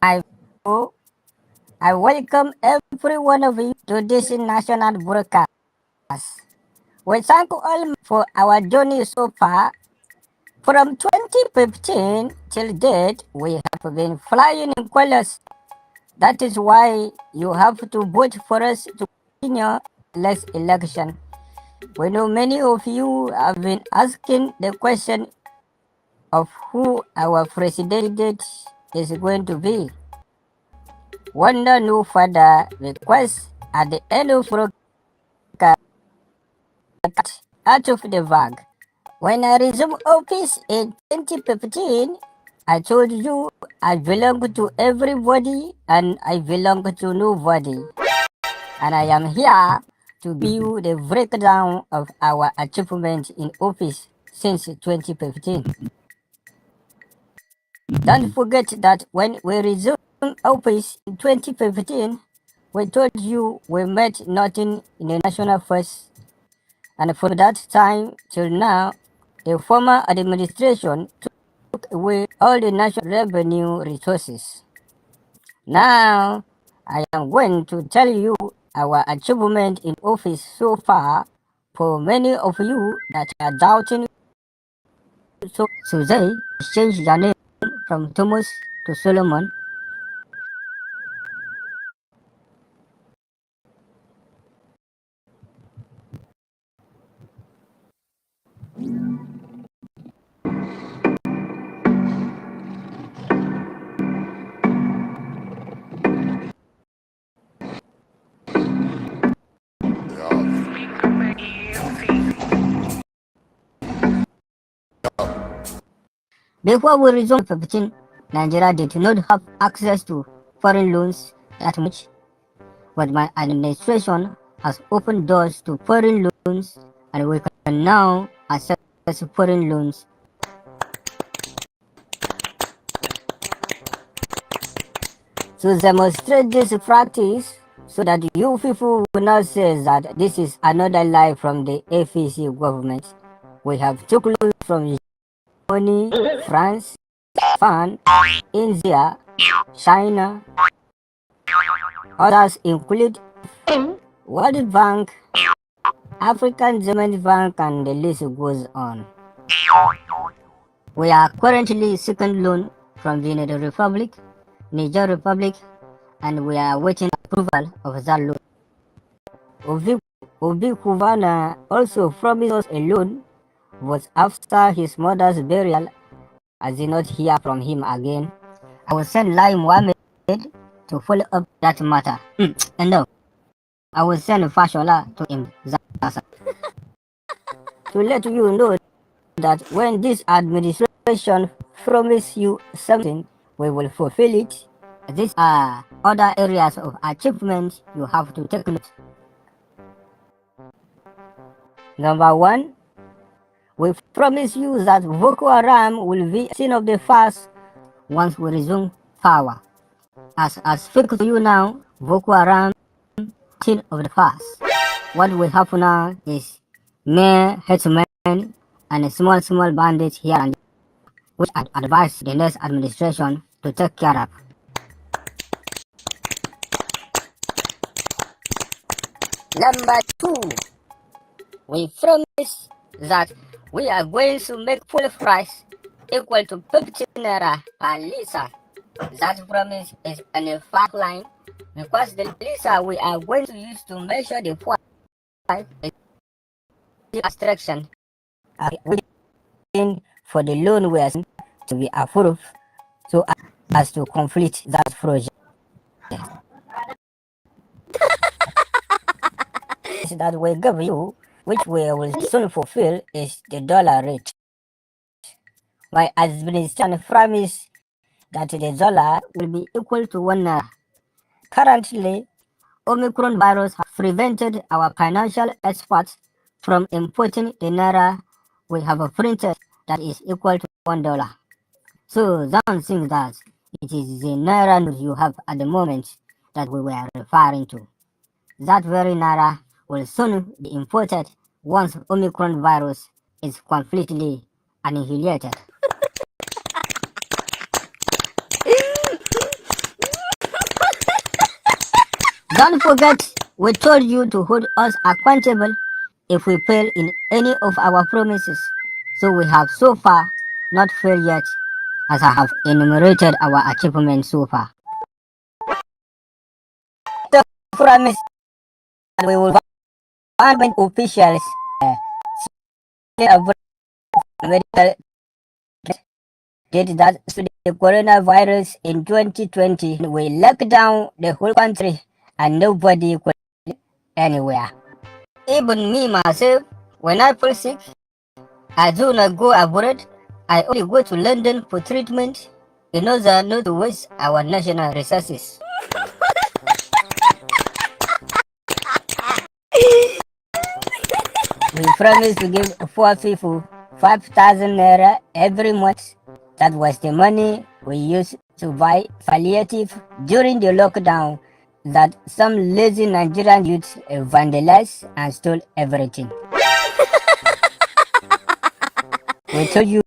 I, I welcome every one of you to this national broadcast. We thank all for our journey so far. From 2015 till date, we have been flying in colors. That is why you have to vote for us to continue next election. We know many of you have been asking the question of who our president is going to be. Wonder no further request at the end of broadcast out of the bag. When I resumed office in 2015, I told you I belong to everybody and I belong to nobody. And I am here to give you the breakdown of our achievements in office since 2015. Don't forget that when we resumed office in 2015, we told you we met nothing in the national first, and from that time till now, the former administration took away all the national revenue resources. Now, I am going to tell you our achievement in office so far for many of you that are doubting. So they change their name from Thomas to Solomon. Before we resumed 15, Nigeria did not have access to foreign loans that much, but my administration has opened doors to foreign loans and we can now access foreign loans. To demonstrate this practice, so that you people will not say that this is another lie from the APC government, we have took loans from Germany, France, Japan, India, China. Others include World Bank, African Development Bank, and the list goes on. We are currently seeking loan from the United Republic, Niger Republic, and we are waiting approval of that loan. Obi Kubana also promised us a loan, but after his mother's burial, I did not hear from him again. I will send Lai Mohammed to follow up that matter. And no, I will send Fashola to him. To let you know that when this administration promise you something, we will fulfill it. These are other areas of achievement you have to take note. Number 1, we promise you that Boko Haram will be seen of the past once we resume power. As I speak to you now, Boko Haram seen of the past. What will happen now is mere headsmen and small bandits here and there, which I advise the next administration to take care of. Number 2, we promise that we are going to make full price equal to 50 naira per liter. That promise is on a fact line because the liter we are going to use to measure the price is abstraction. Waiting for the loan we are to be approved so as to complete that project. That we give you, which we will soon fulfill, is the dollar rate. My administration promised that the dollar will be equal to 1 naira. Currently, Omicron virus has prevented our financial experts from importing the naira we have printed that is equal to $1. So don't think that it is the naira note you have at the moment that we were referring to. That very naira will soon be imported once Omicron virus is completely annihilated. Don't forget, we told you to hold us accountable if we fail in any of our promises. So we have so far not failed yet, as I have enumerated our achievements so far. The promise that we will government officials avoid medical did that to the coronavirus in 2020. We locked down the whole country and nobody could go anywhere. Even me myself, when I fall sick, I do not go abroad. I only go to London for treatment in order not to waste our national resources. We promised to give poor people 5,000 naira every month. That was the money we used to buy palliative during the lockdown that some lazy Nigerian youths vandalized and stole everything. We told you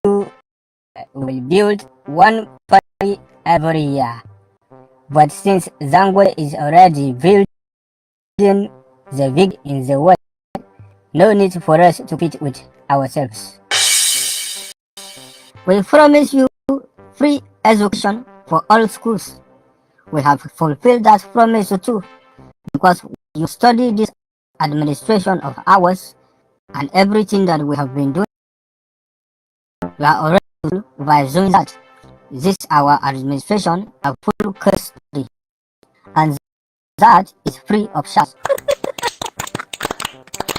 we will build one party every year. But since Zangwe is already building the big in the world, no need for us to compete with ourselves. We promise you free education for all schools. We have fulfilled that promise too, because you study this administration of ours and everything that we have been doing, we are already by doing that. This our administration a full custody, and that is free of charge.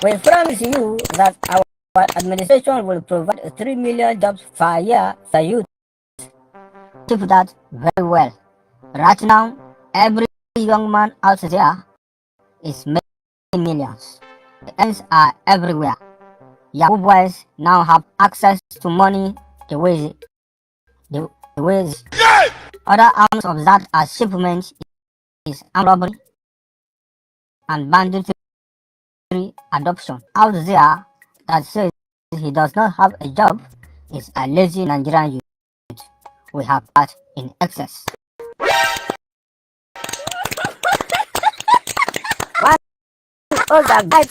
We promise you that our administration will provide 3 million jobs per year for youth. Achieve that very well. Right now, every young man out there is making millions. The ends are everywhere. Yahoo boys now have access to money the ways. Other arms of that achievement is armed robbery and banditry adoption. Out there that says he does not have a job is a lazy Nigerian youth. We have that in excess. One other guide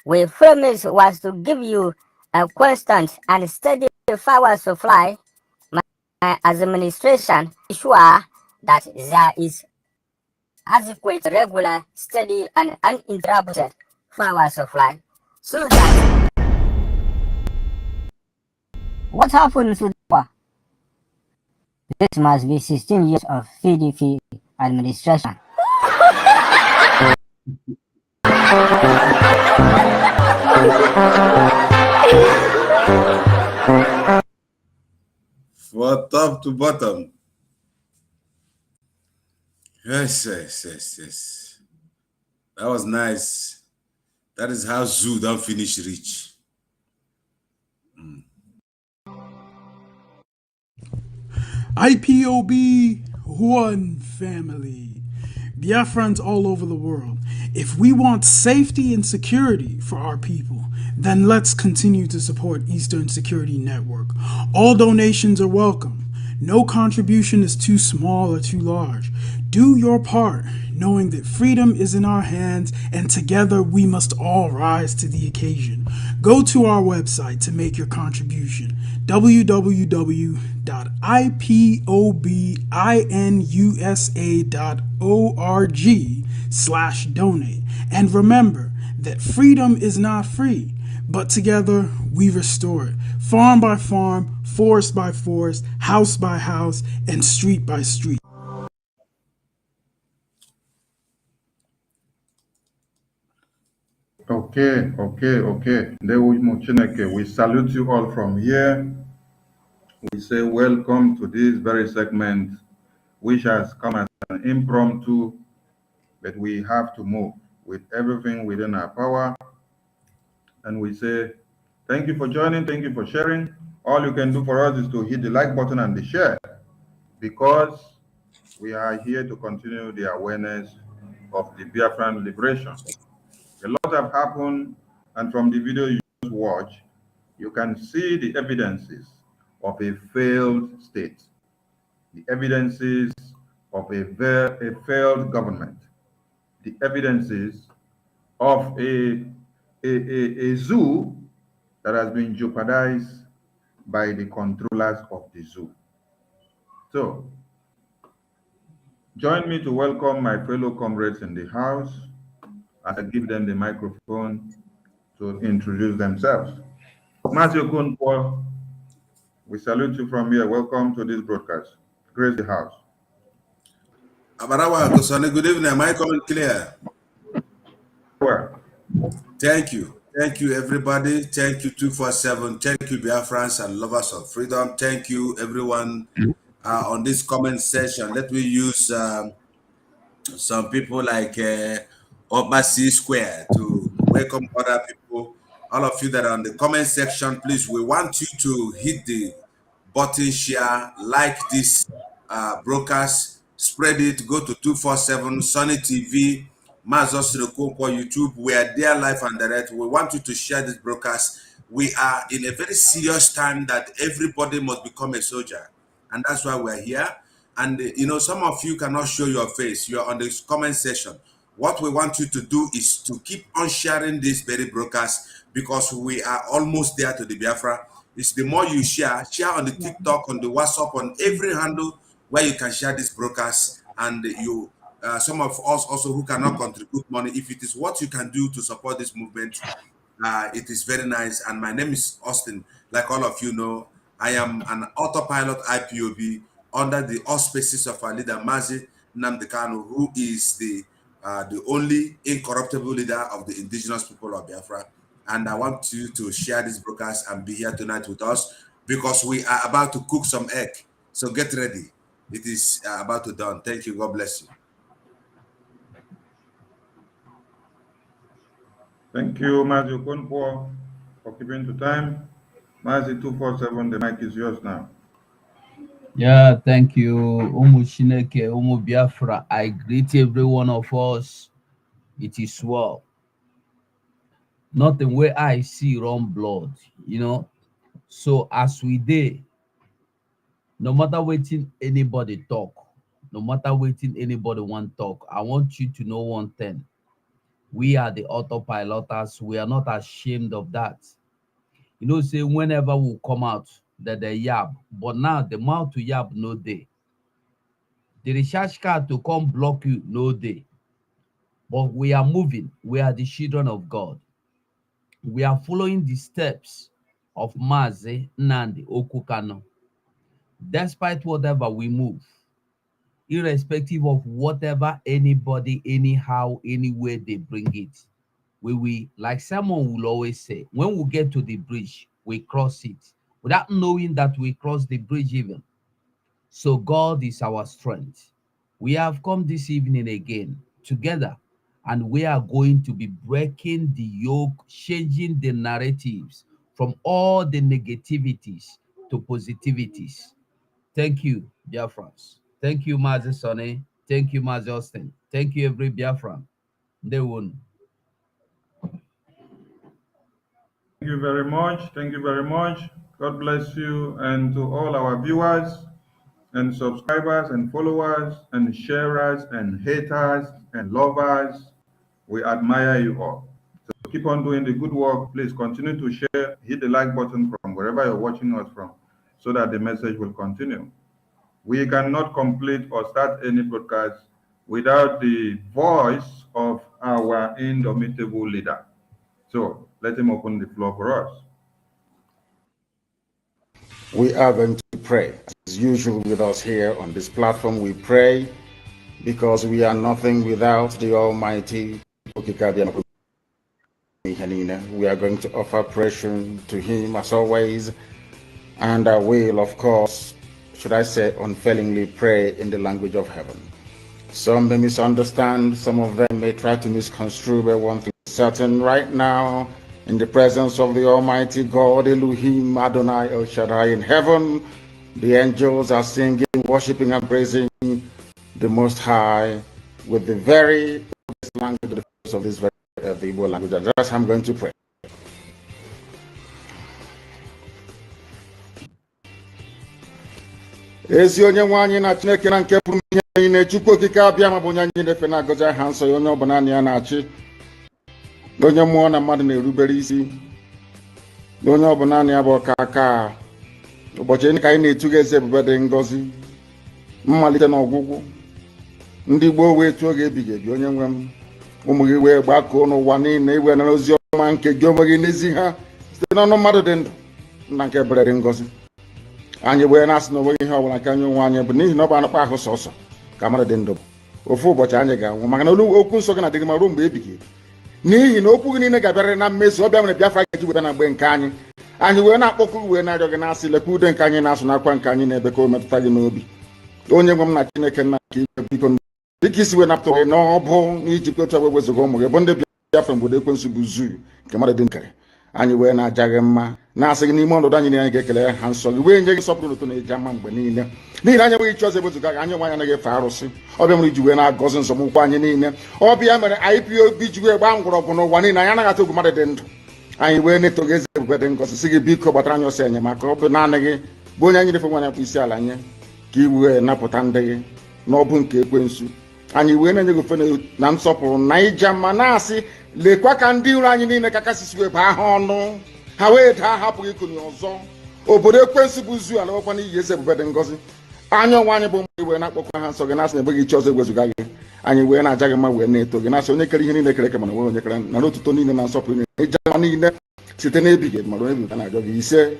we promised was to give you a constant and steady power supply. My administration ensure that there is adequate, regular, steady, and uninterrupted power supply. So that what happens to the power? This must be 16 years of PDP administration. For top to bottom. Yes. That was nice. That is how Zoo don't finish rich. IPOB, one family. Biafrans all over the world. If we want safety and security for our people, then let's continue to support Eastern Security Network. All donations are welcome. No contribution is too small or too large. Do your part, knowing that freedom is in our hands and together we must all rise to the occasion. Go to our website to make your contribution, www.ipobinUSA.org/donate. And remember that freedom is not free, but together we restore it, farm by farm, forest by forest, house by house, and street by street. Okay. We salute you all from here. We say welcome to this very segment, which has come as an impromptu, but we have to move with everything within our power. And we say thank you for joining, thank you for sharing. All you can do for us is to hit the like button and the share, because we are here to continue the awareness of the Biafran liberation. A lot have happened, and from the video you just watched, you can see the evidences of a failed state, the evidences of a failed government. the evidences of a zoo that has been jeopardized by the controllers of the zoo. So, join me to welcome my fellow comrades in the house as I give them the microphone to introduce themselves. Matthew Kunpo, we salute you from here. Welcome to this broadcast. Grace the house. Abarawa Kosane, good evening. Am I coming clear? Well, Thank you. Thank you, everybody. Thank you, 247. Thank you, Biafrans and lovers of freedom. Thank you, everyone, on this comment session. Let me use some people like Obasi Square to welcome other people. All of you that are on the comment section, please, we want you to hit the button, share, like this broadcast, spread it, go to 247 Sunny TV, Mazos Rekonkwo YouTube. We are there live and direct. We want you to share this broadcast. We are in a very serious time that everybody must become a soldier. And that's why we're here. And some of you cannot show your face. You're on this comment section. What we want you to do is to keep on sharing this very broadcast because we are almost there to the Biafra. It's the more you share on the TikTok, on the WhatsApp, on every handle where you can share this broadcast. And you, some of us also who cannot contribute money, if it is what you can do to support this movement, it is very nice. And my name is Austin. Like all of you know, I am an autopilot IPOB under the auspices of our leader Mazi Nnamdi Kanu, who is the only incorruptible leader of the indigenous people of Biafra. And I want you to share this broadcast and be here tonight with us because we are about to cook some egg. So get ready. It is about to done. Thank you. God bless you. thank you, Matthew Kunpo, for keeping to time. Mazi 247, the mic is yours now. Yeah, thank you, Shineke, Biafra. I greet every one of us. It is well. Nothing where I see run blood, So as we did, no matter waiting anybody talk, no matter waiting anybody want talk, I want you to know one thing. We are the autopiloters. We are not ashamed of that. Say whenever we come out, that they yab, but now the mouth to yab no day. The recharge card to come block you no day. But we are moving. We are the children of God. We are following the steps of Mazi Nnamdi Okukano. Despite whatever we move, irrespective of whatever anybody, anyhow, anywhere they bring it, we like someone will always say, when we get to the bridge, we cross it without knowing that we cross the bridge even. So God is our strength. We have come this evening again together, and we are going to be breaking the yoke, changing the narratives from all the negativities to positivities. Thank you, Biafrans. Thank you, Mazi Sonny. Thank you, Mazi Austin. Thank you, every Biafran. They won. Thank you very much. Thank you very much. God bless you. And to all our viewers and subscribers and followers and sharers and haters and lovers, we admire you all. So keep on doing the good work. Please continue to share. Hit the like button from wherever you're watching us from so that the message will continue. We cannot complete or start any broadcast without the voice of our indomitable leader. So let him open the floor for us. We are going to pray. As usual with us here on this platform, we pray because we are nothing without the Almighty. We are going to offer prayer to Him as always, and I will, of course, should I say, unfailingly pray in the language of heaven. Some may misunderstand, some of them may try to misconstrue, but one thing is certain right now, in the presence of the Almighty God, Elohim, Adonai, El Shaddai in heaven, the angels are singing, worshiping, and praising the Most High with the very language, the first of this very the Igbo language. And that's how I'm going to pray. ezi onye nwe anyị na Chineke na nke pụrụ ihe anyị na-echukwu okike abịa ma bụ onye anyị na-efe na-agọzi aha nsọ ya onye ọ bụla ya na-achị onye mmụọ na mmadụ na-erubere isi onye ọ bụla ya bụ ọka aka ụbọchị ka anyị na-etuga eze ebube dị ngọzi mmalite na ọgwụgwụ ndị gboo wee tuo oge ebighị ebi onye nwe m ụmụ gị wee gbakọọ n'ụwa niile iwe nara ozi ọma nke gị onwe gị n'ezi ha site n'ọnụ mmadụ dị ndụ na nke bere dị ngọzi anyị wee na-asị na onweghị ihe ọbụla nke anyị onwe anyị bụ n'ihi na ọ bụ anụkpa ahụ sọsọ ka mmadụ dị ndụ ofu ụbọchị anyị ga-anwụ maka na okwu nsọ gị na-adịghị ma ruo mgbe ebighị n'ihi na okwu gị niile ga-abịarịrị na mmezu ọbịa mere Biafra ga-eji weta na mgbe nke anyị wee na-akpọkụ wee na-arịọ gị na-asị lekwa ude nke anyị na-asụ n'akwa nke anyị na-ebe ka o metụta gị n'obi onye nwe m na Chineke nna nke igwe biko dịka isi wee napụta gị n'ọbụ iji kwetu wee wezuga ụmụ gị bụ ndị Biafra mgbe ekwensu bụ zuu nke mmadụ dị nkere anyị wee na-aja gị mma na-asị gị n'ime ọnọdụ anyị na anyị ga-ekele ha nsọ gị wee nye gị nsọpụrụ n'ụtọ na-eji ama mgbe niile n'ihi na anyị enweghị chi ọzọ ewezuga gị anyị nwe anyị anaghị efe arụsị ọbịa mere iji wee na-agọzi nzọmụkwụ anyị niile ọbịa mere IPOB ji wee gbaa mgbọrọgwụ n'ụwa niile anyị anaghị atụ egwu mmadụ dị ndụ anyị wee na-eto gị eze ebube dị ngọzi sị gị biko gbatara anyị ọsọ enyemaka ọ bụ naanị gị bụ onye anyị na-efe nwa bụ isi ala nye ka i wee napụta ndị gị n'ọbụ nke ekwensu anyị wee na-enye gị ofe na nsọpụrụ na ija mma na-asị lekwa ka ndị iro anyị niile ka kasisi wee baa ha ọnụ ha wee daa hapụghị ikunye ọzọ obodo ekwensu bụ zu ala nwekwa n'ihi eze ebube dị ngọzi anya ọnwa anyị bụ mgbe wee na-akpọkwa ha nsọ gị na-asị na ebeghị chi ọzọ egwezuga gị anyị wee na-aja gị mma wee na-eto gị na-asị onye kere ihe niile kere eke mana nwere onye kere na n'otuto niile na nsọpụrụ niile ija mma niile site n'ebighị ebi mara onye bi na-ajọ gị ise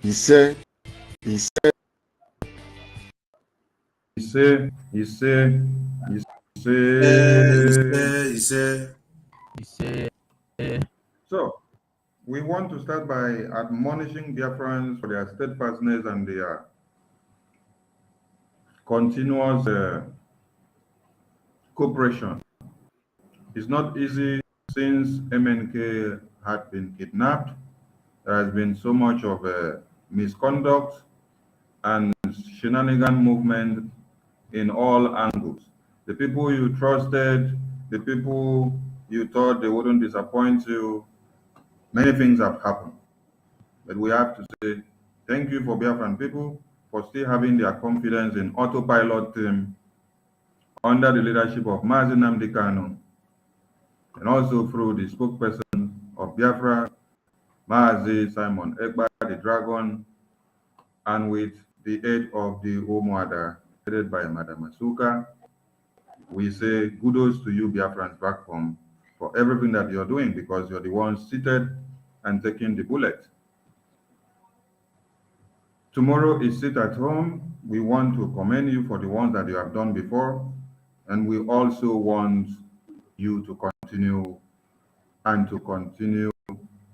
ise ise ise ise ise. So, we want to start by admonishing Biafrans for their steadfastness and their continuous cooperation. It's not easy since MNK had been kidnapped. There has been so much of misconduct and shenanigan movement in all angles. The people you trusted, the people you thought they wouldn't disappoint you, many things have happened. But we have to say thank you for Biafran people for still having their confidence in autopilot team under the leadership of Mazi Nnamdi Kanu, and also through the spokesperson of Biafra, Mazi Simon Ekpa, the Dragon, and with the aid of the Umuada, headed by Madam Asuka. We say kudos to you, Biafrans, back home, for everything that you're doing, because you're the ones seated and taking the bullet. Tomorrow is sit at home. We want to commend you for the ones that you have done before, and we also want you to continue and to continue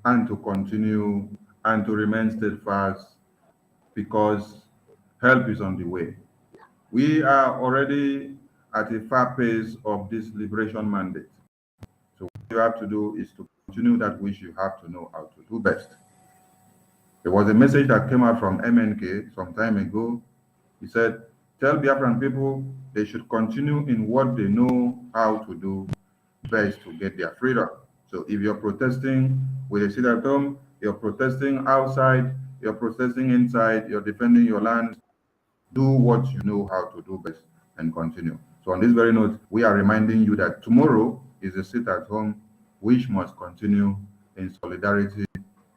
and to continue and to remain steadfast, because help is on the way. We are already at a far pace of this liberation mandate. So what you have to do is to continue that which you have to know how to do best. There was a message that came out from MNK some time ago. He said, tell Biafran people they should continue in what they know how to do best to get their freedom. So if you're protesting with a sit at home, you're protesting outside, you're protesting inside, you're defending your land, do what you know how to do best and continue. So on this very note, we are reminding you that tomorrow is a sit at home which must continue in solidarity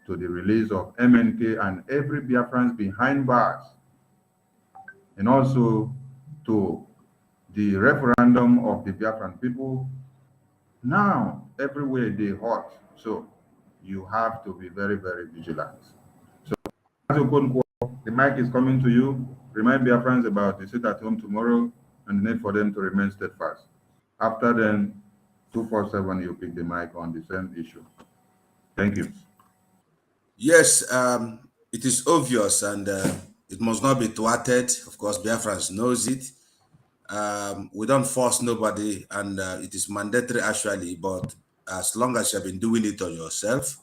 to the release of MNK and every Biafrans behind bars, and also to the referendum of the Biafran people. Now, everywhere they hot, so you have to be very, very vigilant. So, the mic is coming to you. Remind Biafrans about the sit at home tomorrow and the need for them to remain steadfast. After then, 247, you pick the mic on the same issue. Thank you. Yes, it is obvious, and it must not be thwarted. Of course, Biafrans knows it. We don't force nobody, and it is mandatory actually, but as long as you have been doing it on yourself,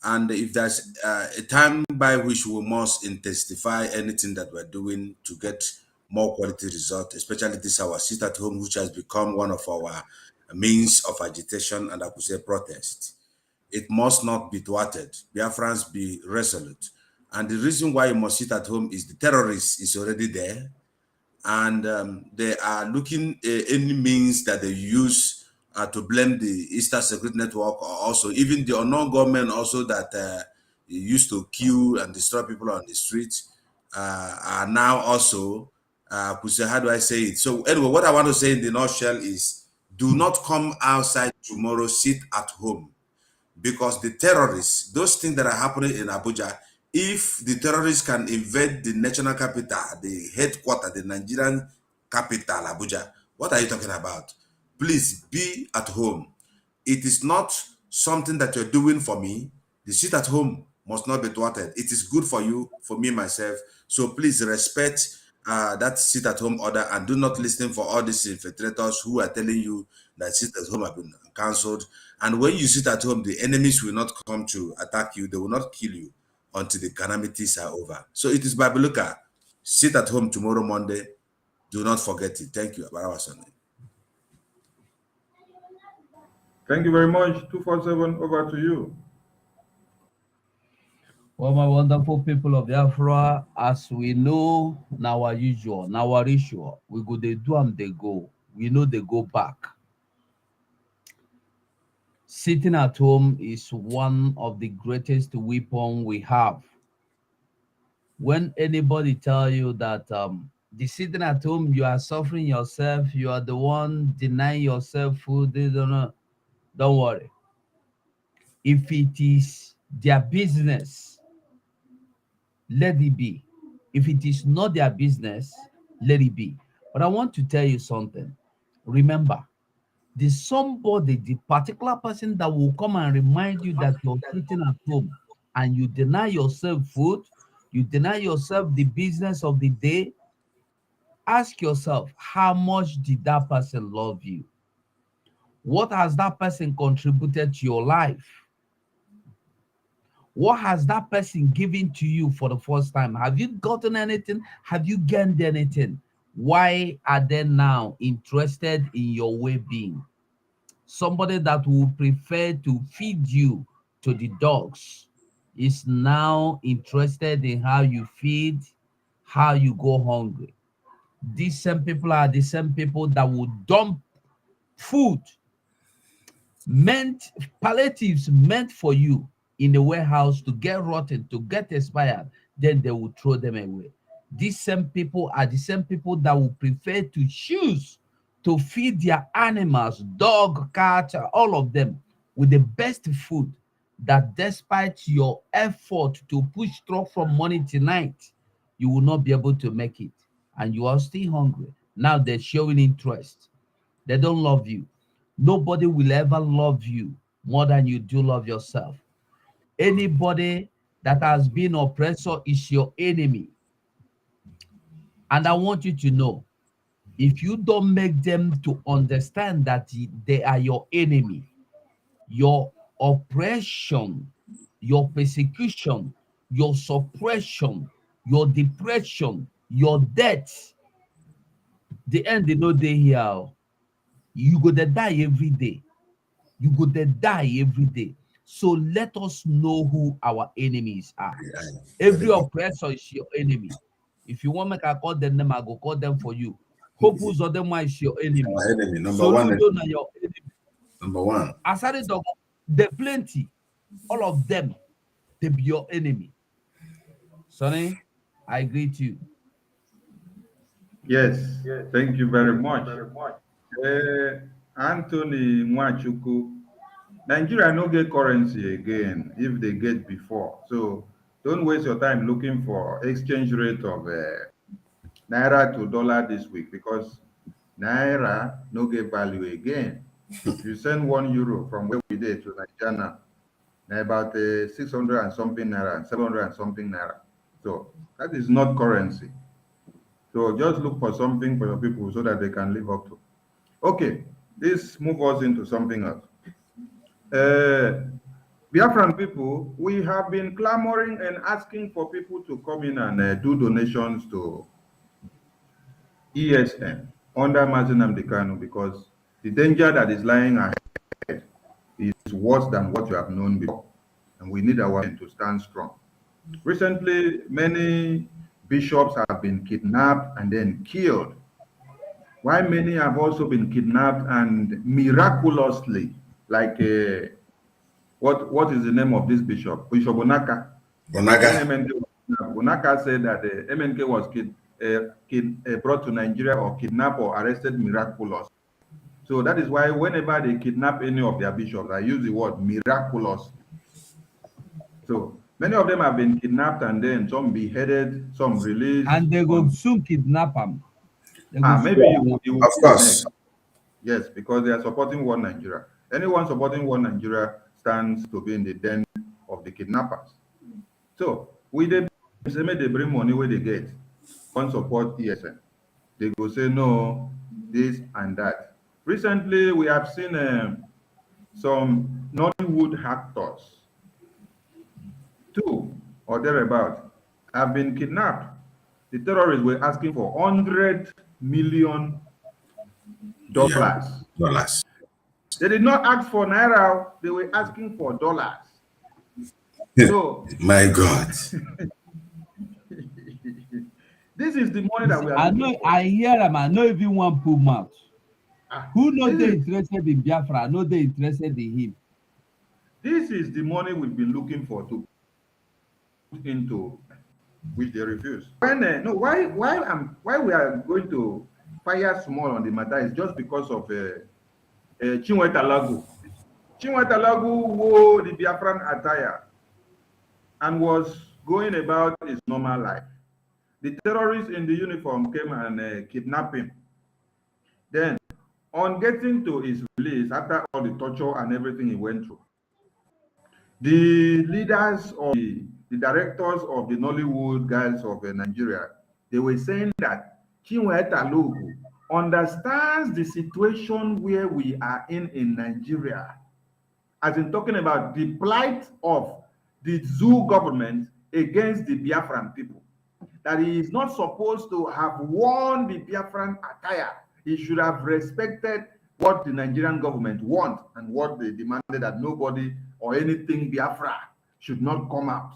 and if there's a time by which we must intensify anything that we're doing to get more quality results, especially this our sit at home, which has become one of our means of agitation and I could say protest. It must not be thwarted. Biafrans be resolute And the reason why you must sit at home is the terrorist is already there, and they are looking any means that they use to blame the Eastern Security Network, or also even the unknown government also that used to kill and destroy people on the streets, are now also, how do I say it? So anyway, what I want to say in the nutshell is, do not come outside tomorrow, sit at home, because the terrorists, those things that are happening in Abuja, if the terrorists can invade the national capital, the headquarters, the Nigerian capital, Abuja, what are you talking about? Please be at home. It is not something that you're doing for me. The sit at home must not be thwarted. It is good for you, for me, myself. So please respect that sit at home order, and do not listen for all these infiltrators who are telling you that sit at home have been cancelled. And when you sit at home, the enemies will not come to attack you. They will not kill you until the calamities are over. So it is Babiluka. Sit at home tomorrow, Monday. Do not forget it. Thank you. Abarawasane. Thank you very much. 247, over to you. Well, my wonderful people of Biafra, as we know, now our usual, now our ritual, we go, they do and they go. We know they go back. Sitting at home is one of the greatest weapon we have. When anybody tell you that the sitting at home, you are suffering yourself, you are the one denying yourself food, they don't worry. If it is their business, let it be. If it is not their business, let it be. But I want to tell you something. Remember, the somebody, the particular person that will come and remind you that you're sitting at home and you deny yourself food, you deny yourself the business of the day, ask yourself, how much did that person love you? What has that person contributed to your life? What has that person given to you for the first time? Have you gotten anything? Have you gained anything? Why are they now interested in your well-being? Somebody that will prefer to feed you to the dogs is now interested in how you feed, how you go hungry. These same people are the same people that will dump food meant, palliatives meant for you in the warehouse to get rotten, to get expired, then they will throw them away. These same people are the same people that will prefer to choose to feed their animals, dog, cat, all of them, with the best food, that despite your effort to push through from morning to night, you will not be able to make it. And you are still hungry. Now they're showing interest. They don't love you. Nobody will ever love you more than you do love yourself. Anybody that has been oppressor is your enemy. And I want you to know, if you don't make them to understand that they are your enemy, your oppression, your persecution, your suppression, your depression, your death, the end they know they here. You go to die every day. You go to die every day. So let us know who our enemies are. Very Every good. oppressor is your enemy. If you want me to call them name, I go call them for you. Hopus Odema is your enemy. Our enemy, number one. Soludo na your enemy. Number one. Asari dog, the plenty, all of them, they be your enemy. Sonny, I greet you. Yes, thank you very much. Anthony Mwachuku, Nigeria no get currency again if they get before. So don't waste your time looking for exchange rate of naira to dollar this week, because naira no get value again. If you send €1 from where we did to Nigeria, now about 600 and something naira, 700 and something naira. So that is not currency. So just look for something for your people so that they can live up to. Okay, this move us into something else. Biafran people, we have been clamoring and asking for people to come in and do donations to ESN under Mazin Amdekano, because the danger that is lying ahead is worse than what you have known before. And we need our men to stand strong. Recently, many bishops have been kidnapped and then killed, while many have also been kidnapped and miraculously, like what is the name of this bishop? Bishop Onaka. Onaga. When MNK was kidnapped, Onaka said that MNK was brought to Nigeria or kidnapped or arrested miraculous. So that is why whenever they kidnap any of their bishops, I use the word miraculous. So many of them have been kidnapped and then some beheaded, some released. And they go On soon kidnap him. They go soon maybe kidnap he will Of be the course. next. Yes, because they are supporting one Nigeria. Anyone supporting one Nigeria stands to be in the den of the kidnappers. So with the say make they bring money where they get, one support ESN. They go say no, this and that. Recently, we have seen some Nollywood actors, two or thereabout, have been kidnapped. The terrorists were asking for $100 million. Yeah. Dollars. They did not ask for naira, they were asking for dollars. So My God. this is the money You that see, we are I looking know, for. I hear them. I know everyone pull mouth. Who know This they is interested in Biafra? I know they interested in him. this is the money we've been looking for to put into, which they refuse. When no, why we are going to fire small on the matter is just because of Chinweta Lagu. Chinweta Lagu wore the Biafran attire and was going about his normal life. The terrorists in the uniform came and kidnapped him. Then, on getting to his release, after all the torture and everything he went through, the leaders of the directors of the Nollywood guys of Nigeria, they were saying that Chinweta Logu understands the situation where we are in Nigeria, as in talking about the plight of the zoo government against the Biafran people. That he is not supposed to have worn the Biafran attire. He should have respected what the Nigerian government want and what they demanded, that nobody or anything Biafra should not come out.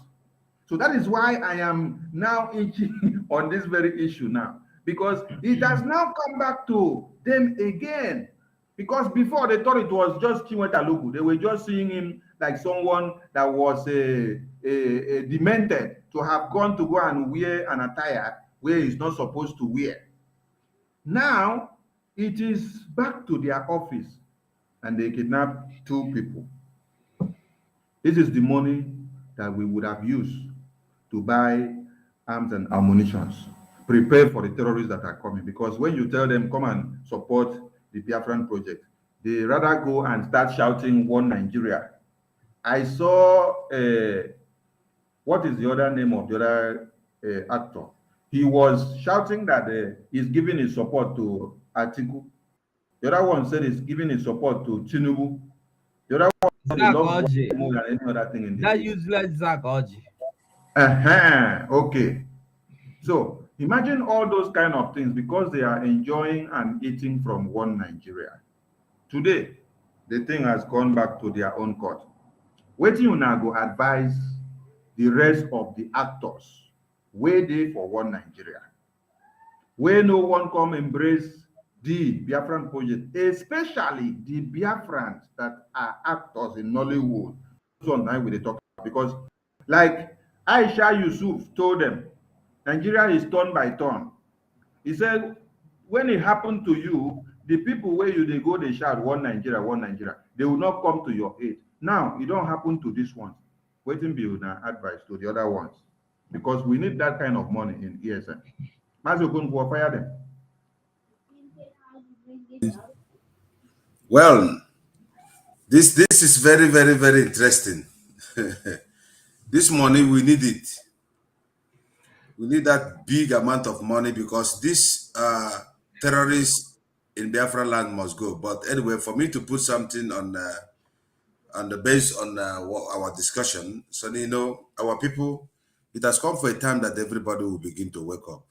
So that is why I am now itching on this very issue now, because it has now come back to them again. Because before they thought it was just Chinweta Lugu, they were just seeing him like someone that was demented to have gone to go and wear an attire where he's not supposed to wear. Now it is back to their office and they kidnapped two people. This is the money that we would have used to buy arms and ammunitions, prepare for the terrorists that are coming. Because when you tell them, come and support the Biafran project, they rather go and start shouting, one Nigeria. I saw, what is the other name of the other actor? He was shouting that he's giving his support to Atiku. The other one said he's giving his support to Tinubu. The other one said he Zach loves Oji. more than any other thing in That the east. useless Zach Oji. Okay. So imagine all those kind of things because they are enjoying and eating from one Nigeria. Today, the thing has gone back to their own court. Wetin una go advise the rest of the actors wey dey for one Nigeria, wey no wan come embrace the Biafran project, especially the Biafrans that are actors in Nollywood. Those ones na we dey talk about, because like Aisha Yusuf told them, Nigeria is turn by turn. He said, when it happened to you, the people where you they go, they shout, one Nigeria, they will not come to your aid. Now, it don't happen to this one. Waiting be now advice to the other ones. Because we need that kind of money in ESN. Mazo go fire them. Well, this is very, very, very interesting. This money, we need it. We need that big amount of money because this terrorists in Biafra land must go. But anyway, for me to put something on the base on our discussion, so you know, our people, it has come for a time that everybody will begin to wake up,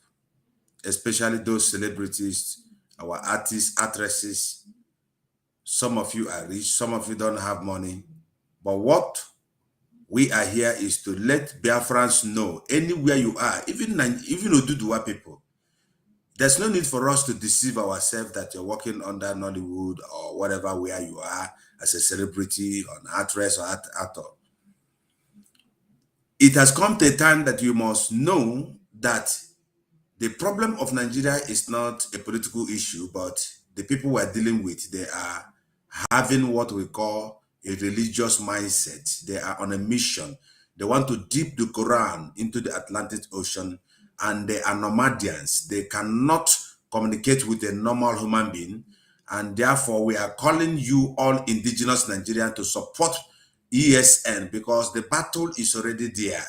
especially those celebrities, our artists, we are here is to let Biafrans know anywhere you are, even Oduduwa people. There's no need for us to deceive ourselves that you're working under Nollywood or whatever where you are as a celebrity, an actress or actor. It has come to a time that you must know that the problem of Nigeria is not a political issue, but the people we're dealing with, they are having what we call a religious mindset. They are on a mission. They want to dip the Quran into the Atlantic Ocean, and they are nomadians. They cannot communicate with a normal human being, and therefore we are calling you all indigenous Nigerians to support ESN because the battle is already there.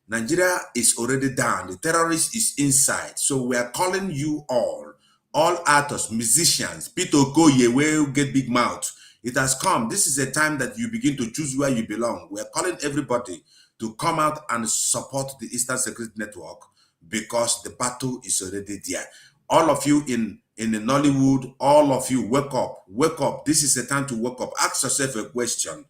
Nigeria is already down. The terrorist is inside. So we are calling you all artists, musicians, Peter Okoye, where you get big mouth. It has come. This is a time that you begin to choose where you belong. We are calling everybody to come out and support the Eastern Security Network because the battle is already there. All of you in the Nollywood, all of you, wake up, wake up. This is a time to wake up. Ask yourself a question.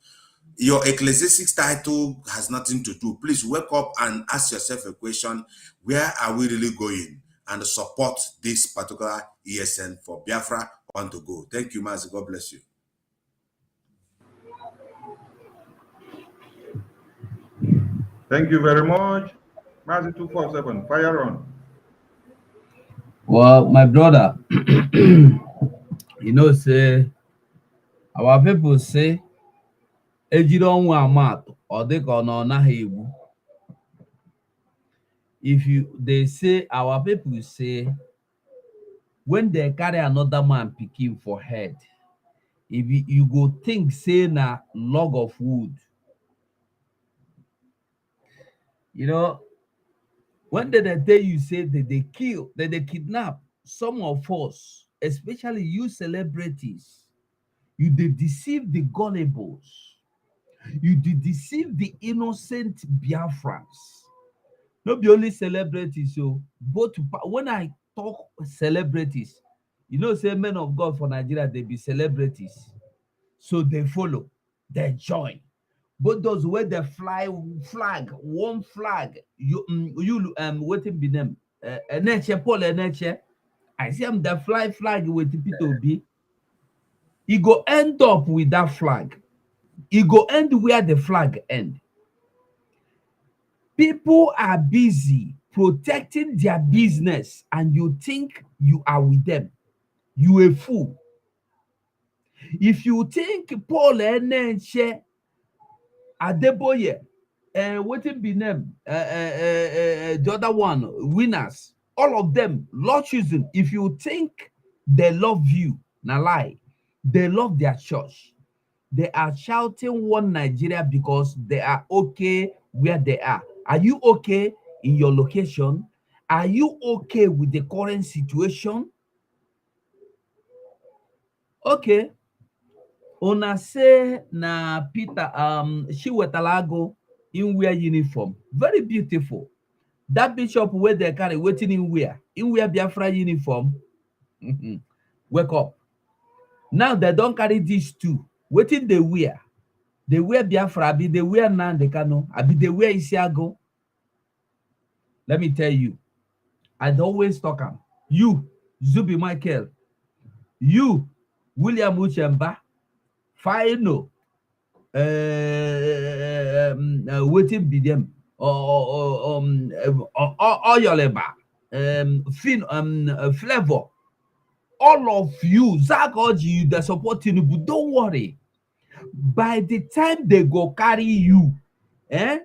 Your ecclesiastic title has nothing to do. Please wake up and ask yourself a question. Where are we really going? And support this particular ESN for Biafra want to go. Thank you, Master. God bless you. Thank you very much. Master 247, fire on. Well, my brother, say our people say ejiri ọnwụ amatụ ọ dịka ọ nọ naghị egbu. If they say our people say when they carry another man pikin for head, if you go think say na log of wood. When they tell you say that they kill, that they kidnap some of us, especially you celebrities, you they deceive the gullibles, you did deceive the innocent Biafrans. Not the only celebrities, so both when I talk celebrities, say men of God for Nigeria, they be celebrities. So they follow, they join. But those where they fly flag, one flag, you waiting be them. Paul I see them the fly flag with the P2B. He go end up with that flag. He go end where the flag end. People are busy protecting their business, and you think you are with them. You a fool. If you think Paul Enenche Adeboye, waiting be them, the other one, winners, all of them, Lord choosing. If you think they love you, na lie, they love their church. They are shouting one Nigeria because they are okay where they are. Are you okay in your location? Are you okay with the current situation? Okay. Una say na Peter she wetalago in wear uniform. Very beautiful. That bishop where they carry waiting in wear Biafra uniform. Wake up. Now they don't carry these two. Waiting they wear. They wear Biafra, be they wear Nandekano, be they wear Isiago. Let me tell you, I'd always talk am. You, Zubi Michael, you, William Uchemba, Faino, waiting be them, Oyoleba, Flavor, all of you, Zach Oji, you that support Tinubu, don't worry. By the time they go carry you, I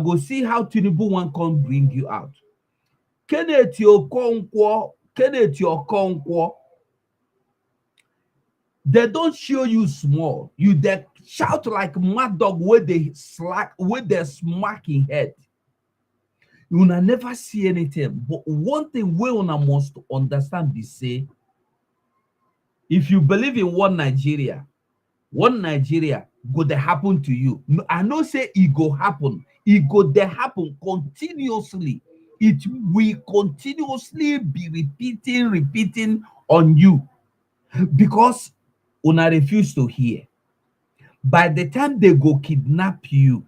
go see how Tinubu one can bring you out. Kenneth Okonkwo, they don't show you small. You they shout like mad dog where they slack, where they smacking head. You will never see anything. But one thing we must understand is say, if you believe in one Nigeria go they happen to you. I know say it go happen. It go they happen continuously. It will continuously be repeating on you because una refuse to hear. By the time they go kidnap you,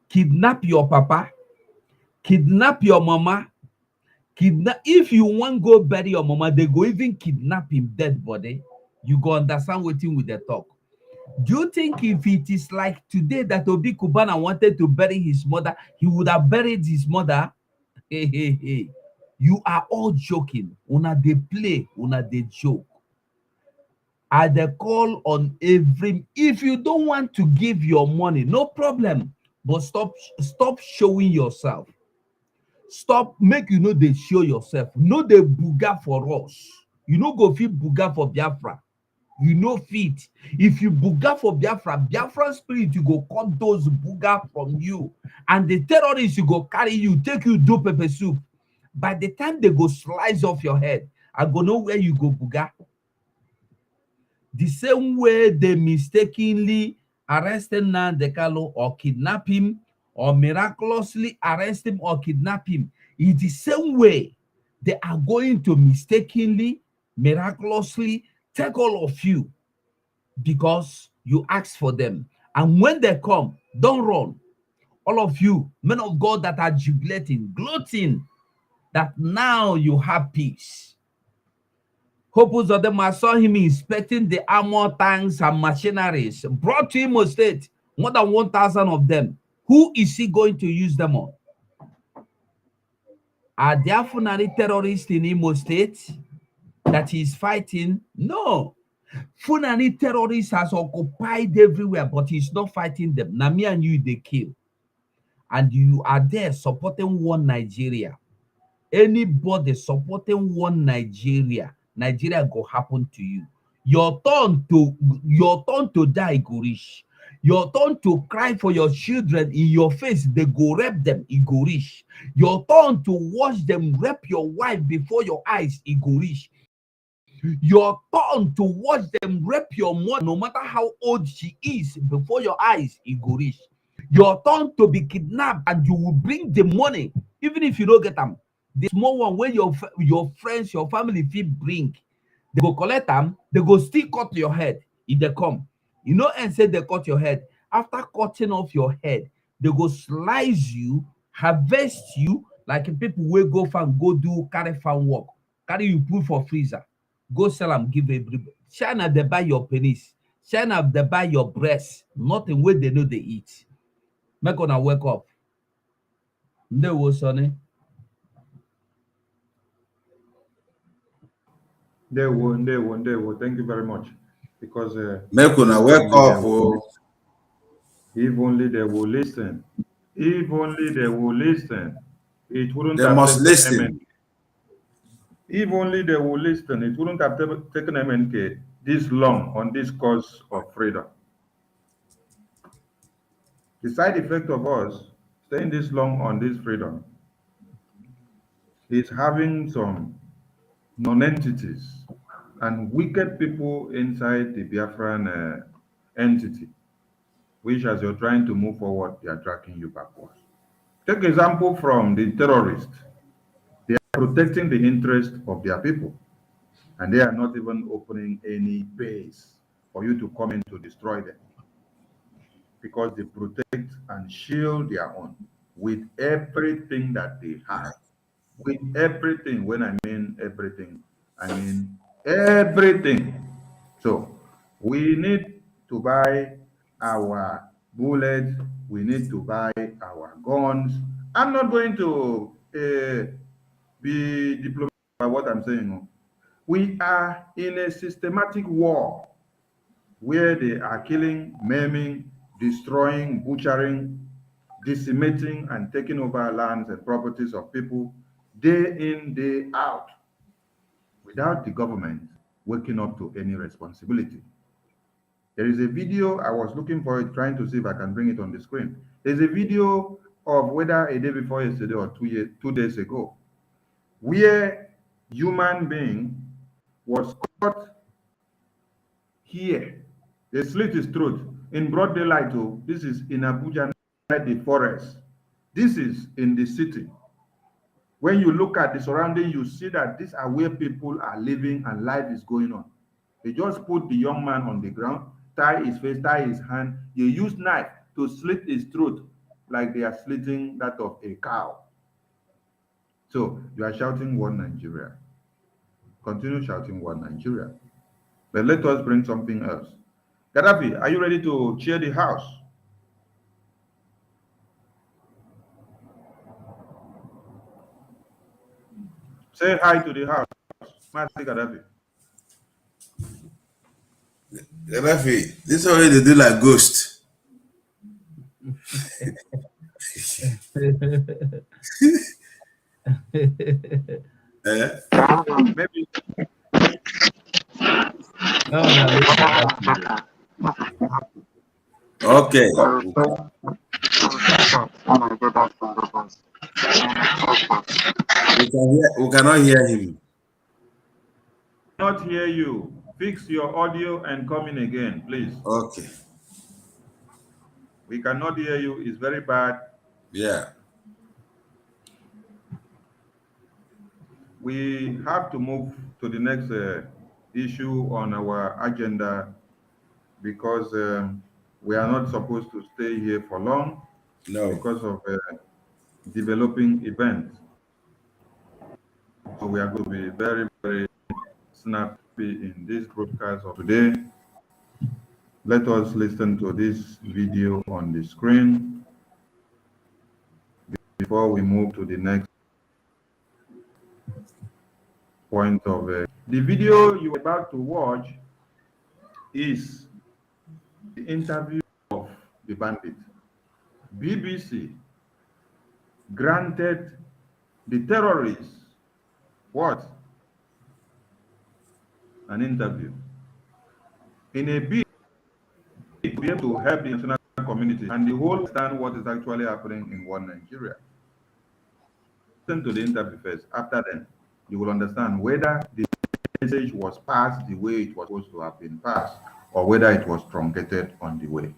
kidnap your papa, kidnap your mama, kidnap. If you want go bury your mama, they go even kidnap him dead body. You go understand wetin we dey talk. Do you think if it is like today that Obi Kubana wanted to bury his mother, he would have buried his mother? Hey, hey, hey. You are all joking. Una dey play, una dey joke. I dey call on every, if you don't want to give your money, no problem. But stop showing yourself. Stop, make you know they show yourself. No, they booga for us. You know, go fit booga for Biafra. You know fit. If you booga for Biafra spirit, you go cut those booga from you. And the terrorists, you go carry you, take you do pepper soup. By the time they go slice off your head, I go know where you go booga. The same way they mistakenly arrested Nnamdi Kanu or kidnap him, or miraculously arrest him or kidnap him, is the same way they are going to mistakenly, miraculously take all of you because you asked for them. And when they come, don't run. All of you, men of God that are jubilating, gloating that now you have peace. Hopes of them, I saw him inspecting the armor tanks and machineries brought to Imo State, more than 1,000 of them. Who is he going to use them on? Are there Fulani terrorists in Imo State that he is fighting? No. Fulani terrorists has occupied everywhere, but he's not fighting them. Now me and you, they kill. And you are there supporting one Nigeria. Anybody supporting one Nigeria, Nigeria go happen to you. Your turn to die go reach. Your turn to cry for your children in your face, they go rape them, it go reach. Your turn to watch them rape your wife before your eyes, it go reach. Your turn to watch them rape your mother, no matter how old she is, before your eyes, it go reach. Your turn to be kidnapped, and you will bring the money, even if you don't get them. The small one where your friends, your family fit bring, they go collect them, they go still cut your head if they come. You know, and say they cut your head. After cutting off your head, they go slice you, harvest you, like people will go farm, go do carry farm work, carry you put for freezer, go sell them, give everybody. China, they buy your penis. China, they buy your breast. Nothing where they know they eat. Make gonna wake up. They will, sonny. They will. Thank you very much. Because Make una wake up. Oh. If only they will listen. If only they will listen. It wouldn't They have must taken listen. MNK. If only they will listen, it wouldn't have taken MNK this long on this cause of freedom. The side effect of us staying this long on this freedom is having some non-entities and wicked people inside the Biafran entity, which as you're trying to move forward, they are dragging you backwards. Take example from the terrorists. They are protecting the interest of their people, and they are not even opening any base for you to come in to destroy them, because they protect and shield their own with everything that they have. With everything, when I mean everything, I mean everything. So we need to buy our bullets, we need to buy our guns. I'm not going to be diplomatic about what I'm saying. We are in a systematic war where they are killing, maiming, destroying, butchering, decimating, and taking over lands and properties of people day in, day out, without the government waking up to any responsibility. There is a video, I was looking for it, trying to see if I can bring it on the screen. There's a video of whether a day before yesterday or 2 days ago, where human being was caught here. They slit his throat in broad daylight. Oh, this is in Abuja, inside the forest. This is in the city. When you look at the surrounding, you see that these are where people are living and life is going on. They just put the young man on the ground, tie his face, tie his hand. They use knife to slit his throat like they are slitting that of a cow. So you are shouting one Nigeria. Continue shouting one Nigeria. But let us bring something else. Gaddafi, are you ready to cheer the house? Say hi to the house. Master Gaddafi. Gaddafi, this already they do like ghost. Maybe. No, Okay. We cannot hear him. Not hear you. Fix your audio and come in again, please. Okay. We cannot hear you. It's very bad. Yeah. We have to move to the next issue on our agenda because we are not supposed to stay here for long. No. Because of developing events. So we are going to be very, very snappy in this broadcast of today. Let us listen to this video on the screen before we move to the next point of the video you are about to watch is the interview of the bandit. BBC granted the terrorists what? An interview in a bid to be able to help the international community and the whole understand what is actually happening in one Nigeria. Listen to the interview first. After then, you will understand whether the message was passed the way it was supposed to have been passed or whether it was truncated on the way.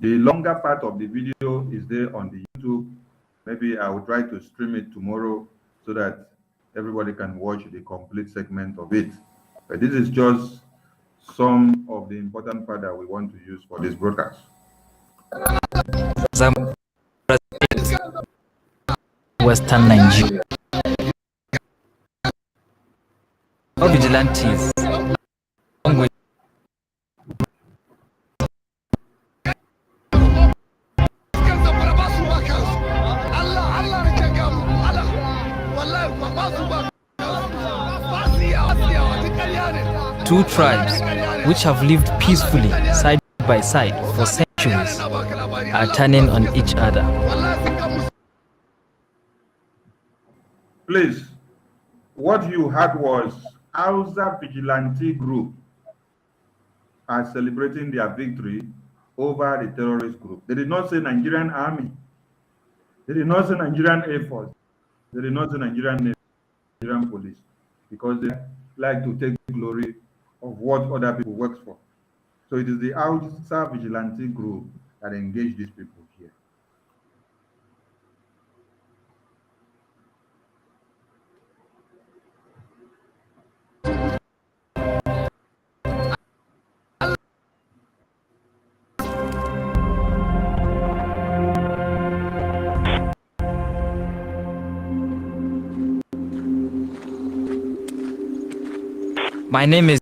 The longer part of the video is there on the YouTube. Maybe I will try to stream it tomorrow so that everybody can watch the complete segment of it. But this is just some of the important part that we want to use for this broadcast. Western Nigeria. Vigilantes. Two tribes which have lived peacefully side by side for centuries are turning on each other. Please, what you had was Hausa vigilante group are celebrating their victory over the terrorist group. They did not say Nigerian army. They did not say Nigerian Air Force. They did not say Nigerian police, because they like to take glory of what other people work for. So it is the Hausa vigilante group that engage these people here. My name is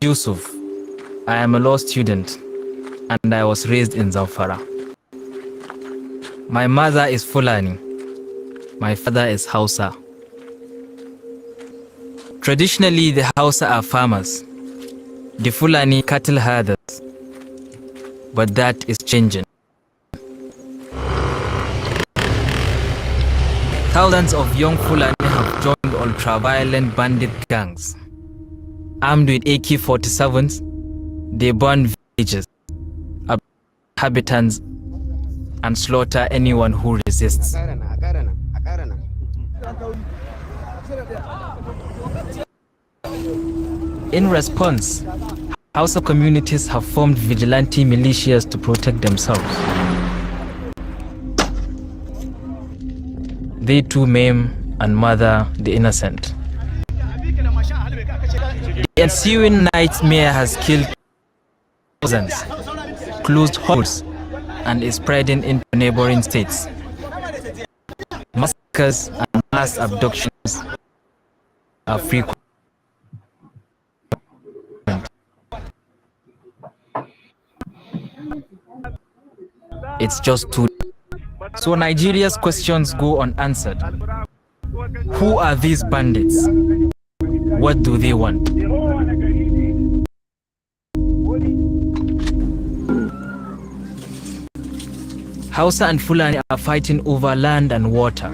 Yusuf. I am a law student and I was raised in Zamfara. My mother is Fulani. My father is Hausa. Traditionally, the Hausa are farmers, the Fulani cattle herders, but that is changing. Thousands of young Fulani have joined ultra-violent bandit gangs. Armed with AK-47s, they burn villages, abduct inhabitants, and slaughter anyone who resists. In response, Hausa communities have formed vigilante militias to protect themselves. They too maim and murder the innocent. The ensuing nightmare has killed thousands, closed holes, and is spreading into neighboring states. Massacres and mass abductions are frequent. It's just too. So Nigeria's questions go unanswered. Who are these bandits? What do they want? Hausa and Fulani are fighting over land and water.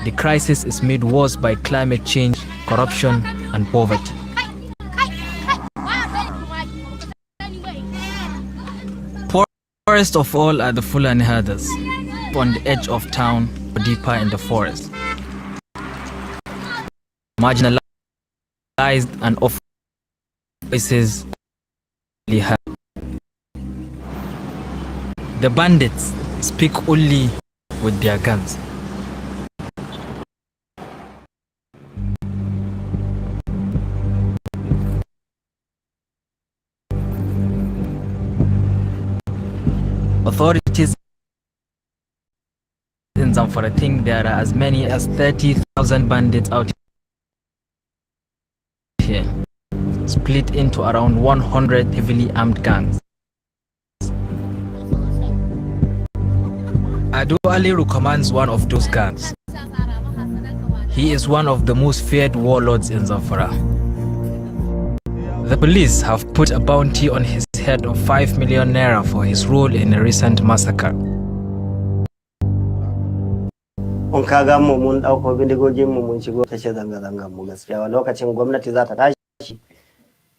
The crisis is made worse by climate change, corruption, and poverty. Poorest of all are the Fulani herders, on the edge of town or deeper in the forest. Marginalized and often voices heard. The bandits speak only with their guns. Authorities in Zamfara think there are as many as 30,000 bandits out here, split into around 100 heavily armed gangs. Ado Aliru commands one of those gangs. He is one of the most feared warlords in Zamfara. The police have put a bounty on his head of 5 million naira for his role in a recent massacre. Mun kaga mu mun dauko bindigogin mu mun shigo tace zanga-zangan mu gaskiya lokacin gwamnati za ta tashi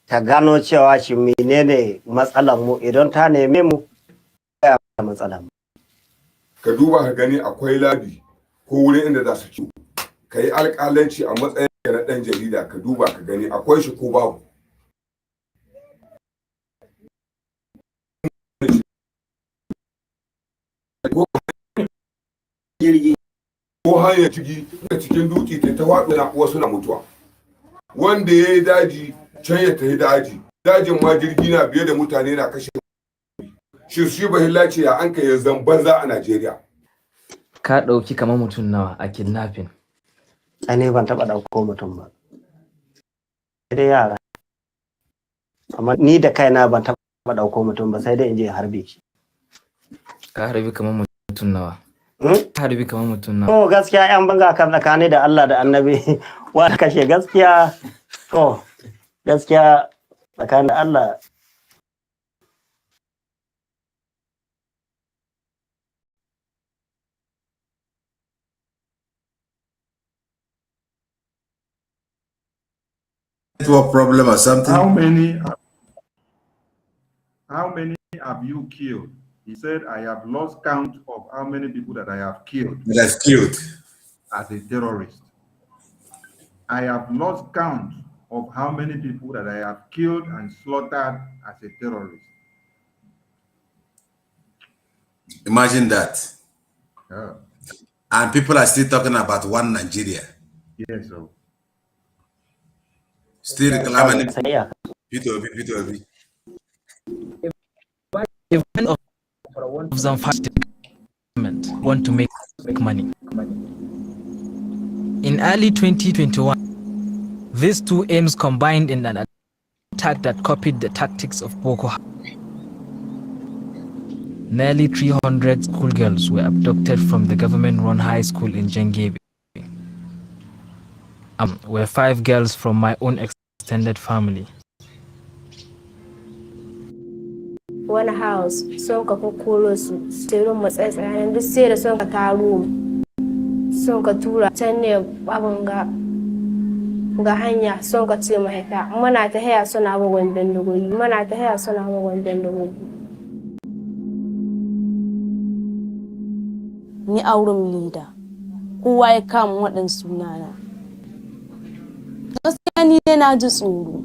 ta gano cewa shi menene matsalar mu idan ta neme mu ya matsalar mu. Ka duba ka gani akwai labi ko wurin inda za su ci ka yi alƙalanci a matsayin na ɗan jarida ka duba ka gani akwai shi ko babu. Ko hanyar ciki da cikin duki ta waɗina wasu na mutuwa wanda ya yi daji can ya tafi daji dajin ma jirgi na biye da mutane na kashe shi bahilla ce ya an kai zan banza a Najeriya. Ka ɗauki kamar mutum nawa a kidnapping? Ne ban taɓa ɗauko mutum ba. Sai dai yara. Amma ni da kaina ban taɓa ɗauko mutum ba sai dai in je harbe shi. Ka harbi kamar mutum nawa? Ka harbi kamar mutum nawa? Oh gaskiya yan banga kan tsakani da Allah da Annabi wa kashe gaskiya. To gaskiya tsakanin da Allah. Network problem or something? How many have you killed? He said, I have lost count of how many people that I have killed. That's killed. As a terrorist. I have lost count of how many people that I have killed and slaughtered as a terrorist. Imagine that. Yeah. And people are still talking about one Nigeria. Yes, sir. Still reclaiming P2B. Even of some want to make money. In early 2021, these two aims combined in an attack that copied the tactics of Boko Haram. Nearly 300 schoolgirls were abducted from the government-run high school in Jengebe. Were 5 girls from my own extended family. One house, son ka kokoro su sai mu tsaye duk sai da son ka taro son ka tura can ne abin ga hanya son ka ce mahaifa muna ta haya suna bugun dandagogi muna ta haya suna bugun dandagogi. Ni auren leader kowa ya kama waɗansu sunana gaskiya ni dai na ji tsoro.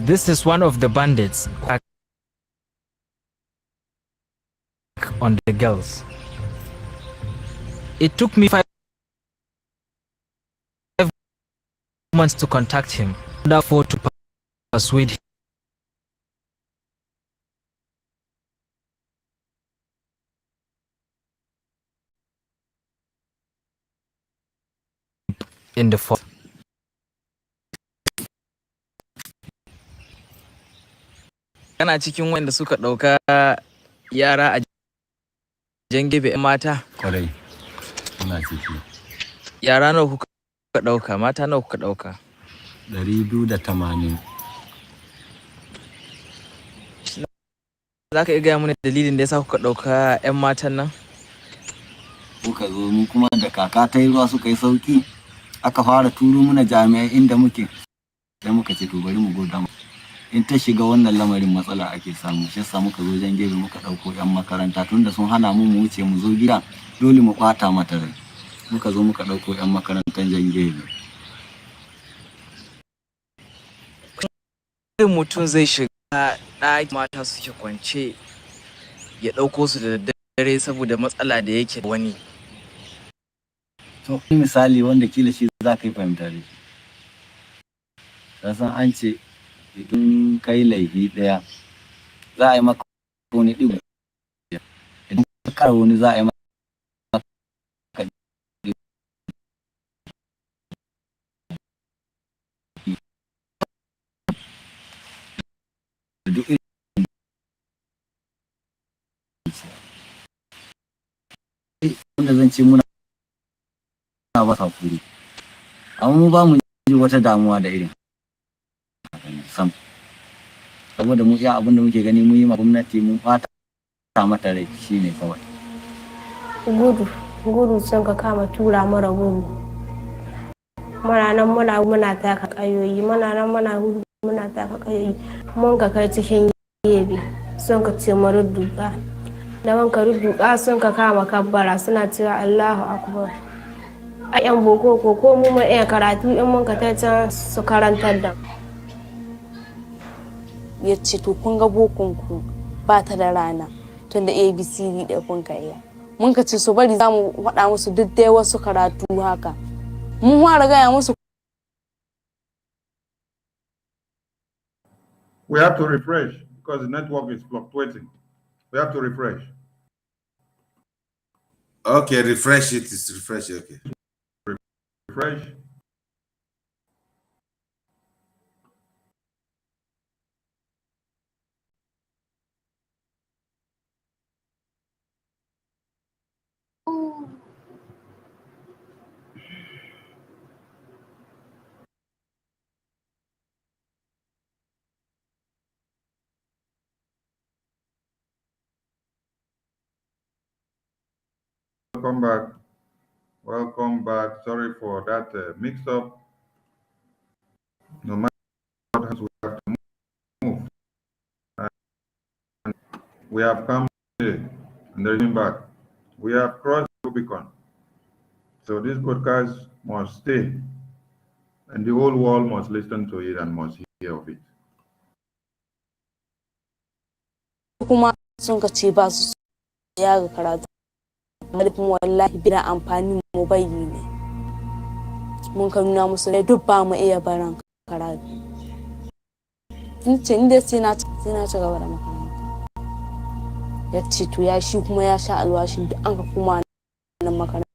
This is one of the bandits on the girls. It took me 5 months to contact him, therefore to persuade him in the forest. Kana cikin wanda suka ɗauka yara a jan gebe 'yan mata? Kwarai, ina ciki. Yara nawa kuka ɗauka? Mata nawa kuka ɗauka? 280. Za ka iya gaya mana dalilin da ya sa kuka ɗauka 'yan matan nan? Muka zo mu kuma da kaka ta yi ruwa suka yi sauki, aka fara turo mana jami'ai inda muke, sai muka ce to bari mu goda mu. In ta shiga wannan lamarin matsala ake samu, shi yasa muka zo jan gebe muka ɗauko 'yan makaranta tunda sun hana mu mu wuce mu zo gida, dole mu ɓata mata rai. Muka zo muka ɗauko 'yan makarantar jan gebe. Mutum zai shiga ɗaki mata suke kwance ya ɗauko su da daddare saboda matsala da yake wani. To misali wanda kila shi za ka yi fahimta da shi. Kasan an ce idan kai laifi ɗaya za a yi maka wani ɗigo. Idan ka kara wani za a yi maka duk wanda zan ce muna ba hakuri. Amma mu ba mu ji wata damuwa da irin sam. Saboda mu iya abin da muke gani mu yi ma gwamnati mun fata mata rai shine kawai. Gudu sun ka kama tura mara gudu. Muna nan muna taka ƙayoyi, muna taka ƙayoyi. Mun ka kai cikin gebe sun ka ce mu rudduka. Da mun ka rudduka sun ka kama kabbara suna cewa Allahu Akbar. A 'yan boko ko mu mun iya karatu in mun ka ta can su karantar da. Ya ce to kun ga bokonku ba ta da rana tunda ABCD da kun ka iya. Mun ka ce su bari za mu faɗa musu duk dai wasu karatu haka. Mun fara gaya musu. We have to refresh because the network is fluctuating. We have to refresh. Okay, refresh it. It's refresh. Okay. Refresh. Welcome back. Welcome back. Sorry for that mix-up. No matter what we have to move. And we have come here and then back. We have crossed Rubicon. So this podcast must stay, and the whole world must listen to it and must hear of it. Kuma sun ka ce ba su ya ga karatu. Marfin wallahi bina amfani mu bayi ne. Mun ka nuna musu dai duk ba mu iya baran karatu. Tun da sai na ci gaba da makaranta. Ya ce to ya shi kuma ya sha alwashin duk an ka kuma nan makaranta.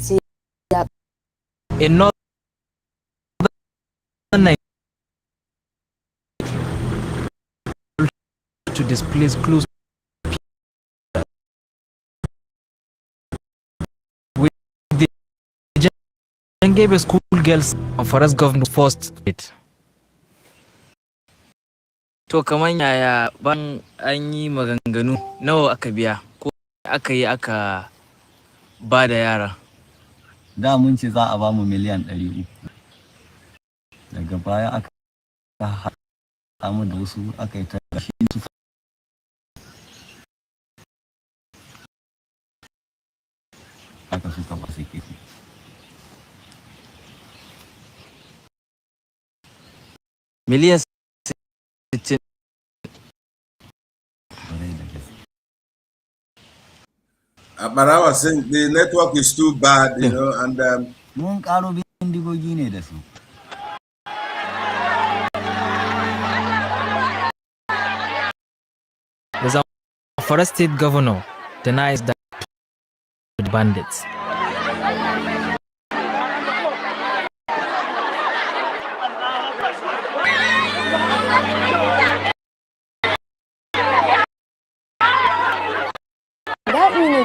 Sai ya In northern to displace close with the Jangebe school girls of Forest government first it. To kaman yaya ban an yi maganganu nawa aka biya ko aka yi aka ba da yara? Da mun ce za a ba mu miliyan 300. Daga baya aka samu da wasu aka yi ta shi su aka suka ba sai kefi. Millions sitting. But I was saying the network is too bad, you know, and Mun karo bindigogi ne da su. The Zamfara state governor denies that with bandits. daɗi ne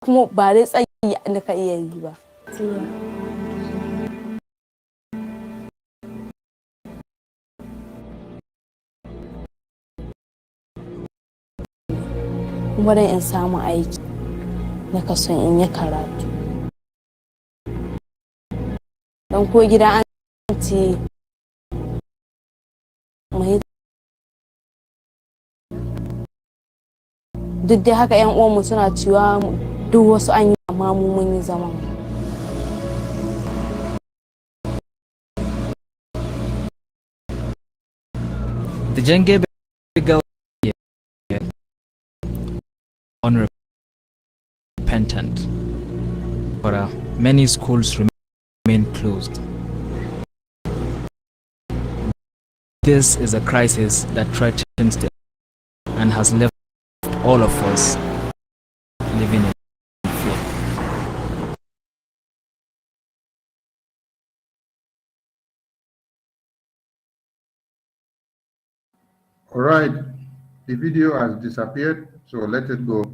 kuma ba dai tsayi da ka iya yi ba. Kuma dan in samu aiki na kason in yi karatu. Dan ko gida an ce mai duk dai haka yan uwanmu suna cewa duk wasu an yi amma mu mun yi zaman. The Jenge girl unrepentant, but many schools remain closed. This is a crisis that threatens the and has left all of us living in fear. All right, the video has disappeared, so let it go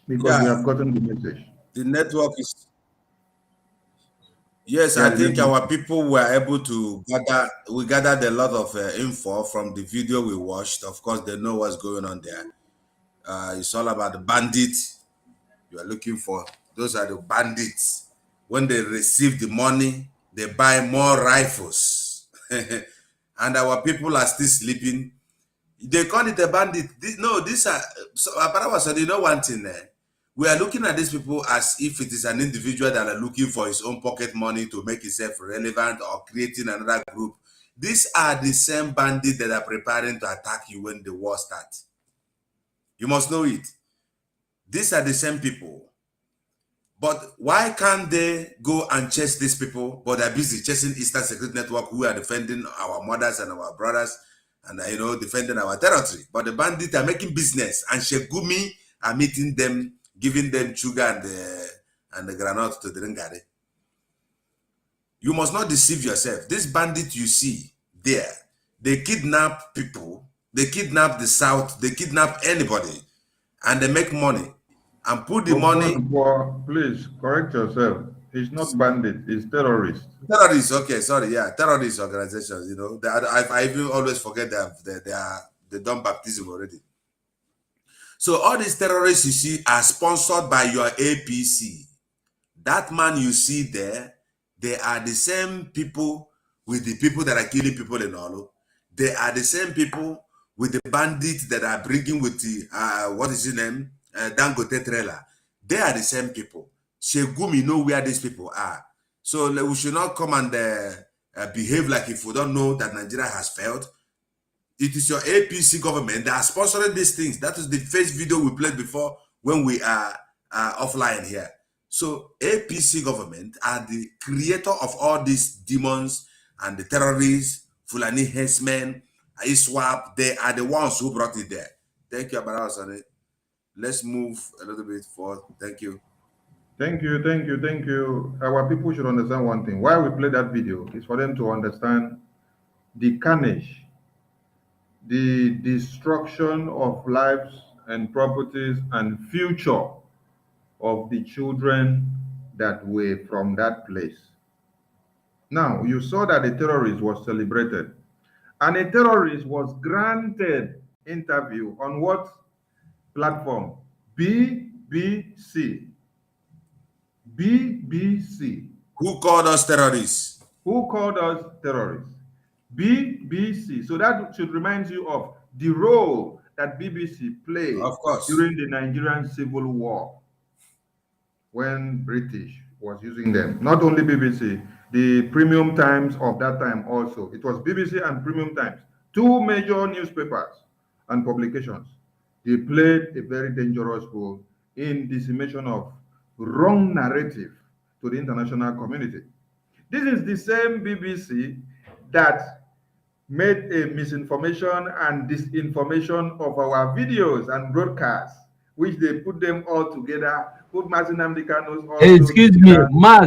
because we have gotten the message. the network is. Yes, I think our people were able to gather. We gathered a lot of info from the video we watched. Of course, they know what's going on there. It's all about the bandits. You are looking for. Those are the bandits. When they receive the money, they buy more rifles, and our people are still sleeping. They call it a bandit. These are. So, said, you know one thing. We are looking at these people as if it is an individual that are looking for his own pocket money to make himself relevant or creating another group. These are the same bandits that are preparing to attack you when the war starts. You must know it. These are the same people. But why can't they go and chase these people? But they're busy chasing Eastern Security Network, who are defending our mothers and our brothers and, defending our territory. But the bandits are making business, and Shegumi are meeting them, giving them sugar and the granite to drink. You must not deceive yourself. This bandit you see there, they kidnap people, they kidnap the South, they kidnap anybody, and they make money and put the money. Please correct yourself. It's not bandit, it's terrorist. Terrorists, okay, sorry, yeah, terrorist organizations. I even always forget they done baptism already. So all these terrorists you see are sponsored by your APC. That man you see there, they are the same people with the people that are killing people in Olo. They are the same people with the bandits that are bringing with the, what is his name? Dangote trailer. They are the same people. Shegumi know where these people are. So we should not come and behave like if we don't know that Nigeria has failed. It is your APC government that are sponsoring these things. That is the first video we played before when we are offline here. So APC government are the creator of all these demons and the terrorists, Fulani herdsmen, ISWAP. They are the ones who brought it there. Thank you, Abarasane. Let's move a little bit forward. Thank you. Thank you, thank you, thank you. Our people should understand one thing. Why we play that video is for them to understand the carnage, the destruction of lives and properties and future of the children that were from that place. Now, you saw that a terrorist was celebrated, and a terrorist was granted interview on what platform? BBC. BBC. Who called us terrorists? Who called us terrorists? BBC. So that should remind you of the role that BBC played, of course, during the Nigerian Civil War when British was using them. Not only BBC, the Premium Times of that time also. It was BBC and Premium Times, two major newspapers and publications. They played a very dangerous role in dissemination of wrong narrative to the international community. This is the same BBC that made a misinformation and disinformation of our videos and broadcasts, which they put them all together, put Martin Amdekano's also Excuse me, together. Mazi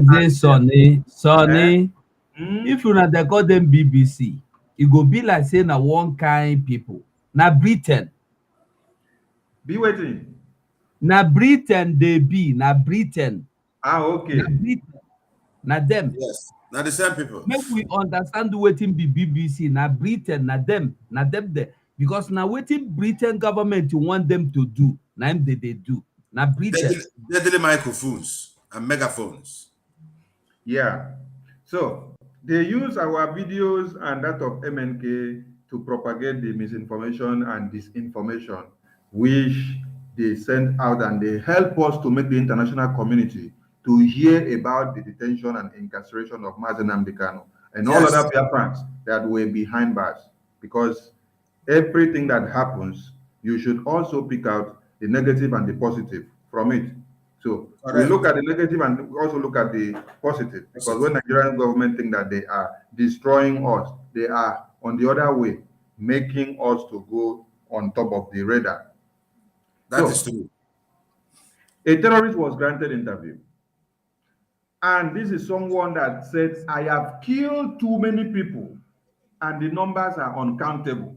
And eh? Sonny, Hmm? if una dey call them BBC, it go be like say na one kind people. Na Britain, Be waiting. na Britain they be, na Britain, Ah, na okay. Britain, na them. Yes. Now the same people. Make we understand wetin be BBC. Na Britain, na them there. Because na wetin Britain government want them to do, na im they do. Na Britain. Deadly microphones and megaphones. Yeah. So they use our videos and that of MNK to propagate the misinformation and disinformation, which they send out, and they help us to make the international community to hear about the detention and incarceration of Mazen Amdekano and all Yes. other Biafrans that were behind bars. Because everything that happens, you should also pick out the negative and the positive from it. So we look Correct. at the negative and we also look at the positive, because when Positive. Nigerian government think that they are destroying us, they are on the other way, making us to go on top of the radar. That is So true. a terrorist was granted interview. And this is someone that said, I have killed too many people and the numbers are uncountable.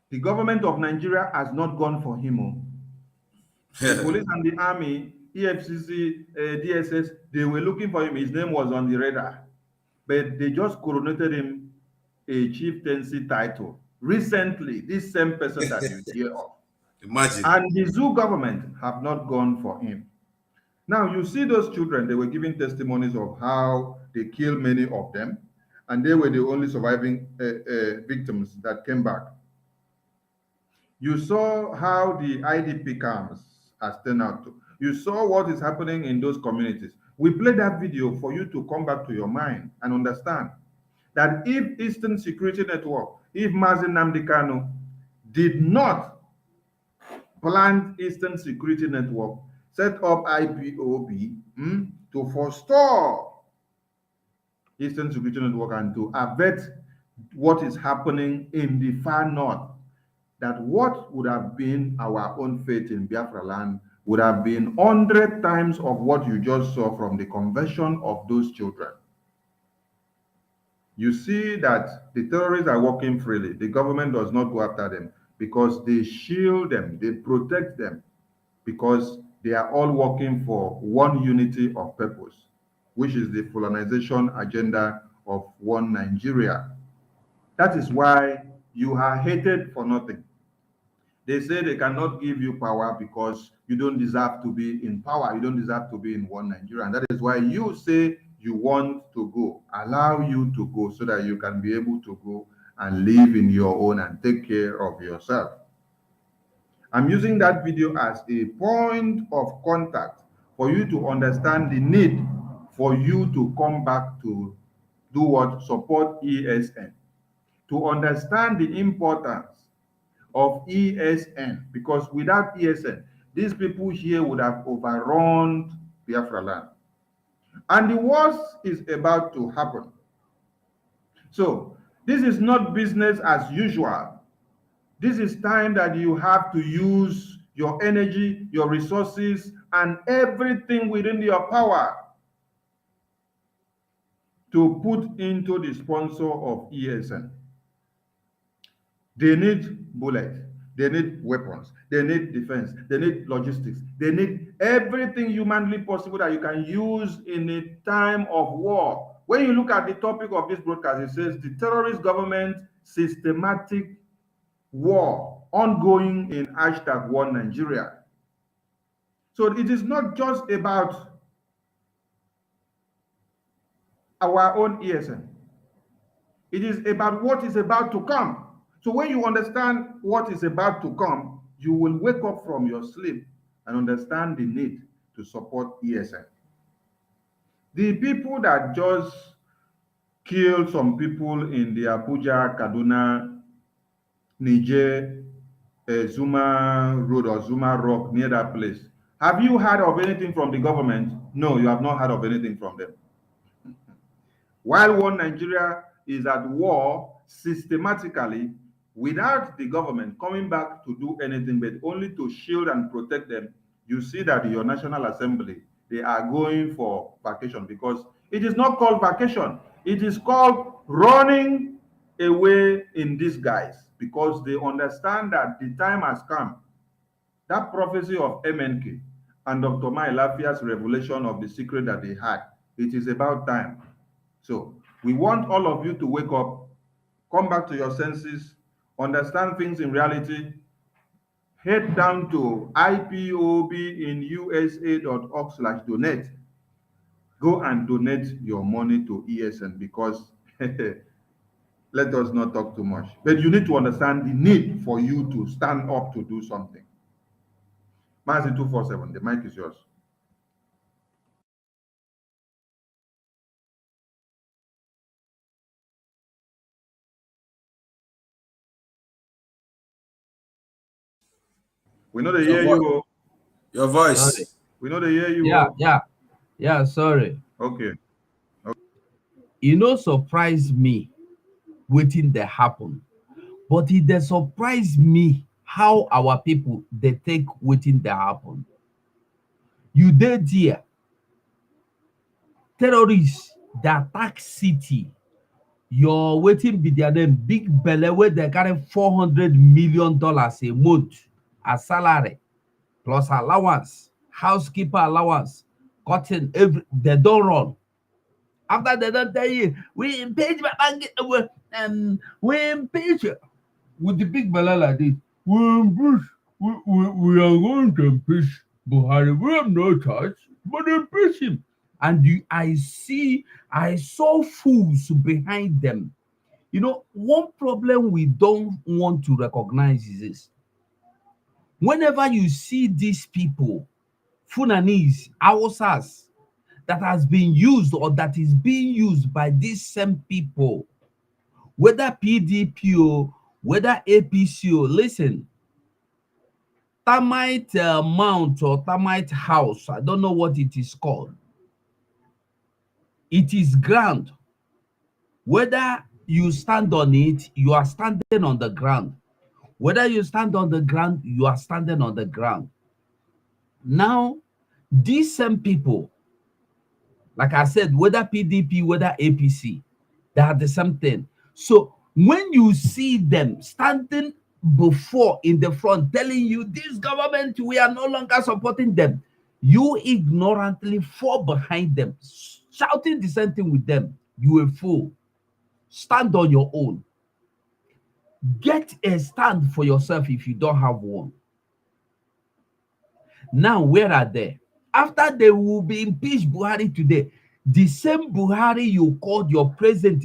The government of Nigeria has not gone for him. The police and the army, EFCC, DSS, they were looking for him. His name was on the radar. But they just coronated him a chieftaincy title. Recently, this same person that you hear of. Imagine. And the zoo government have not gone for him. Now, you see those children, they were giving testimonies of how they killed many of them, and they were the only surviving victims that came back. You saw how the IDP camps has turned out. You saw what is happening in those communities. We played that video for you to come back to your mind and understand that if Eastern Security Network, if Mazen Namdekano did not plant Eastern Security Network, set up IPOB to forestall Eastern Security Network and to avert what is happening in the far north, that what would have been our own fate in Biafra land would have been 100 times of what you just saw from the conversion of those children. You see that the terrorists are working freely. The government does not go after them because they shield them, they protect them, because they are all working for one unity of purpose, which is the colonization agenda of one Nigeria. That is why you are hated for nothing. They say they cannot give you power because you don't deserve to be in power. You don't deserve to be in one Nigeria. And that is why you say you want to go, allow you to go so that you can be able to go and live in your own and take care of yourself. I'm using that video as a point of contact for you to understand the need for you to come back to do what? Support ESN. To understand the importance of ESN, because without ESN, these people here would have overrun Biafra land. And the worst is about to happen. So this is not business as usual. This is time that you have to use your energy, your resources, and everything within your power to put into the sponsor of ESN. They need bullets, they need weapons, they need defense, they need logistics, they need everything humanly possible that you can use in a time of war. When you look at the topic of this broadcast, it says the terrorist government systematic war ongoing in #War Nigeria. So it is not just about our own ESN. It is about what is about to come. So when you understand what is about to come, you will wake up from your sleep and understand the need to support ESN. The people that just killed some people in the Abuja, Kaduna, Niger, Zuma Road or Zuma Rock near that place. Have you heard of anything from the government? No, you have not heard of anything from them. While one Nigeria is at war systematically without the government coming back to do anything but only to shield and protect them, you see that your National Assembly, they are going for vacation because it is not called vacation. It is called running away in disguise because they understand that the time has come. That prophecy of MNK and Dr. Mailafia's revelation of the secret that they had, it is about time. So we want all of you to wake up, come back to your senses, understand things in reality, head down to ipobinUSA.org/donate. Go and donate your money to ESN because let us not talk too much. But you need to understand the need for you to stand up to do something. Mazi 247, the mic is yours. We know they hear you. Your voice. Sorry. We know they hear you. Yeah, sorry. Okay. You know, surprise me waiting they happen. But it they surprise me how our people they take waiting they happen. You did here. Terrorists they attack city. You're waiting be their name big belly where they carry $400 million a month as salary plus allowance, housekeeper allowance, cotton every they don't run. After they don't tell you, we impeach my bank, we impeach with the big belly like this. We impeach, we are going to impeach Buhari. We have no choice but impeach him. And I saw fools behind them. You know, one problem we don't want to recognize is this. Whenever you see these people, Fulanese, Hausas, that has been used or that is being used by these same people, whether PDP or whether APC or listen, termite mount or termite house, I don't know what it is called. It is ground. Whether you stand on it, you are standing on the ground. Whether you stand on the ground, you are standing on the ground. Now, these same people, like I said, whether PDP, whether APC, they are the same thing. So when you see them standing before in the front telling you this government, we are no longer supporting them, you ignorantly fall behind them, shouting the same thing with them. You a fool. Stand on your own. Get a stand for yourself if you don't have one. Now, where are they? After they will be impeached Buhari today, the same Buhari you called your president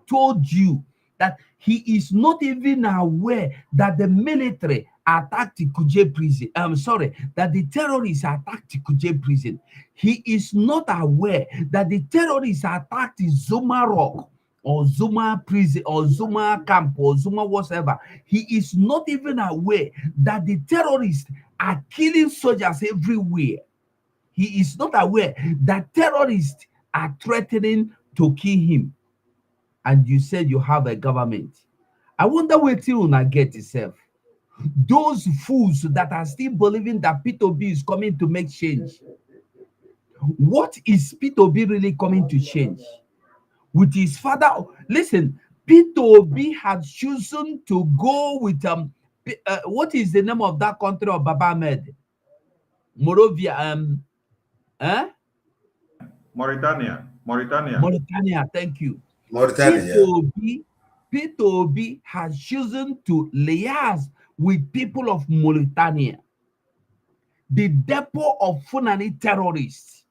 told you that he is not even aware that the military attacked Kuje prison. I'm sorry, that the terrorists attacked Kuje prison. He is not aware that the terrorists attacked Zuma Rock or Zuma prison or Zuma camp or Zuma whatever. He is not even aware that the terrorists are killing soldiers everywhere. He is not aware that terrorists are threatening to kill him. And you said you have a government. I wonder where till I get itself. Those fools that are still believing that P2B is coming to make change. What is P2B really coming to change? With his father, listen, P2B has chosen to go with what is the name of that country of Baba Ahmed? Morovia, Mauritania, thank you. Mauritania, P2B has chosen to liaise with people of Mauritania, the depot of Fulani terrorists.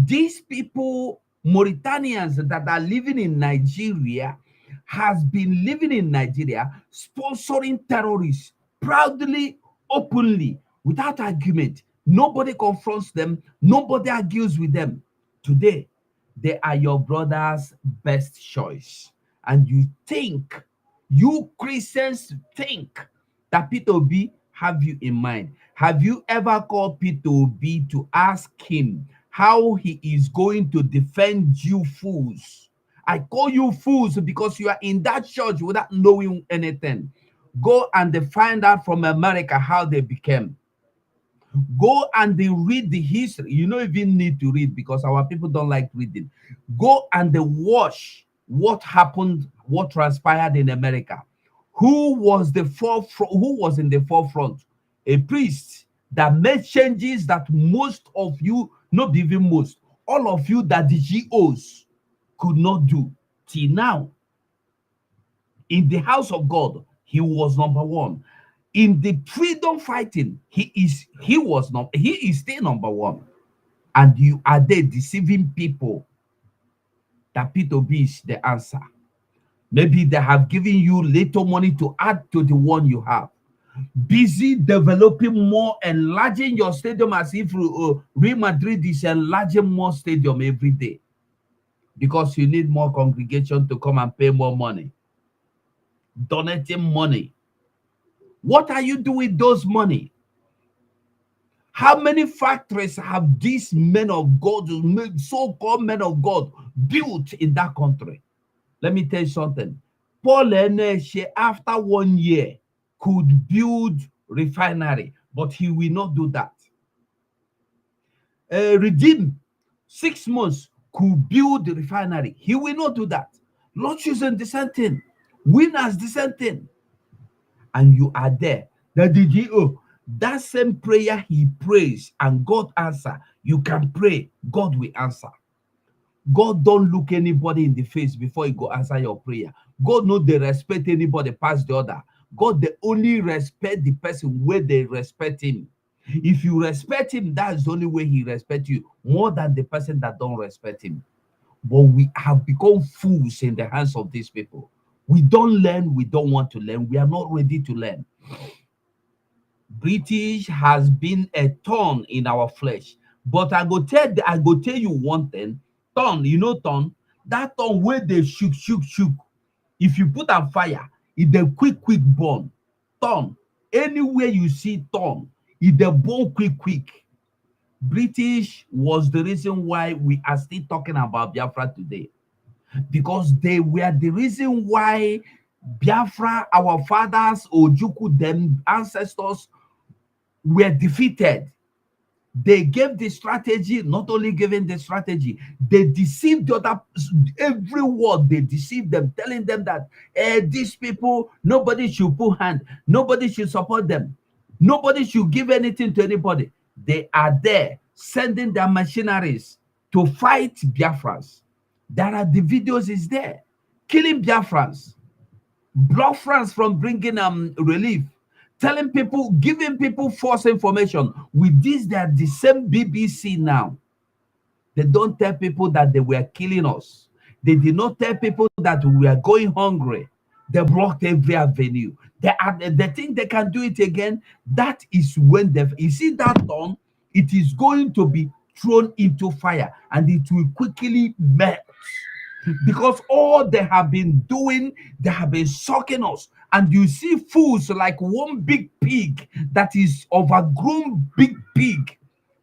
These people, Mauritanians that are living in Nigeria, has been living in Nigeria, sponsoring terrorists proudly, openly, without argument. Nobody confronts them. Nobody argues with them. Today, they are your brother's best choice. And you Christians think that Peter B have you in mind. Have you ever called Peter B to ask him how he is going to defend you fools? I call you fools because you are in that church without knowing anything. Go and find out from America how they became. Go and read the history. You don't even need to read because our people don't like reading. Go and watch what happened, what transpired in America. Who was in the forefront? A priest that made changes that most of you, not even most, all of you that the GOs could not do till now. In the house of God, he was number one. In the freedom fighting, he is still number one. And you are there deceiving people that Peter B is the answer. Maybe they have given you little money to add to the one you have. Busy developing more, enlarging your stadium as if Real Madrid is enlarging more stadium every day because you need more congregation to come and pay more money, donating money. What are you doing with those money? How many factories have these men of God, so-called men of God, built in that country? Let me tell you something. Paul Eneshe, after 1 year, could build refinery, but he will not do that. Redeem, 6 months, could build refinery. He will not do that. Lord choosing the same thing. Winners the same thing. And you are there. That same prayer he prays and God answer. You can pray, God will answer. God don't look anybody in the face before he go answer your prayer. God no they respect anybody past the other. God they only respect the person where they respect him. If you respect him, that's the only way he respect you, more than the person that don't respect him. But we have become fools in the hands of these people. We don't learn, we don't want to learn, we are not ready to learn. British has been a thorn in our flesh. But I go tell you one thing. Thorn, you know thorn? That thorn where they shook. If you put on fire, it dey quick burn. Thorn. Anywhere you see thorn, it dey burn quick. British was the reason why we are still talking about Biafra today. Because they were the reason why Biafra, our fathers, Ojukwu, them ancestors, were defeated. They gave the strategy, not only giving the strategy, they deceived the other, every word they deceived them, telling them that these people, nobody should put hand, nobody should support them, nobody should give anything to anybody. They are there sending their machineries to fight Biafrans. There are the videos is there, killing Biafrans, block France from bringing relief, telling people, giving people false information. With this, they are the same BBC now. They don't tell people that they were killing us. They did not tell people that we are going hungry. They blocked every avenue. They think they can do it again. That is when you see that thorn, it is going to be thrown into fire and it will quickly melt. Because all they have been doing, they have been sucking us. And you see fools like one big pig that is overgrown big pig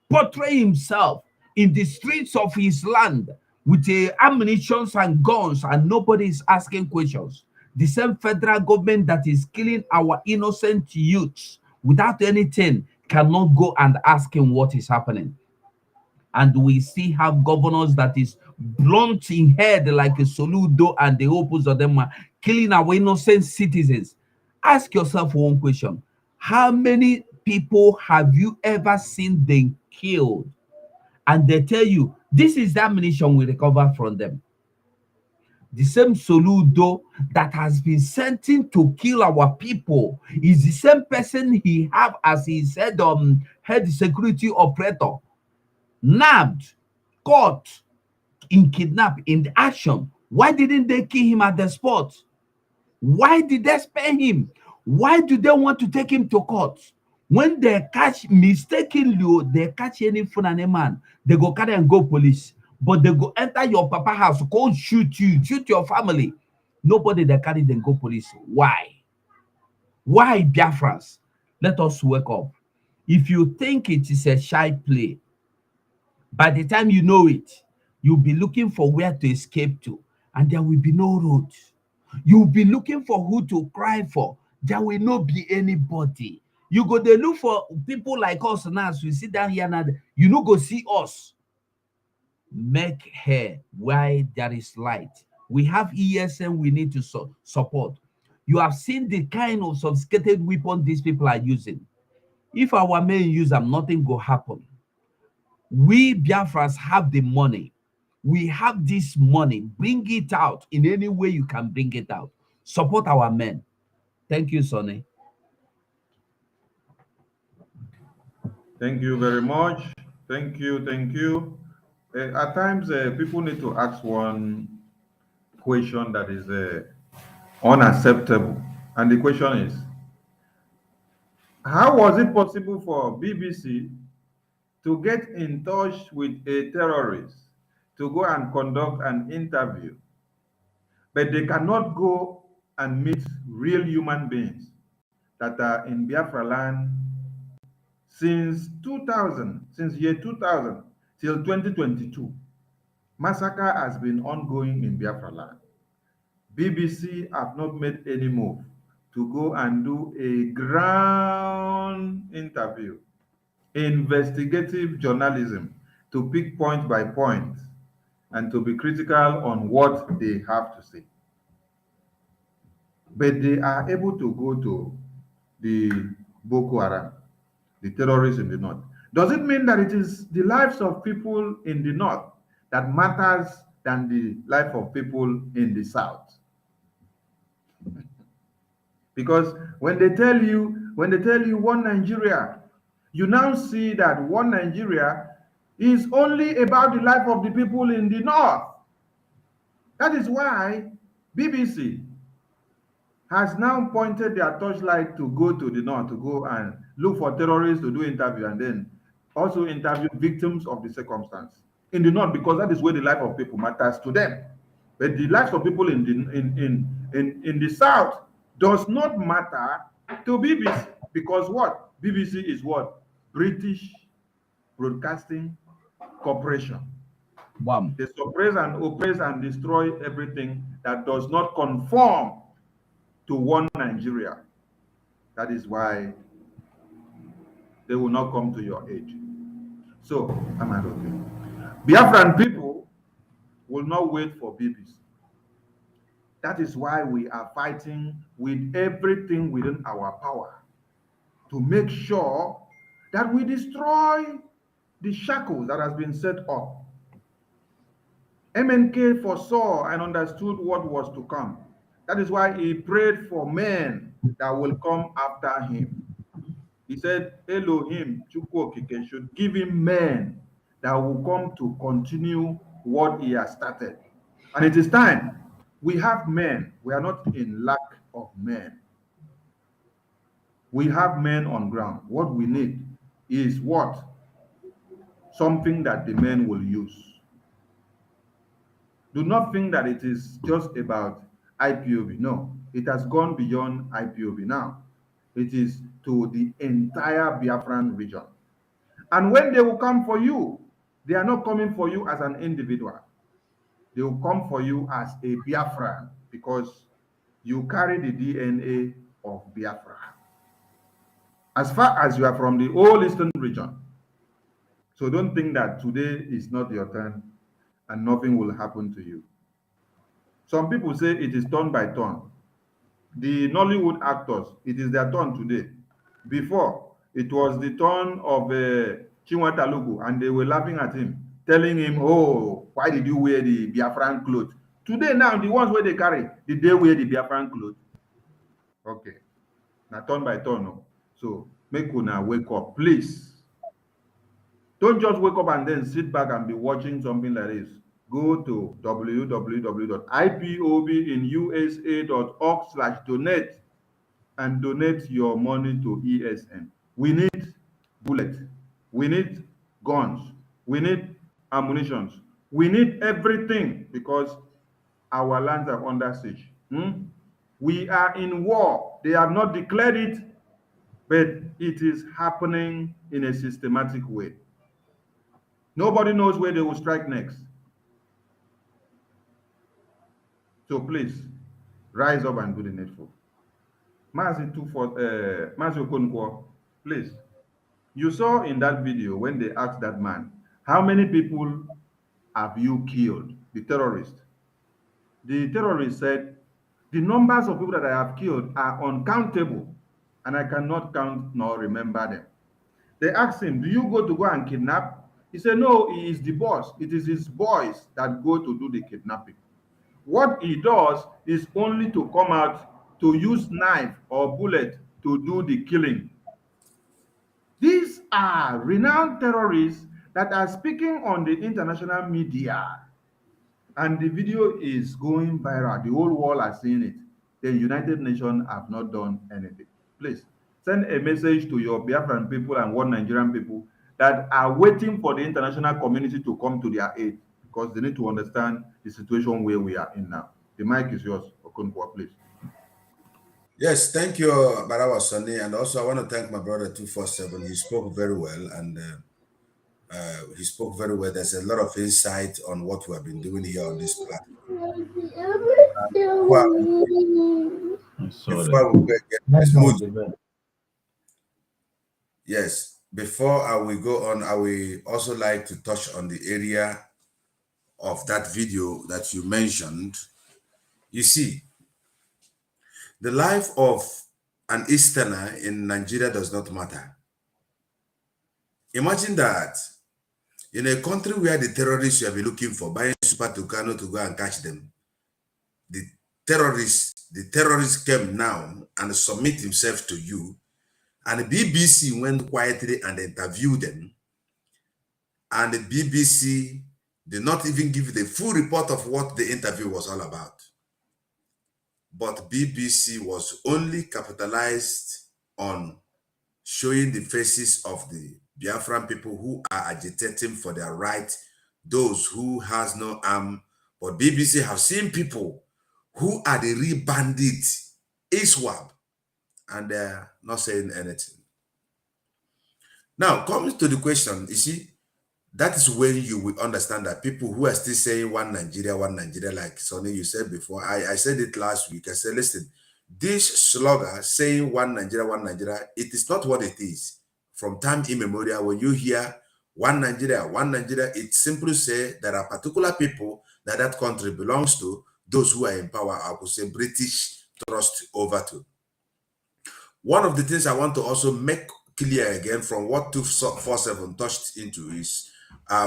portray himself in the streets of his land with ammunition and guns, and nobody is asking questions. The same federal government that is killing our innocent youths without anything cannot go and ask him what is happening. And we see have governors that is blunt in head like a Soludo and the opposite of them are killing our innocent citizens. Ask yourself one question. How many people have you ever seen them killed? And they tell you, this is the ammunition we recover from them. The same Soludo that has been sent in to kill our people is the same person he have as he said head security operator, nabbed, caught in kidnap in the action. Why didn't they kill him at the spot? Why did they spare him? Why do they want to take him to court? When they catch mistakenly, they catch any Fulani man, they go carry and go police. but they go enter your papa house, go shoot you, shoot your family. Nobody that carry them go police. Why? Why, Biafrans? Let us wake up. If you think it is a shy play, by the time you know it, you'll be looking for where to escape to, and there will be no road. You'll be looking for who to cry for. There will not be anybody. You go there look for people like us now. So you sit down here now, you no go see us. Make hair while there is light. We have ESN we need to support. You have seen the kind of sophisticated weapon these people are using. If our men use them, nothing will happen. We Biafrans have the money. We have this money. Bring it out in any way you can bring it out. Support our men. Thank you, Sonny. Thank you very much. Thank you. Thank you. At times, people need to ask one question that is unacceptable. And the question is, how was it possible for BBC to get in touch with a terrorist to go and conduct an interview, but they cannot go and meet real human beings that are in Biafra land since 2000, since year 2000 till 2022? Massacre has been ongoing in Biafra land. BBC have not made any move to go and do a ground interview, investigative journalism, to pick point by point and to be critical on what they have to say. But they are able to go to the Boko Haram, the terrorists in the north. Does it mean that it is the lives of people in the north that matters than the life of people in the south? Because when they tell you one Nigeria, you now see that one Nigeria is only about the life of the people in the north. That is why BBC has now pointed their torchlight to go to the north, to go and look for terrorists to do interview, and then also interview victims of the circumstance in the north, because that is where the life of people matters to them. But the lives of people in the south does not matter to BBC, because what? BBC is what? British Broadcasting Corporation. Wow. They suppress and oppress and destroy everything that does not conform to one Nigeria. That is why they will not come to your aid. So, am I okay? Biafran people will not wait for BBC. That is why we are fighting with everything within our power to make sure that we destroy the shackles that has been set up. MNK foresaw and understood what was to come. That is why he prayed for men that will come after him. He said, Elohim, Chukwokike, should give him men that will come to continue what he has started. And it is time. We have men. We are not in lack of men. We have men on ground. What we need is what? Something that the men will use. Do not think that it is just about IPOB. No, it has gone beyond IPOB now. It is to the entire Biafran region. And when they will come for you, they are not coming for you as an individual. They will come for you as a Biafran, because you carry the DNA of Biafra. As far as you are from the whole eastern region. So don't think that today is not your turn and nothing will happen to you. Some people say it is turn by turn. The Nollywood actors, it is their turn today. Before, it was the turn of Chinweta Lugu, and they were laughing at him, telling him, oh, why did you wear the Biafran clothes? Today now, the ones where they carry, did they wear the Biafran clothes? Okay. Now turn by turn. No. So make una wake up, please. Don't just wake up and then sit back and be watching something like this. Go to www.ipobinusa.org/donate and donate your money to ESN. We need bullets. We need guns. We need ammunition. We need everything because our lands are under siege. We are in war. They have not declared it, but it is happening in a systematic way. Nobody knows where they will strike next. So please, rise up and do the needful. Mazi Okonkwo, please. You saw in that video when they asked that man, how many people have you killed? The terrorist. The terrorist said, the numbers of people that I have killed are uncountable, and I cannot count nor remember them. They asked him, do you go and kidnap? He said, no, he is the boss. It is his boys that go to do the kidnapping. What he does is only to come out to use knife or bullet to do the killing. These are renowned terrorists that are speaking on the international media, and the video is going viral. The whole world are seeing it. The United Nations have not done anything. Please send a message to your Biafran people and one Nigerian people that are waiting for the international community to come to their aid, because they need to understand the situation where we are in now. The mic is yours, Okonkwo, please. Yes, thank you, Barawa Sunny. And also, I want to thank my brother 247. He spoke very well, and he spoke very well. There's a lot of insight on what we have been doing here on this platform. Before we get smooth. Yes, before I will go on, I will also like to touch on the area of that video that you mentioned. You see, the life of an Easterner in Nigeria does not matter. Imagine that in a country where the terrorists you have been looking for, buying Super Tucano to go and catch them, the terrorists came now and submit himself to you, and the BBC went quietly and interviewed them, and the BBC did not even give the full report of what the interview was all about. But BBC was only capitalized on showing the faces of the Biafran people who are agitating for their right, those who has no arm. But BBC have seen people who are the real bandits, ISWAP, and they're not saying anything. Now, coming to the question, you see, that is when you will understand that people who are still saying one Nigeria, like Sonny, you said before, I said it last week. I said, listen, this slogan saying one Nigeria, it is not what it is. From time immemorial, when you hear one Nigeria, it simply says there are particular people that country belongs to, those who are in power, I would say British trust over to. One of the things I want to also make clear again from what 247 touched into is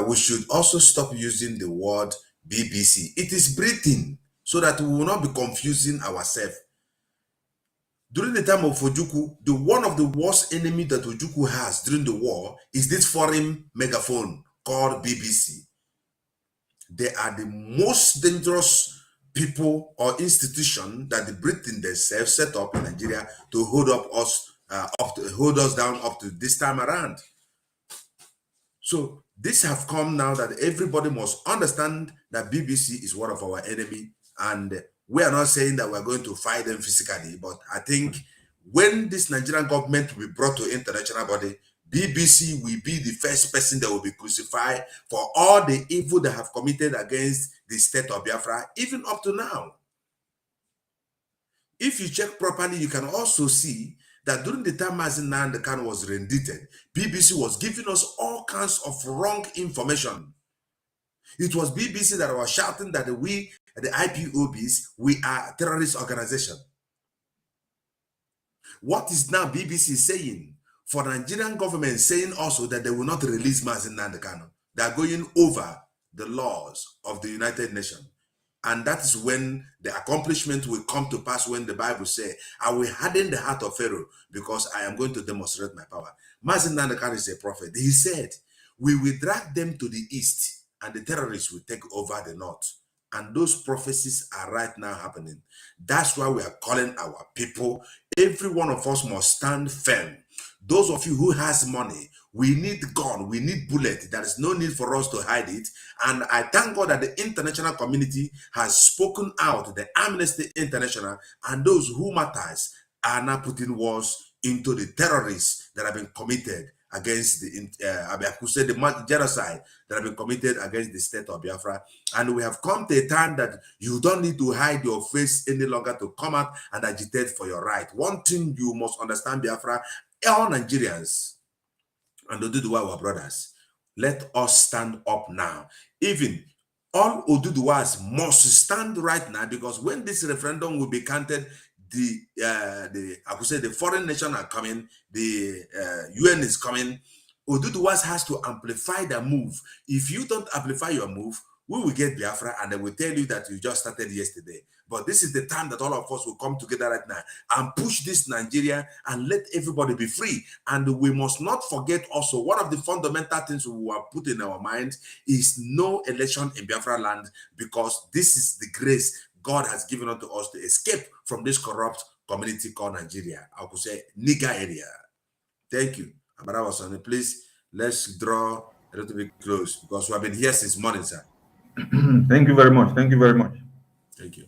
we should also stop using the word BBC. It is Britain, so that we will not be confusing ourselves. During the time of Ojukwu, one of the worst enemy that Ojukwu has during the war is this foreign megaphone called BBC. They are the most dangerous people or institution that the Britain themselves set up in Nigeria to hold us down up to this time around. So this have come now that everybody must understand that BBC is one of our enemy, and we are not saying that we're going to fight them physically, but I think when this Nigerian government will be brought to international body, BBC will be the first person that will be crucified for all the evil they have committed against the state of Biafra, even up to now. If you check properly, you can also see that during the time Mazi Nnamdi Kanu was rendited, BBC was giving us all kinds of wrong information. It was BBC that was shouting that we, the IPOBs, we are a terrorist organization. What is now BBC saying? For the Nigerian government saying also that they will not release Mazi Nnamdi Kanu. They are going over the laws of the United Nations. And that is when the accomplishment will come to pass, when the Bible says, I will harden the heart of Pharaoh because I am going to demonstrate my power. Mazi Nnamdi Kanu is a prophet. He said, we will drag them to the east and the terrorists will take over the north. And those prophecies are right now happening. That's why we are calling our people. Every one of us must stand firm. Those of you who has money, We need gun, we need bullet. There is no need for us to hide it. And I thank God that the international community has spoken out, the Amnesty International and those who matters are now putting wars into the terrorists that have been committed against the genocide that have been committed against the state of Biafra. And we have come to a time that you don't need to hide your face any longer to come out and agitate for your right. One thing you must understand, Biafra, all Nigerians and Oduduwa, our brothers, let us stand up now. Even all Oduduwas must stand right now, because when this referendum will be counted, I could say the foreign nation are coming, the UN is coming. Oduduwas has to amplify their move. If you don't amplify your move, we will get Biafra and they will tell you that you just started yesterday. But this is the time that all of us will come together right now and push this Nigeria and let everybody be free. And we must not forget also, one of the fundamental things we have put in our minds is no election in Biafra land, because this is the grace God has given unto us to escape from this corrupt community called Nigeria. I could say nigger area. Thank you. Amara Wasani, please, let's draw a little bit close, because we have been here since morning, sir. Thank you very much. Thank you very much. Thank you.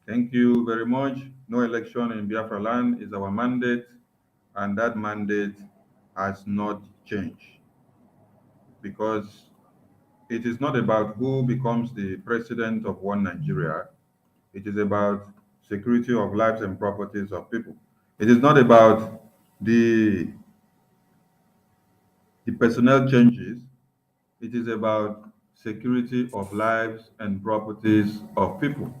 Thank you very much. No election in Biafra land is our mandate, and that mandate has not changed, because it is not about who becomes the president of one Nigeria. It is about security of lives and properties of people. It is not about the personnel changes. It is about security of lives and properties of people.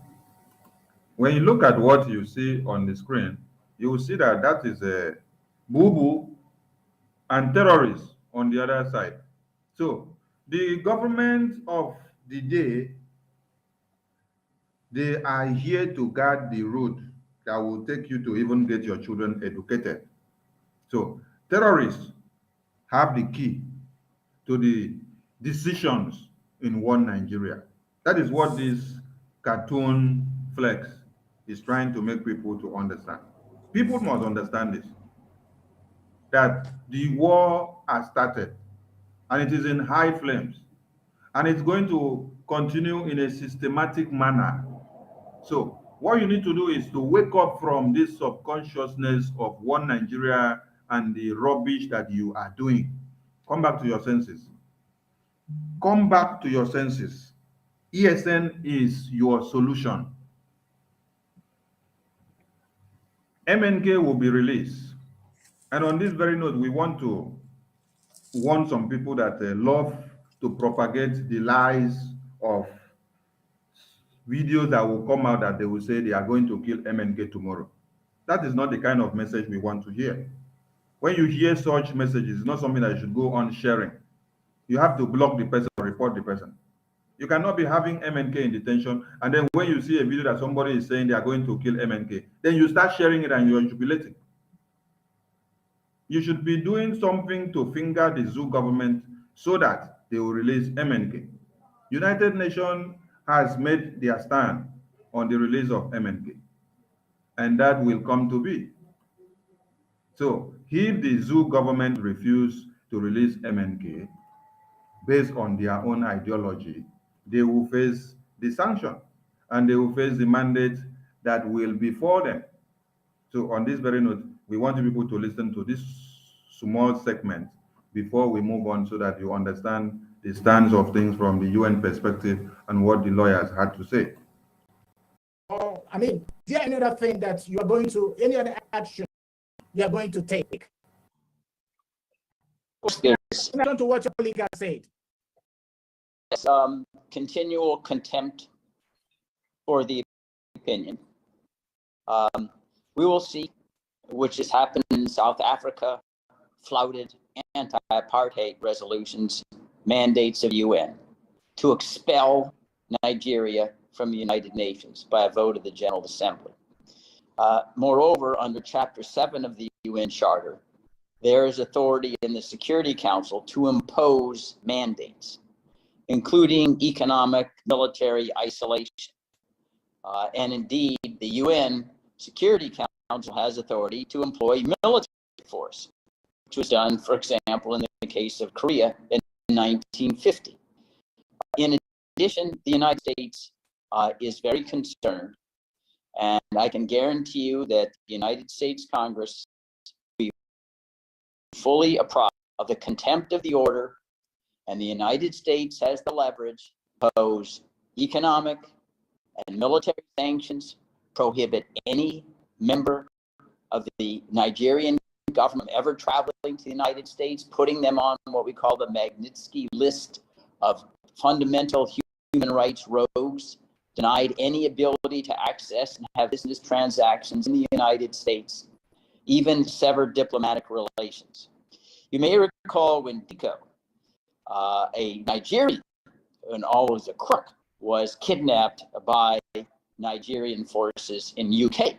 When you look at what you see on the screen, you will see that that is a boo-boo and terrorists on the other side. So the government of the day, they are here to guard the road that will take you to even get your children educated. So terrorists have the key to the decisions in one Nigeria. That is what this cartoon flex is trying to make people to understand. People must understand this, that the war has started and it is in high flames, and it's going to continue in a systematic manner. So what you need to do is to wake up from this subconsciousness of one Nigeria and the rubbish that you are doing. Come back to your senses. Come back to your senses. ESN is your solution. MNK will be released. And on this very note, we want to warn some people that love to propagate the lies of videos that will come out that they will say they are going to kill MNK tomorrow. That is not the kind of message we want to hear. When you hear such messages, it's not something that you should go on sharing. You have to block the person or report the person. You cannot be having MNK in detention, and then when you see a video that somebody is saying they are going to kill MNK, then you start sharing it and you're jubilating. You should be doing something to finger the zoo government so that they will release MNK. United Nations has made their stand on the release of MNK, and that will come to be. So if the zoo government refuse to release MNK based on their own ideology, they will face the sanction and they will face the mandate that will be for them. So on this very note, we want people to listen to this small segment before we move on, so that you understand the stance of things from the UN perspective and what the lawyers had to say. Or, I mean, is there any other thing that you are going to, any other action you are going to take? There's I don't know what your colleague has said. continual contempt for the opinion. We will see, which has happened in South Africa, flouted anti-apartheid resolutions, mandates of UN to expel Nigeria from the United Nations by a vote of the General Assembly. Moreover, under Chapter 7 of the UN Charter, there is authority in the Security Council to impose mandates, including economic, military isolation. And indeed, the UN Security Council has authority to employ military force was done, for example, in the case of Korea in 1950. In addition, the United States is very concerned, and I can guarantee you that the United States Congress will be fully apprised of the contempt of the order, and the United States has the leverage to impose economic and military sanctions, prohibit any member of the Nigerian government ever traveling to the United States, putting them on what we call the Magnitsky list of fundamental human rights rogues, denied any ability to access and have business transactions in the United States, even severed diplomatic relations. You may recall when Diko, a Nigerian, and always a crook, was kidnapped by Nigerian forces in UK.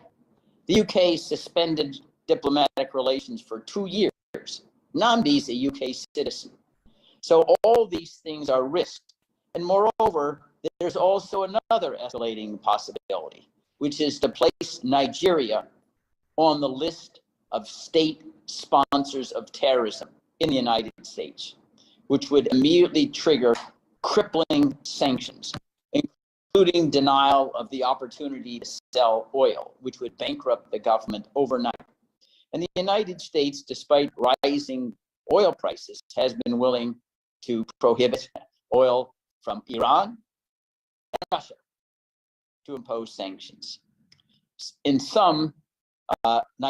The UK suspended diplomatic relations for 2 years. Nambi's a UK citizen. So all these things are risked. And moreover, there's also another escalating possibility, which is to place Nigeria on the list of state sponsors of terrorism in the United States, which would immediately trigger crippling sanctions, including denial of the opportunity to sell oil, which would bankrupt the government overnight. And the United States, despite rising oil prices, has been willing to prohibit oil from Iran and Russia to impose sanctions. In sum,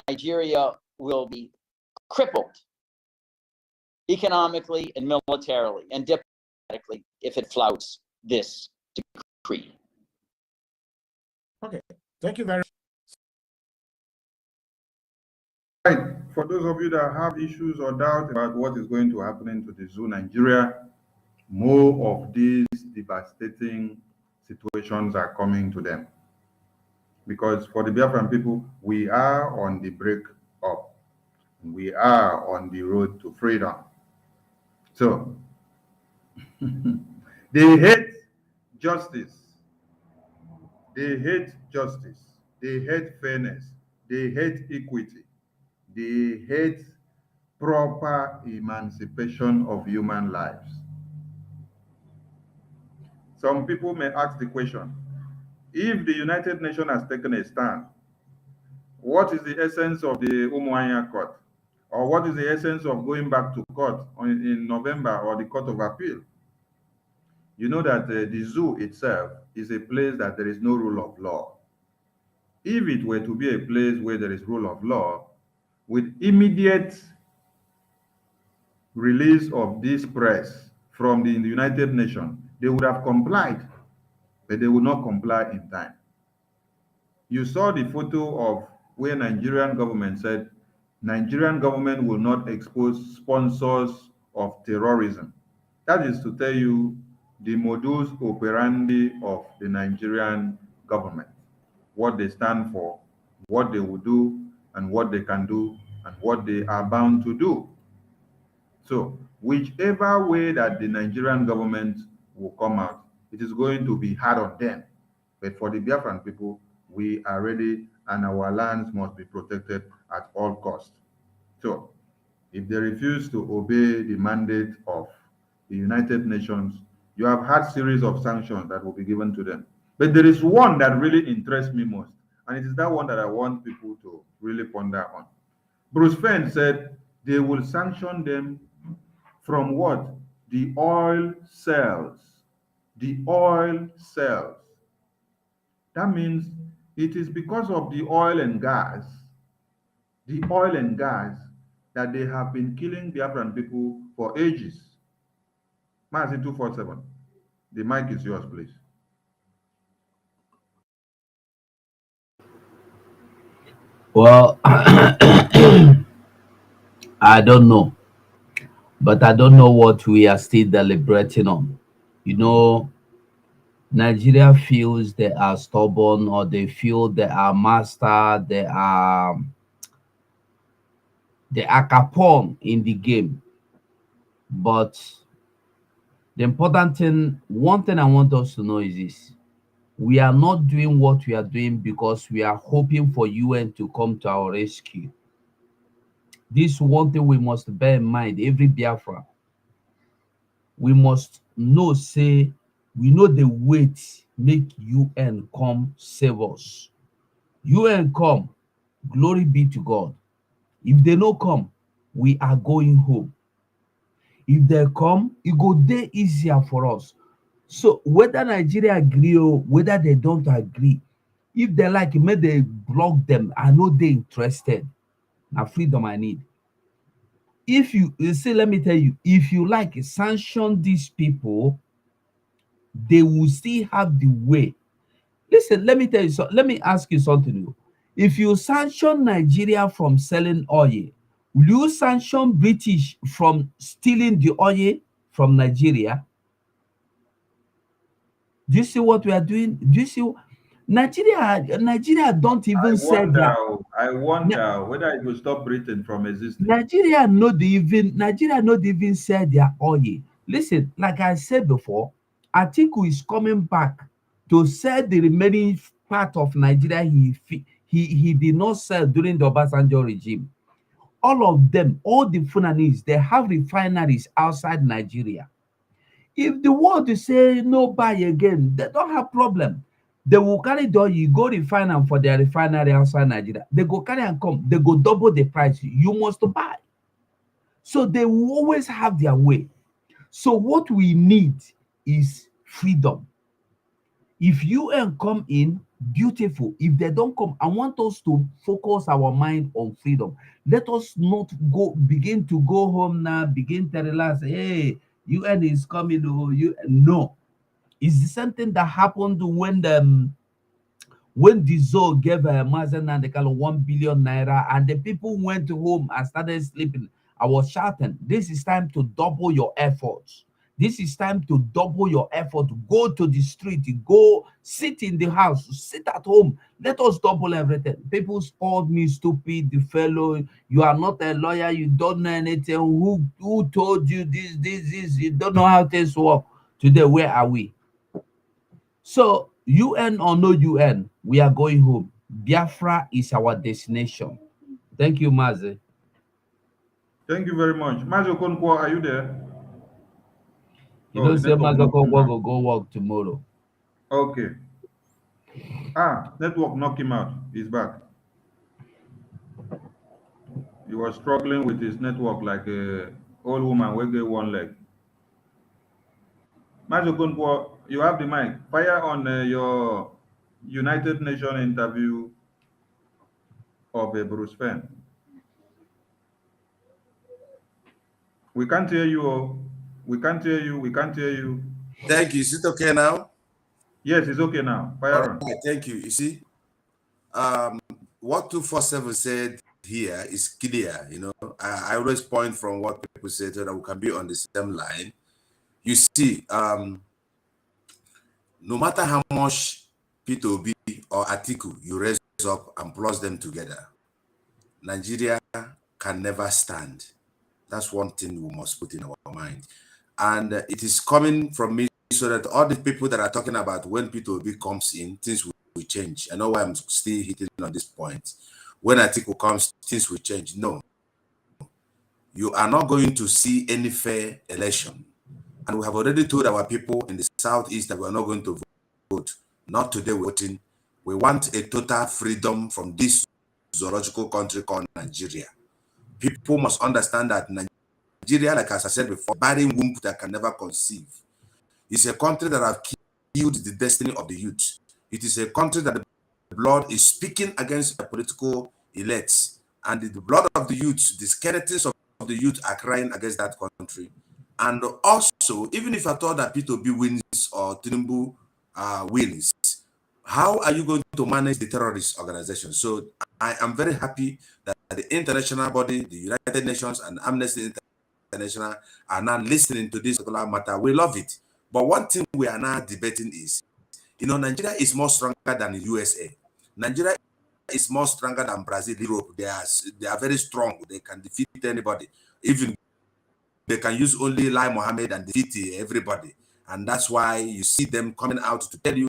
Nigeria will be crippled economically and militarily and diplomatically if it flouts this decree. Okay, thank you very much. Right. For those of you that have issues or doubt about what is going to happen to the zoo Nigeria, more of these devastating situations are coming to them. Because for the Biafran people, we are on the break up. We are on the road to freedom. So, they hate justice. They hate justice. They hate fairness. They hate equity. They hate proper emancipation of human lives. Some people may ask the question, if the United Nations has taken a stand, what is the essence of the Umuahia Court? Or what is the essence of going back to court in November or the Court of Appeal? You know that the zoo itself is a place that there is no rule of law. If it were to be a place where there is rule of law, with immediate release of this press from the United Nations, they would have complied, but they would not comply in time. You saw the photo of where Nigerian government said Nigerian government will not expose sponsors of terrorism. That is to tell you the modus operandi of the Nigerian government, what they stand for, what they will do, and what they can do, and what they are bound to do. So, whichever way that the Nigerian government will come out, it is going to be hard on them. But for the Biafran people, we are ready and our lands must be protected at all costs. So, if they refuse to obey the mandate of the United Nations, you have had series of sanctions that will be given to them. But there is one that really interests me most, and it is that one that I want people to really ponder on. Bruce Fenn said they will sanction them from what? The oil sales. The oil sales. That means it is because of the oil and gas, that they have been killing Biafran people for ages. Mazi 247, the mic is yours, please. Well, I don't know, but I don't know what we are still deliberating on. You know, Nigeria feels they are stubborn, or they feel they are master, they are capone in the game. But the important thing, one thing I want us to know is this: we are not doing what we are doing because we are hoping for UN to come to our rescue. This one thing we must bear in mind, every Biafra. We must know, say, we know the weight make UN come save us. UN come, glory be to God. If they no come, we are going home. If they come, it go dey easier for us. So whether Nigeria agree or whether they don't agree, if they like, may they block them. I know they interested. Now freedom I need. If you see, let me tell you, if you like sanction these people, they will still have the way. Listen, let me tell you so. Let me ask you something. If you sanction Nigeria from selling oil, will you sanction British from stealing the oil from Nigeria? Do you see what we are doing? Do you see Nigeria don't even sell their I wonder whether it will stop Britain from existing. Nigeria not even sell their oil. Listen, like I said before, Atiku is coming back to sell the remaining part of Nigeria he did not sell during the Obasanjo regime. All of them, all the Funanis, they have refineries outside Nigeria. If the world is say no buy again, they don't have problem. They will carry the oil, go refine them for their refinery outside Nigeria. They go carry and come, they go double the price. You must buy. So they will always have their way. So what we need is freedom. If UN come in, beautiful. If they don't come, I want us to focus our mind on freedom. Let us not begin to go home now, begin to relax. Hey, UN is coming. Oh, no. It's the same thing that happened when the Zoo gave Mazen and the 1 billion naira and the people went home and started sleeping. I was shouting, this is time to double your efforts. This is time to double your effort. Go to the street, go sit in the house, sit at home. Let us double everything. People called me stupid, the fellow. You are not a lawyer, you don't know anything. Who told you this? You don't know how things work. Today, where are we? So, UN or no UN, we are going home. Biafra is our destination. Thank you, Mazi. Thank you very much. Mazo Konkwo, are you there? You Oh, know, the say network Mazi not come back. will go work tomorrow. Okay. Network knocked him out. He's back. He was struggling with his network like a old woman will get one leg. Mazo Konkwo, you have the mic. Fire on your United Nations interview of Bruce Fenn. We can't hear you. Oh. We can't hear you. We can't hear you. Thank you. Is it okay now? Yes, it's okay now. Fire on. Thank you. You see, what 247 said here is clear. You know, I always point from what people say so that we can be on the same line. You see, no matter how much P2B or Atiku you raise up and plus them together, Nigeria can never stand. That's one thing we must put in our mind. And it is coming from me so that all the people that are talking about when P2B comes in, things will change. I know why I'm still hitting on this point. When Atiku comes, things will change. No. You are not going to see any fair election. And we have already told our people in the Southeast that we are not going to vote. Not today voting. We want a total freedom from this zoological country called Nigeria. People must understand that Nigeria, like as I said before, barren womb that can never conceive. It's a country that have killed the destiny of the youth. It is a country that the blood is speaking against the political elites. And the blood of the youth, the skeletons of the youth are crying against that country. And also, even if I thought that P2B wins or Tinubu wins, how are you going to manage the terrorist organization? So I am very happy that the international body, the United Nations and Amnesty International are now listening to this particular matter. We love it. But one thing we are now debating is, you know, Nigeria is more stronger than the USA. Nigeria is more stronger than Brazil, Europe. They are very strong. They can defeat anybody. Even they can use only Lai Mohammed and defeat everybody. And that's why you see them coming out to tell you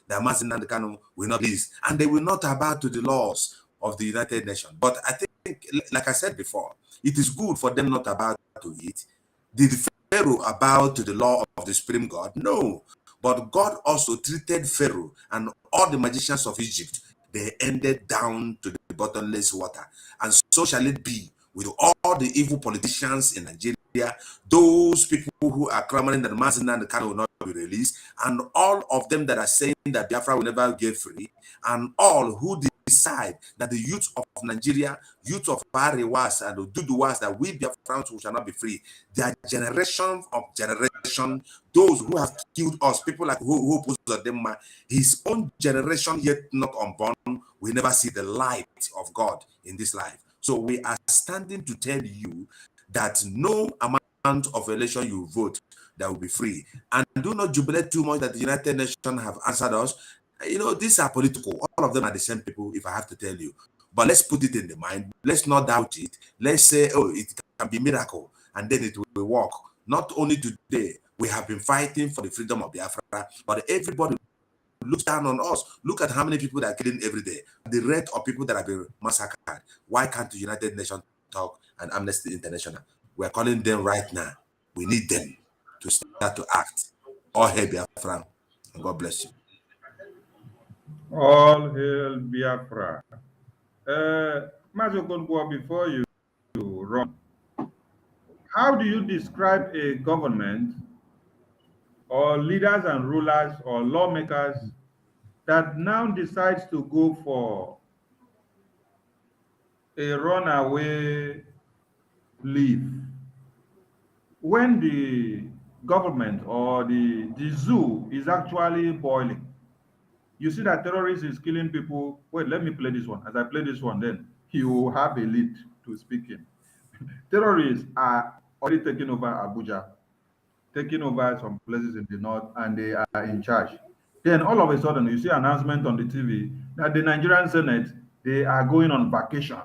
that Mazen and Kanu will not please. And they will not bow to the laws of the United Nations. But I think like I said before, it is good for them not about to eat. Did Pharaoh about the law of the Supreme God? No. But God also treated Pharaoh and all the magicians of Egypt. They ended down to the bottomless water. And so shall it be with all the evil politicians in Nigeria, those people who are clamoring that Mazina and the Kano will not be released, and all of them that are saying that Biafra will never get free, and all who decide that the youth of Nigeria, youth of Bariwas and Duduwas, that we Biafrans shall not be free. Their generation of generation, those who have killed us, people like who Uzodema, his own generation yet not unborn, will never see the light of God in this life. So we are standing to tell you that no amount of election you vote that will be free. And do not jubilate too much that the United Nations have answered us. You know, these are political. All of them are the same people, if I have to tell you. But let's put it in the mind. Let's not doubt it. Let's say, oh, it can be a miracle, and then it will work. Not only today, we have been fighting for the freedom of Biafra, but everybody looks down on us. Look at how many people that are killing every day. The rate of people that have been massacred. Why can't the United Nations talk and Amnesty International? We're calling them right now. We need them to start to act. All hail Biafra, and God bless you. All hail Biafra. Mazokonbo, before you run, how do you describe a government or leaders and rulers or lawmakers that now decides to go for a runaway leave when the government or the zoo is actually boiling? You see that terrorist is killing people. Wait, let me play this one. As I play this one, then you have a lead to speak in. Terrorists are already taking over Abuja, taking over some places in the north, and they are in charge. Then all of a sudden, you see announcement on the TV that the Nigerian Senate, they are going on vacation.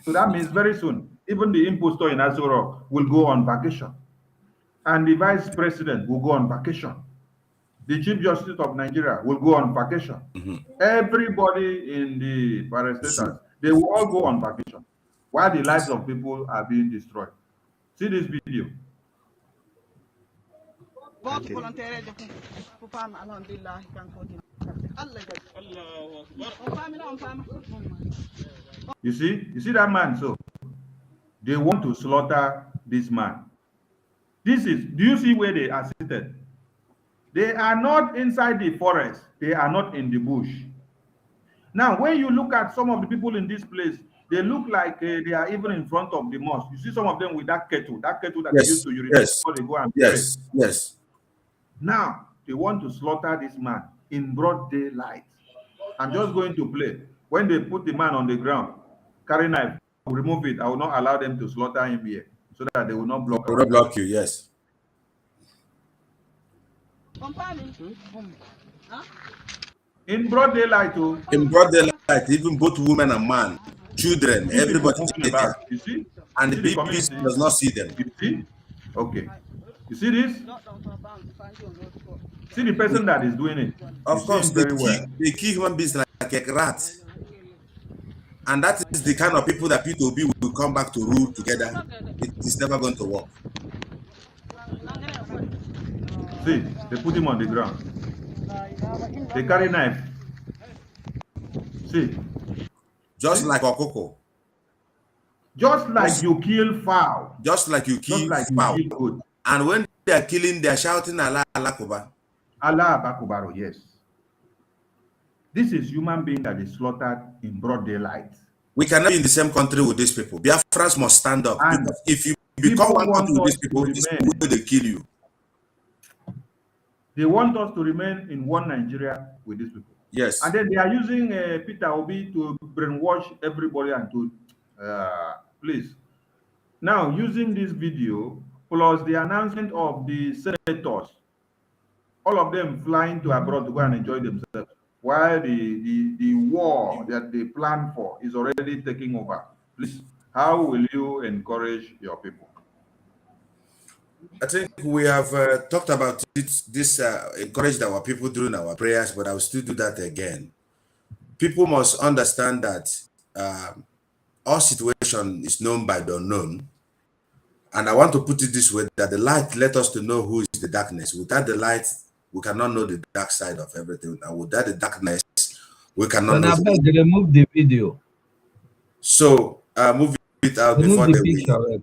So that means very soon, even the impostor in Azoro will go on vacation. And the vice president will go on vacation. The Chief Justice of Nigeria will go on vacation. Everybody in the parastatals, they will all go on vacation while the lives of people are being destroyed. See this video. Okay. You see that man? So they want to slaughter this man. This is, do you see where they are seated? They are not inside the forest. They are not in the bush. Now, when you look at some of the people in this place, they look like they are even in front of the mosque. You see some of them with that kettle that yes, they used to urinate before they go and pray. Yes. Now, they want to slaughter this man in broad daylight. I'm just going to play. When they put the man on the ground, carry knife, remove it. I will not allow them to slaughter him here so that they will not block. They will not block you, yes. In broad daylight, too. In broad daylight, even both women and man, children, everybody take care. You see? And You the see BBC does not see them. You see? Okay. You see this? See the person that is doing it. Of course, they kill human beings like a rat. And that is the kind of people that P2B will come back to rule together. It is never going to work. See, they put him on the ground. They carry knife. See. Just like Okoko. Just like you kill fowl. Just like you kill fowl. And when they are killing, they are shouting Allah Alakuba. Allah Bakubaro, yes. This is human being that is slaughtered in broad daylight. We cannot be in the same country with these people. Biafrans must stand up. Because if you become one country with these people, they kill you. They want us to remain in one Nigeria with these people. Yes. And then they are using Peter Obi to brainwash everybody and to, please. Now, using this video, plus the announcement of the senators, all of them flying to abroad to go and enjoy themselves, while the war that they plan for is already taking over. Please, how will you encourage your people? I think we have talked about this encouraged our people during our prayers, but I will still do that again. People must understand that all situation is known by the unknown. And I want to put it this way, that the light let us to know who is the darkness. Without the light, we cannot know the dark side of everything. And without the darkness, we cannot Then know I the beg light. you remove the video. So move it out Remove before the they will. picture. Right?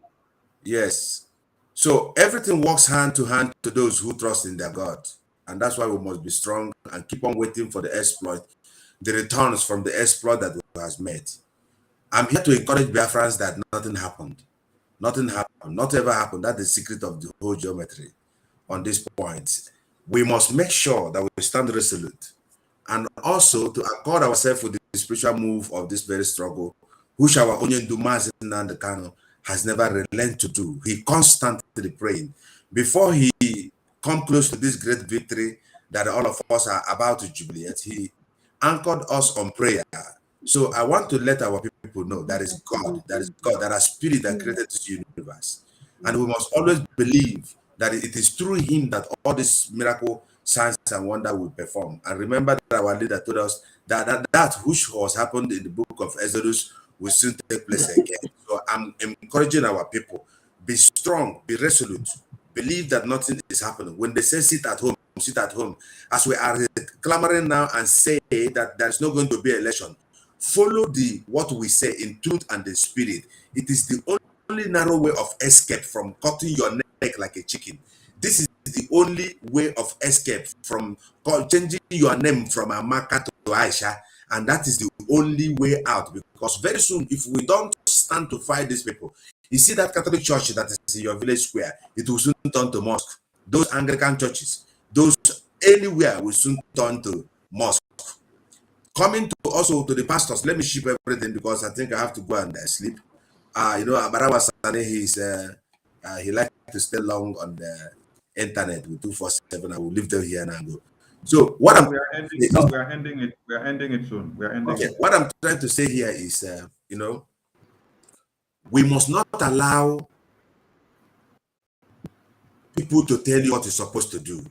Yes. So everything works hand to hand to those who trust in their God. And that's why we must be strong and keep on waiting for the exploit, the returns from the exploit that we has made. I'm here to encourage Biafrans that nothing happened. Nothing happened. Not ever happened. That's the secret of the whole geometry on this point. We must make sure that we stand resolute and also to accord ourselves with the spiritual move of this very struggle, which our Onyen Dumas Nnamdi Kanu has never relented to do. He constantly praying. Before he come close to this great victory that all of us are about to jubilate, he anchored us on prayer. So I want to let our people know that is God, that is spirit that created this universe. And we must always believe that it is through him that all this miracle, signs, and wonder will perform. And remember that our leader told us that which was happened in the book of Exodus will soon take place again. So I'm encouraging our people, be strong, be resolute, believe that nothing is happening. When they say sit at home, sit at home. As we are clamoring now and say that there's not going to be election, follow the what we say in truth and in spirit. It is the only narrow way of escape from cutting your neck like a chicken. This is the only way of escape from changing your name from Amaka to Aisha, and that is the only way out. Because very soon, if we don't stand to fight these people, you see that Catholic church that is in your village square, it will soon turn to mosque. Those Anglican churches, those anywhere will soon turn to mosque. Coming to also to the pastors, let me ship everything because I think I have to go and sleep. Abarawa Sane, he likes to stay long on the internet with 247. I will leave them here and I go. So what Yeah, I'm we are ending. We are ending it. We are ending it soon. We are ending okay, it. what I'm trying to say here is, we must not allow people to tell you what you're supposed to do.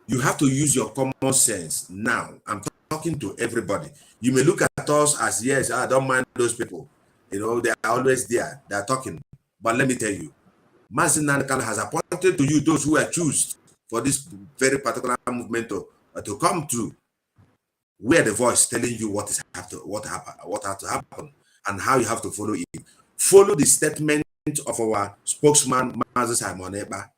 You have to use your common sense. Now, I'm talking to everybody. You may look at us as, yes, I don't mind those people. They are always there. They are talking. But let me tell you, Mazin Nankan has appointed to you those who are chosen for this very particular movement to come through. Where the voice telling you what has to happen, and how you have to follow it. Follow the statement of our spokesman, Mazi Simon Ekpa.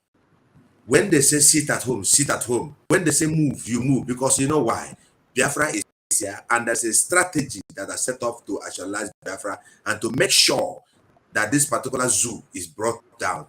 When they say sit at home, sit at home. When they say move, you move. Because you know why? Biafra is here, and there's a strategy that are set up to actualize Biafra and to make sure that this particular zoo is brought down.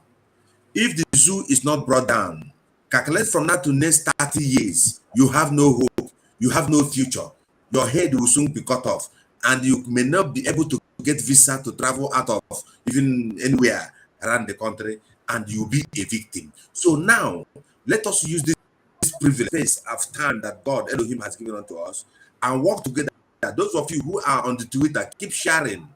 If the zoo is not brought down, calculate from now to next 30 years, you have no hope, you have no future. Your head will soon be cut off, and you may not be able to get visa to travel out of even anywhere around the country, and you'll be a victim. So now, let us use this privilege of time that God Elohim has given unto us and work together. Those of you who are on the Twitter, keep sharing,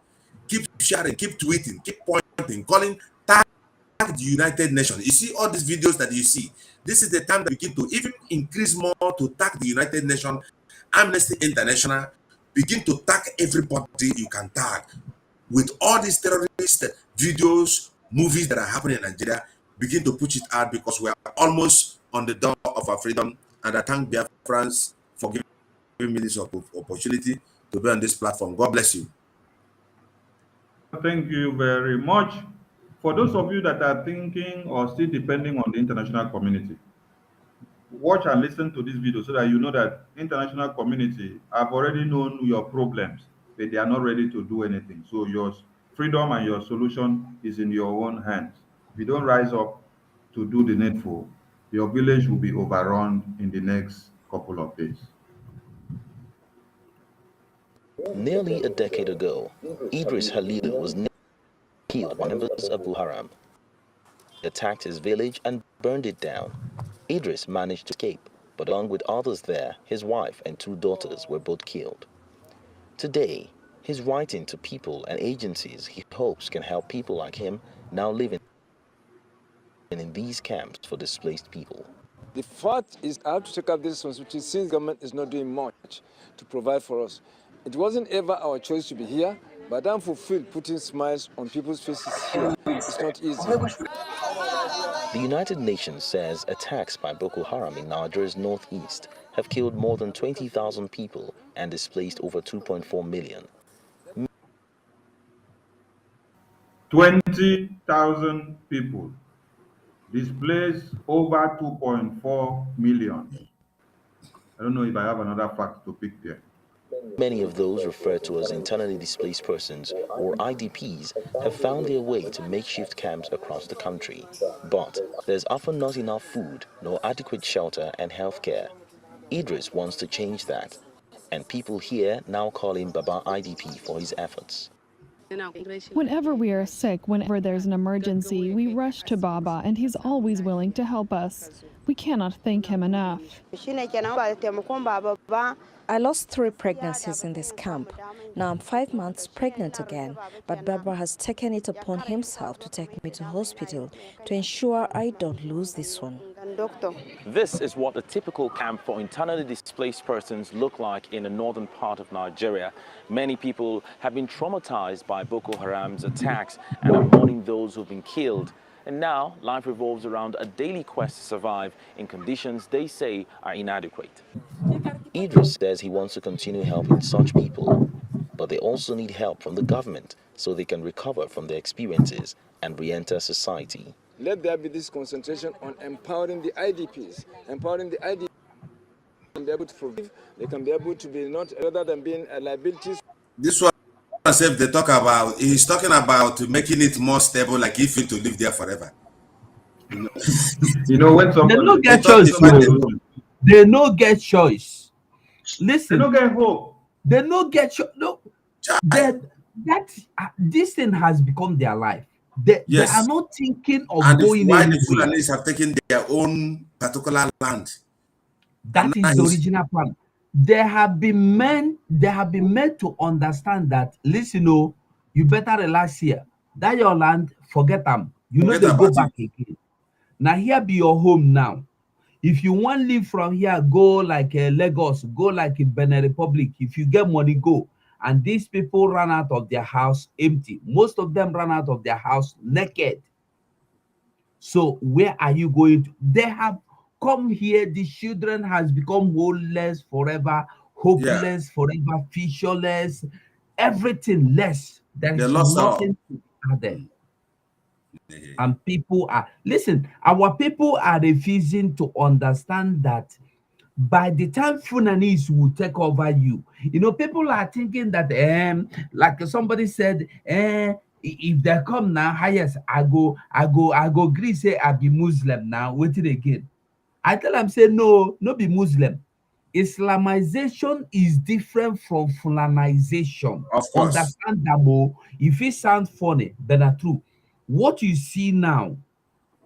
keep tweeting, keep pointing, calling, the United Nations. You see all these videos that you see. This is the time that we begin to even increase more to tag the United Nations, Amnesty International. Begin to tag everybody you can tag with all these terrorist videos, movies that are happening in Nigeria. Begin to push it out because we are almost on the door of our freedom. And I thank Biafrans for giving me this opportunity to be on this platform. God bless you. Thank you very much. For those of you that are thinking or still depending on the international community, watch and listen to this video so that you know that international community have already known your problems, but they are not ready to do anything. So your freedom and your solution is in your own hands. If you don't rise up to do the needful, your village will be overrun in the next couple of days. Nearly a decade ago, Idris Halilu was killed by members of Boko Haram. They attacked his village and burned it down. Idris managed to escape, but along with others there, his wife and 2 daughters were both killed. Today, he's writing to people and agencies he hopes can help people like him now living in these camps for displaced people. The fact is, I have to take up this responsibility since government is not doing much to provide for us. It wasn't ever our choice to be here, but I'm fulfilled putting smiles on people's faces here. It's not easy. The United Nations says attacks by Boko Haram in Nigeria's northeast have killed more than 20,000 people and displaced over 2.4 million. 20,000 people, displaced over 2.4 million. I don't know if I have another fact to pick there. Many of those referred to as internally displaced persons, or IDPs, have found their way to makeshift camps across the country. But there's often not enough food, nor adequate shelter and healthcare. Idris wants to change that, and people here now call him Baba IDP for his efforts. Whenever we are sick, whenever there's an emergency, we rush to Baba, and he's always willing to help us. We cannot thank him enough. I lost 3 pregnancies in this camp. Now I'm 5 months pregnant again, but Baba has taken it upon himself to take me to hospital to ensure I don't lose this one. This is what a typical camp for internally displaced persons look like in the northern part of Nigeria. Many people have been traumatized by Boko Haram's attacks and are mourning those who've been killed. And now life revolves around a daily quest to survive in conditions they say are inadequate. Idris says he wants to continue helping such people, but they also need help from the government so they can recover from their experiences and re-enter society. Let there be this concentration on empowering the IDPs. Empowering the IDPs can be able to forgive, they can be able to be not rather than being liabilities. This one, they talk about, he's talking about making it more stable, like if you to live there forever. You know, when somebody, they don't get choice, they no get choice. Listen, they don't get hope. They no get choice. No, this thing has become their life. They are not thinking of going why anywhere. the Fulanis have taken their own particular land. That is the original plan. They have been meant to understand that, listen, you better relax here. That your land, forget them. You know they go back again. Now here be your home now. If you want to leave from here, go like Lagos, go like Benin Republic. If you get money, go. And these people run out of their house empty. Most of them run out of their house naked. So where are you going to? They have come here. The children has become homeless forever, hopeless forever, featureless, everything less. There is nothing to add. And people are, listen, our people are refusing to understand that by the time Funanis will take over you, people are thinking that, like somebody said, if they come now, highest, I go agree, say I be Muslim now, wait it again. I tell them, say, no be Muslim. Islamization is different from Fulanization. Of course. Understandable. If it sounds funny, then are true. What you see now,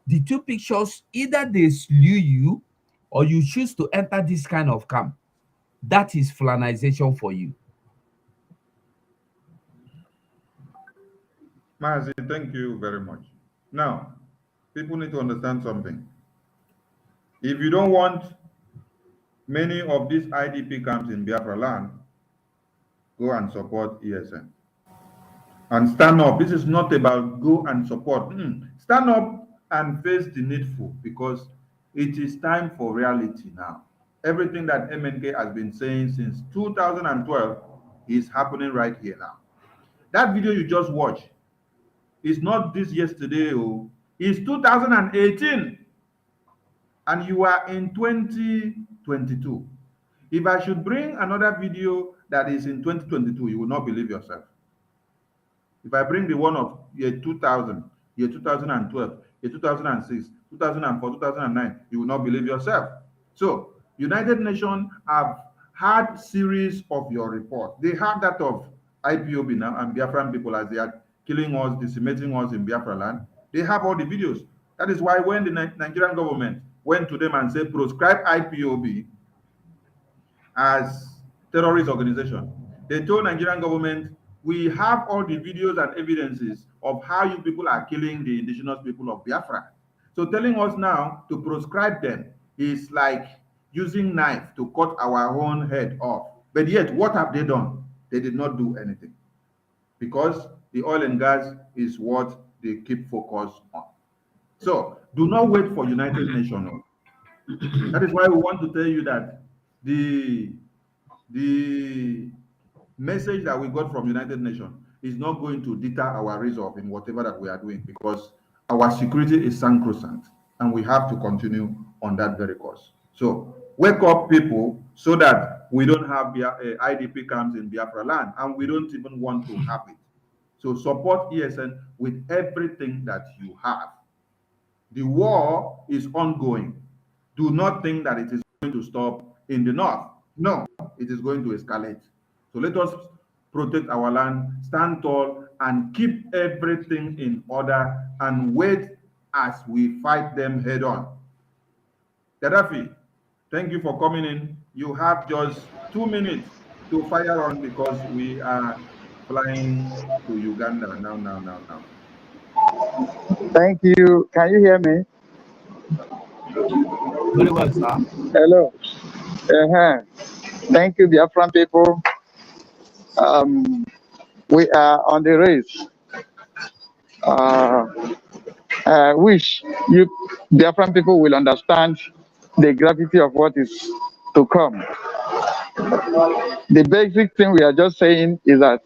the 2 pictures, either they slew you or you choose to enter this kind of camp. That is Fulanization for you. Mazi, thank you very much. Now, people need to understand something. If you don't want many of these IDP camps in Biafra land, go and support ESN. And stand up. This is not about go and support. Stand up and face the needful, because it is time for reality now. Everything that MNK has been saying since 2012 is happening right here now. That video you just watched is not this yesterday, it's 2018. And you are in 2022. If I should bring another video that is in 2022, you will not believe yourself. If I bring the one of year 2000, year 2012, year 2006, 2004, 2009, you will not believe yourself. So, United Nations have had series of your report. They have that of IPOB now and Biafran people as they are killing us, decimating us in Biafra land. They have all the videos. That is why when the Nigerian government went to them and said, proscribe IPOB as terrorist organization, they told Nigerian government, we have all the videos and evidences of how you people are killing the indigenous people of Biafra. So telling us now to proscribe them is like using knife to cut our own head off. But yet, what have they done? They did not do anything because the oil and gas is what they keep focused on. So do not wait for United Nations. That is why we want to tell you that the message that we got from United Nations is not going to deter our resolve in whatever that we are doing, because our security is sacrosanct and we have to continue on that very course. So wake up, people, so that we don't have IDP camps in Biafra land, and we don't even want to have it. So support ESN with everything that you have. The war is ongoing. Do not think that it is going to stop in the north. No, it is going to escalate. So let us protect our land, stand tall, and keep everything in order and wait as we fight them head on. Gaddafi, thank you for coming in. You have just 2 minutes to fire on, because we are flying to Uganda now. Thank you. Can you hear me? Very well, sir. Hello. Thank you, Biafran people. We are on the race. I wish you Biafran people will understand the gravity of what is to come. The basic thing we are just saying is that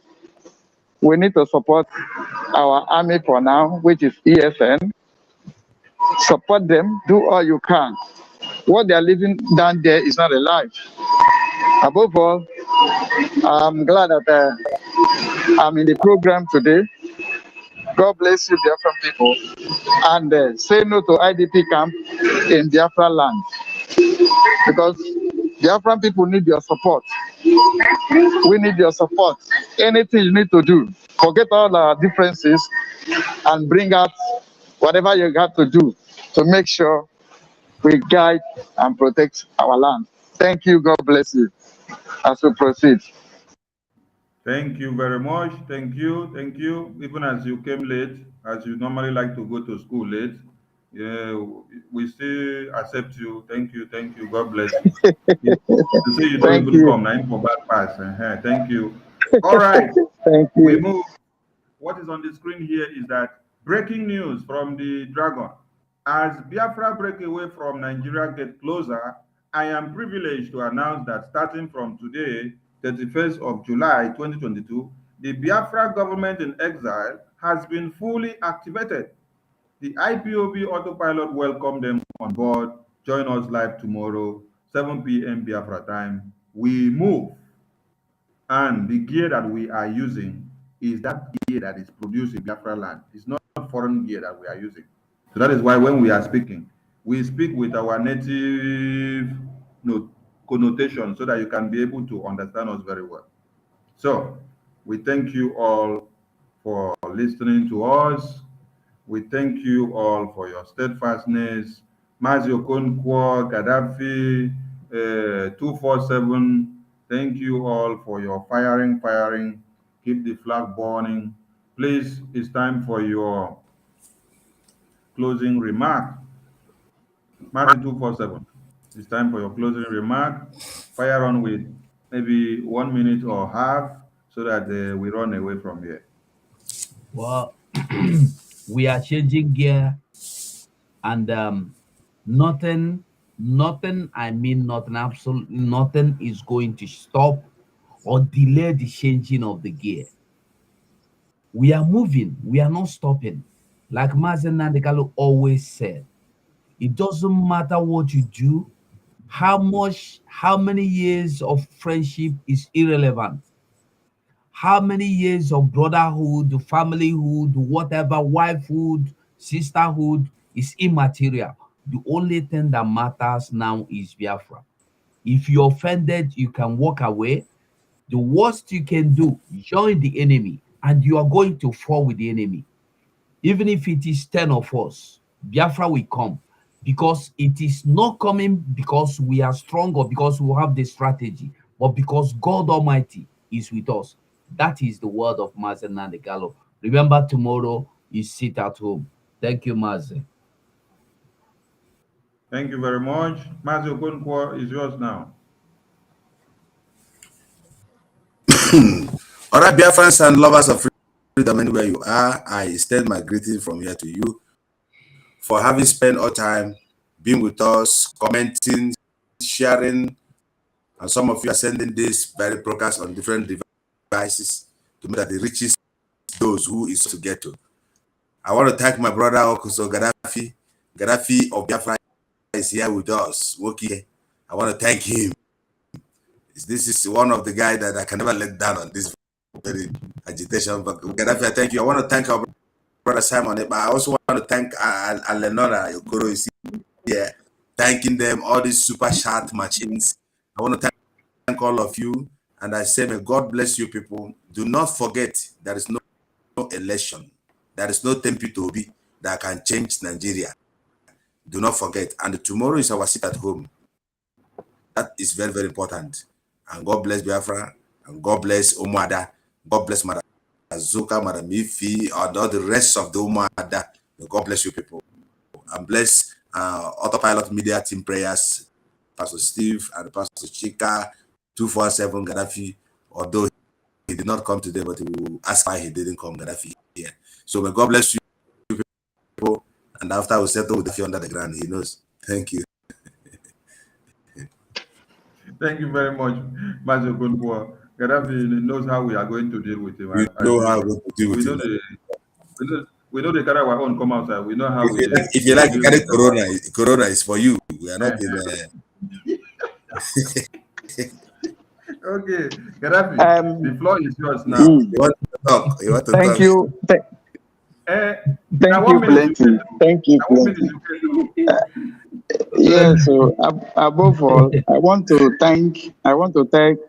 we need to support our army for now, which is ESN. Support them, do all you can. What they are living down there is not a life. Above all, I'm glad that I'm in the program today. God bless you, Biafran people. And say no to IDP camp in Biafra land. Because Biafran people need your support. We need your support. Anything you need to do, forget all our differences and bring out whatever you got to do to make sure we guide and protect our land. Thank you. God bless you as we proceed. Thank you very much. Thank you. Thank you. Even as you came late, as you normally like to go to school late, yeah, we still accept you. Thank you. Thank you. God bless you. You say you don't Thank even you. come now for bad pass. Thank you. All right. Thank We you. move. What is on the screen here is that breaking news from the Dragon. As Biafra break away from Nigeria get closer, I am privileged to announce that starting from today, 31st of July 2022, the Biafra government in exile has been fully activated. The IPOB autopilot welcomed them on board. Join us live tomorrow, 7 p.m. Biafra time. We move. And the gear that we are using is that gear that is produced in Biafra land. It's not foreign gear that we are using. So that is why when we are speaking, we speak with our native connotation so that you can be able to understand us very well. So we thank you all for listening to us. We thank you all for your steadfastness. Mazio Konkwo, Gaddafi, 247, thank you all for your firing. Keep the flag burning. Please, it's time for your closing remark. Mazio 247, it's time for your closing remark. Fire on with maybe 1 minute or half so that we run away from here. Well, we are changing gear, and nothing, I mean nothing, absolutely nothing is going to stop or delay the changing of the gear. We are moving, we are not stopping. Like Mazen Nandekalo always said, it doesn't matter what you do, how many years of friendship is irrelevant. How many years of brotherhood, familyhood, whatever, wifehood, sisterhood is immaterial. The only thing that matters now is Biafra. If you're offended, you can walk away. The worst you can do, join the enemy, and you are going to fall with the enemy. Even if it is 10 of us, Biafra will come, because it is not coming because we are strong or because we have the strategy, but because God Almighty is with us. That is the word of Mazen Nandekalo. Remember, tomorrow is sit at home. Thank you, Mazen. Thank you very much. Mazio Konkwo is yours now. right, Biafrans and lovers of freedom, anywhere you are, I extend my greeting from here to you for having spent all time being with us, commenting, sharing, and some of you are sending this very broadcast on different devices to make that it reaches those who is to get to. I want to thank my brother Okuso Gaddafi. Gaddafi of Biafra is here with us. Woki, I want to thank him. This is one of the guys that I can never let down on this very agitation. But Gaddafi, I thank you. I want to thank our brother Simon, but I also want to thank Alenora Yokoro is here, thanking them, all these super chat machines. I want to thank all of you, and I say, may God bless you people. Do not forget, there is no election. There is no tempi to be that can change Nigeria. Do not forget. And tomorrow is our sit at home. That is very, very important. And God bless Biafra, and God bless Omada, God bless Madam Azuka, Madam Ifi, and all the rest of the Omada. God bless you people. And bless Autopilot Media Team Prayers, Pastor Steve and Pastor Chika, 247 Gaddafi, although he did not come today, but he will ask why he didn't come, Gaddafi here. So may God bless you people. And after we settle with the few under the ground, he knows. Thank you. Thank you very much, Master Kunpua. Gaddafi knows how we are going to deal with him. We know how to deal with him. We know they carry our own come outside. We know how if you like to carry Corona is for you. We are not in Okay, Gaddafi, the floor is yours now. You want to talk? You want to Thank talk? you. Thank you plenty. Thank you plenty. Yeah, so above all, I want to thank 1,000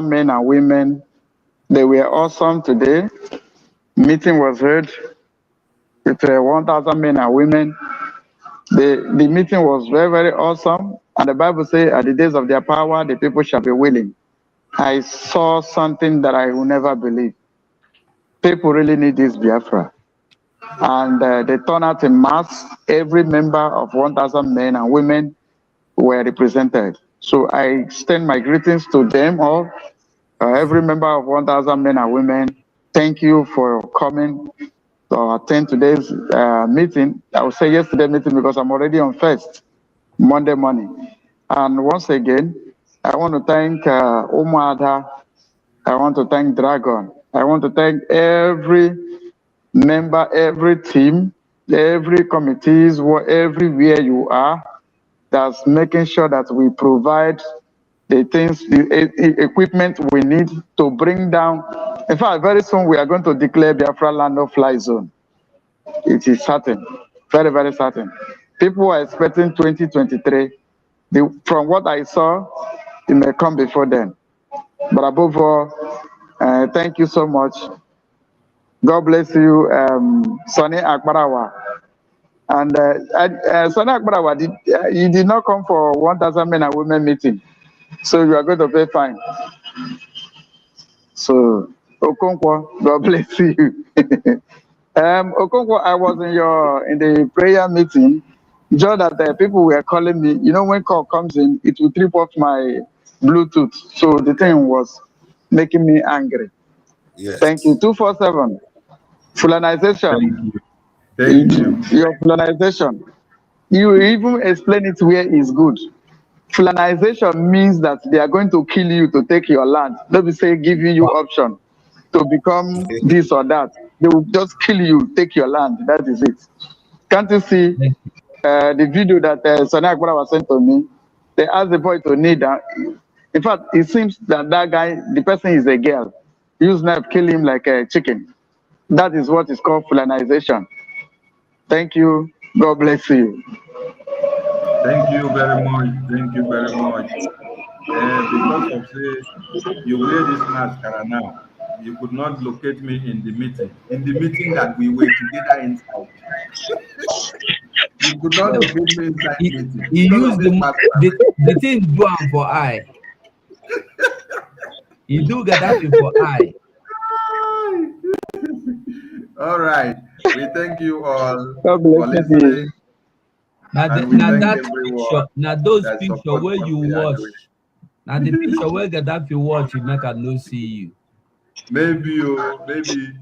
men and women. They were awesome today. Meeting was held with 1,000 men and women. The meeting was very, very awesome. And the Bible says, at the days of their power, the people shall be willing. I saw something that I will never believe. People really need this Biafra. And they turned out in mass. Every member of 1,000 men and women were represented. So I extend my greetings to them all, every member of 1,000 men and women. Thank you for coming to attend today's meeting. I would say yesterday meeting because I'm already on first, Monday morning. And once again, I want to thank Umada. I want to thank Dragon. I want to thank every member, every team, every committees, everywhere you are, that's making sure that we provide the things, the equipment we need to bring down. In fact, very soon we are going to declare Biafra land no-fly zone. It is certain, very, very certain. People are expecting 2023. From what I saw, it may come before then. But above all, thank you so much. God bless you, Sonny Akbarawa. And Sonny Akbarawa, you did not come for 1,000 men and women meeting, so you are going to pay fine. So, Okonkwo, God bless you. Okonkwo, I was in the prayer meeting. Just that people were calling me. You know, when call comes in, it will trip off my Bluetooth. So the thing was making me angry. Yes. Thank you. 247. Fulanization. Thank you. Your fulanization. You even explain it where it's good. Fulanization means that they are going to kill you to take your land. Let me say, giving you option to become this or that. They will just kill you, take your land. That is it. Can't you see the video that Sonny Akbara was sent to me? They asked the boy to kneel down. In fact, it seems that guy, the person is a girl. Use knife, kill him like a chicken. That is what is called fulanization. Thank you. God bless you. Thank you very much. Thank you very much. Because of say you wear this mascara now, you could not locate me in the meeting. In the meeting that we were together inside. You could not locate me inside the meeting. He because used of this mascara. the thing do am for eye. He do Gaddafi for eye. All right. We thank you all God for bless listening. you. And we thank That everyone picture, now those that picture support where what you we are watch, doing. now the picture where Gaddafi watch, he make I no see you. maybe the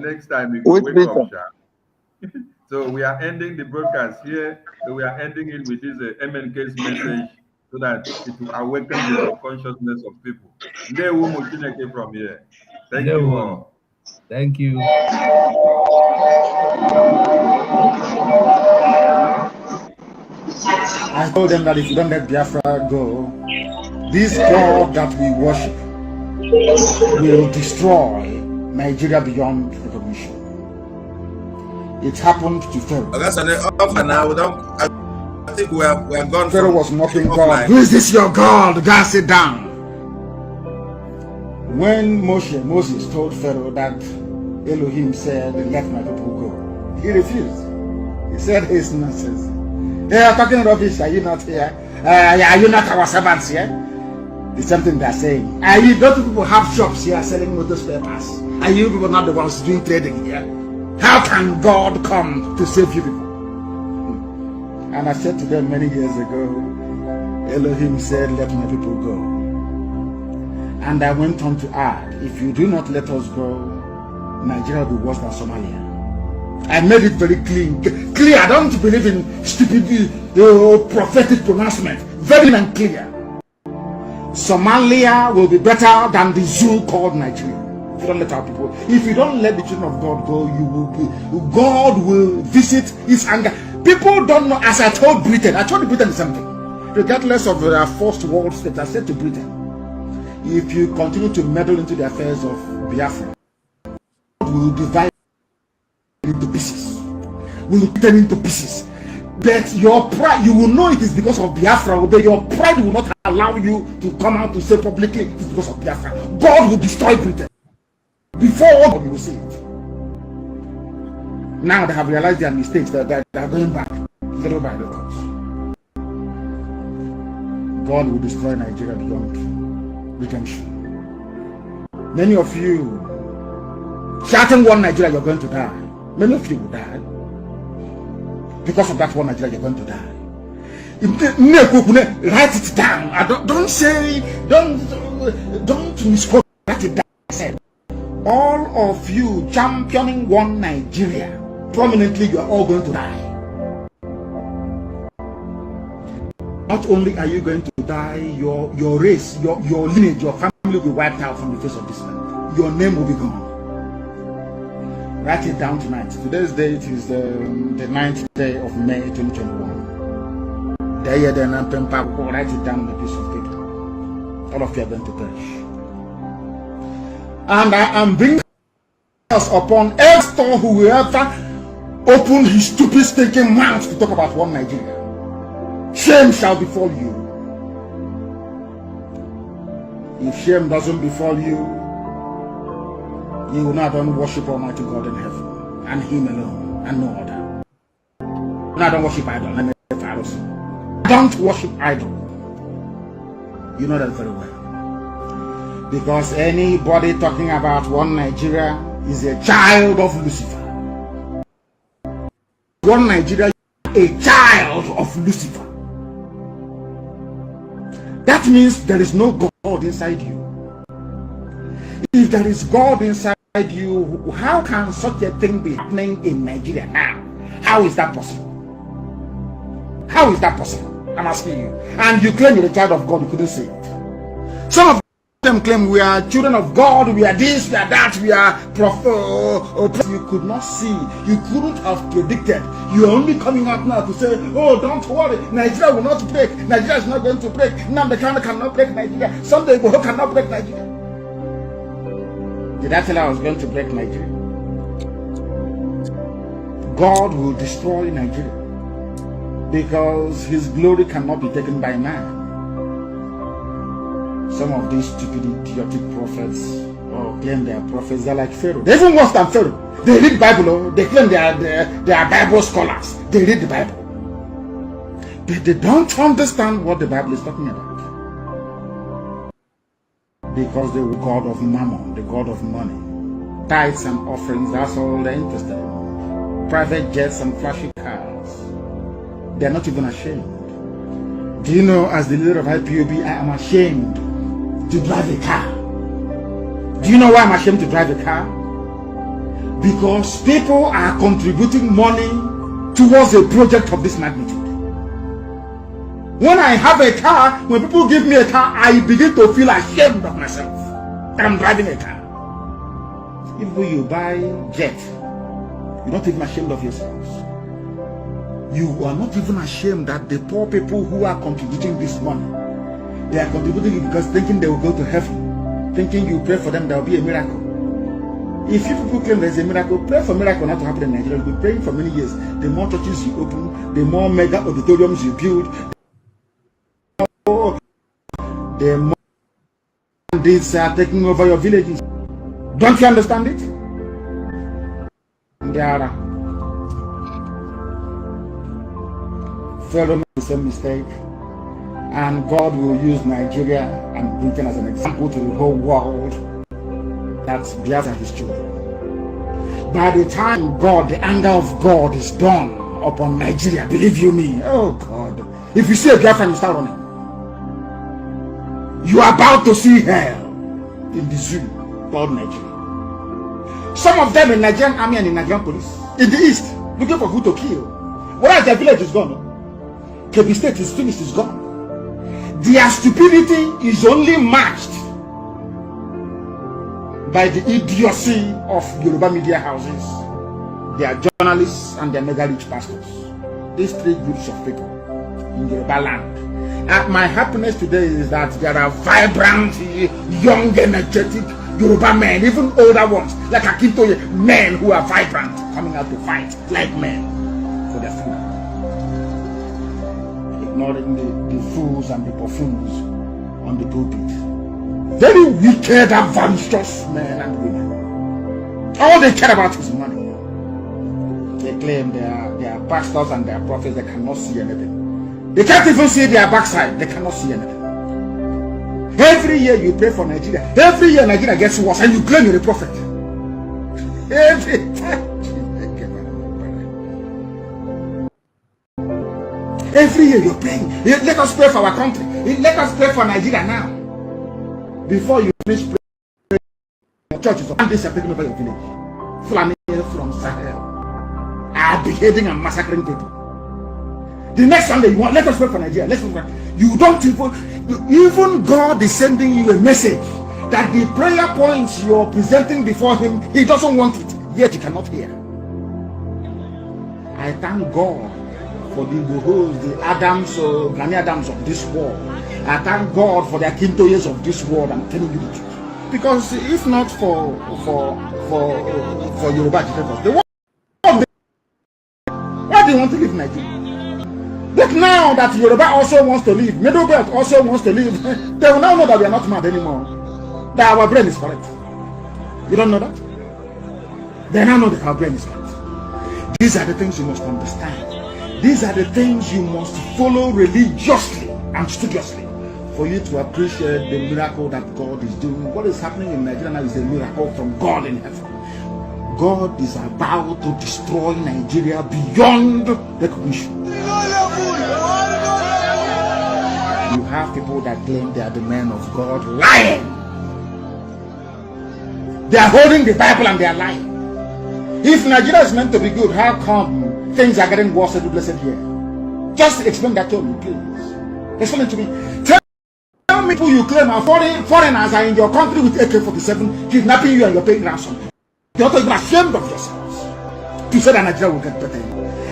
next time you go Which wake beaten? up, Sha. So we are ending the broadcast here. So we are ending it with this MNK's message so that it will awaken the subconsciousness of people. Ndewo Mochineke from here. Thank No you one. all. Thank you. I told them that if you don't let Biafra go, this God that we worship will destroy Nigeria beyond recognition. It happened to Pharaoh. That's an off and now. I think we are gone. Pharaoh From was mocking God. offline. Who is this your God? God, sit down. When Moses told Pharaoh that Elohim said, let my people go, he refused. He said, it's nonsense. They are talking rubbish. Are you not here? Are you not our servants here? It's something they're saying. Are you, don't people have shops here selling motor spare parts? Are you people not the ones doing trading here? How can God come to save you people? And I said to them many years ago, Elohim said, let my people go. And I went on to add, if you do not let us go, Nigeria will be worse than Somalia. I made it very clear. I don't believe in stupid prophetic pronouncement. Very clear. Somalia will be better than the zoo called Nigeria. If you don't let our people, if you don't let the children of God go, God will visit his anger. People don't know, as I told Britain something. Regardless of their first world state, I said to Britain, if you continue to meddle into the affairs of Biafra, we will divide into pieces. We will turn into pieces. But your pride, you will know it is because of Biafra, but your pride will not allow you to come out to say publicly it is because of Biafra. God will destroy Britain. Before all, you will see it. Now they have realized their mistakes, that they are going back little by little. God will destroy Nigeria beyond redemption. Many of you shouting one Nigeria, you're going to die. Many of you will die. Because of that one Nigeria, you're going to die. Write it down. Don't misquote. Write it down. I said, all of you championing one Nigeria, prominently, you are all going to die. Not only are you going to die, your race, your lineage, your family will be wiped out from the face of this land. Your name will be gone. Write it down tonight. Today's date is the 9th day of May 2021. Write it down on a piece of paper. All of you are going to perish. And I am bringing us upon every who will ever open his stupid stinking mouth to talk about one Nigeria. Shame shall befall you. If shame doesn't befall you, you will not worship Almighty God in heaven, and Him alone, and no other. I don't worship idol. Don't worship idol. You know that very well. Because anybody talking about one Nigeria is a child of Lucifer. One Nigeria is a child of Lucifer. That means there is no God inside you. If there is God inside you, how can such a thing be happening in Nigeria now? How is that possible? How is that possible? I'm asking you. And you claim you're a child of God, you couldn't say it. Some of them claim we are children of God, we are this, we are that, we are you could not see, you couldn't have predicted. You are only coming out now to say, oh, don't worry, Nigeria will not break, Nigeria is not going to break, Nnamdi cannot break Nigeria, someday Igboho cannot break Nigeria. Did I tell you I was going to break Nigeria? God will destroy Nigeria because his glory cannot be taken by man. Some of these stupid, idiotic prophets claim they are prophets. They're like Pharaoh. They're even worse than Pharaoh. They read the Bible. They claim they are Bible scholars. They read the Bible. But they don't understand what the Bible is talking about. Because they were God of mammon, the God of money. Tithes and offerings, that's all they're interested in. Private jets and flashy cars. They're not even ashamed. Do you know, as the leader of IPOB, I am ashamed to drive a car. Do you know why I'm ashamed to drive a car? Because people are contributing money towards a project of this magnitude. When I have a car, when people give me a car, I begin to feel ashamed of myself that I'm driving a car. If you buy jet, you're not even ashamed of yourselves. You are not even ashamed that the poor people who are contributing this money, they are contributing it because thinking they will go to heaven, thinking you pray for them, there will be a miracle. If you people claim there's a miracle, pray for miracle not to happen in Nigeria. You'll be praying for many years. The more churches you open, the more mega auditoriums you build, the more these are taking over your villages. Don't you understand it? There are fellow make the same mistake, and God will use Nigeria and Britain as an example to the whole world that Biafra is children. By the time God, the anger of God is done upon Nigeria, believe you me, oh God, if you see a Biafra, you start running. You are about to see hell in the zoo called Nigeria. Some of them in Nigerian army and in Nigerian police in the east looking for who to kill. Whereas their village is gone. Kebbi State is finished, is gone. Their stupidity is only matched by the idiocy of Yoruba media houses, their journalists and their mega rich pastors. These three groups of people in Yoruba land. And my happiness today is that there are vibrant, young, energetic Yoruba men, even older ones, like Akintoye, men who are vibrant, coming out to fight like men for their freedom. Ignoring the fools and the buffoons on the pulpit. Very wicked, avaricious men and women. All they care about is money. They claim they are pastors and they are prophets, they cannot see anything. They can't even see their backside. They cannot see anything. Every year you pray for Nigeria. Every year Nigeria gets worse and you claim you're a prophet. Every time. Every year you're praying. Let us pray for our country. Let us pray for Nigeria now. Before you finish praying, churches and they are taking over your village. Fulani from Sahel are beheading and massacring people. The next Sunday you want, let us pray for Nigeria. Let's pray. You don't even God is sending you a message that the prayer points you're presenting before him, he doesn't want it, yet you cannot hear. I thank God for the Bohos, the Adams, Ghanaian Adams of this world. I thank God for the Akintoyes of this world. I'm telling you the truth. Because if not for Yoruba, the world, why do you want to live in Nigeria? But now that Yoruba also wants to leave, Middle Belt also wants to leave, they will now know that we are not mad anymore. That our brain is correct. You don't know that? They now know that our brain is correct. These are the things you must understand. These are the things you must follow religiously and studiously for you to appreciate the miracle that God is doing. What is happening in Nigeria now is a miracle from God in heaven. God is about to destroy Nigeria beyond recognition. You have people that claim they are the men of God lying. They are holding the Bible and they are lying. If Nigeria is meant to be good, how come things are getting worse every blessed year? Just explain that to me, please. Explain it to me. Tell me people you claim are foreigners are in your country with AK-47 kidnapping you and you're paying ransom. You're not even ashamed of yourselves to say that Nigeria will get better.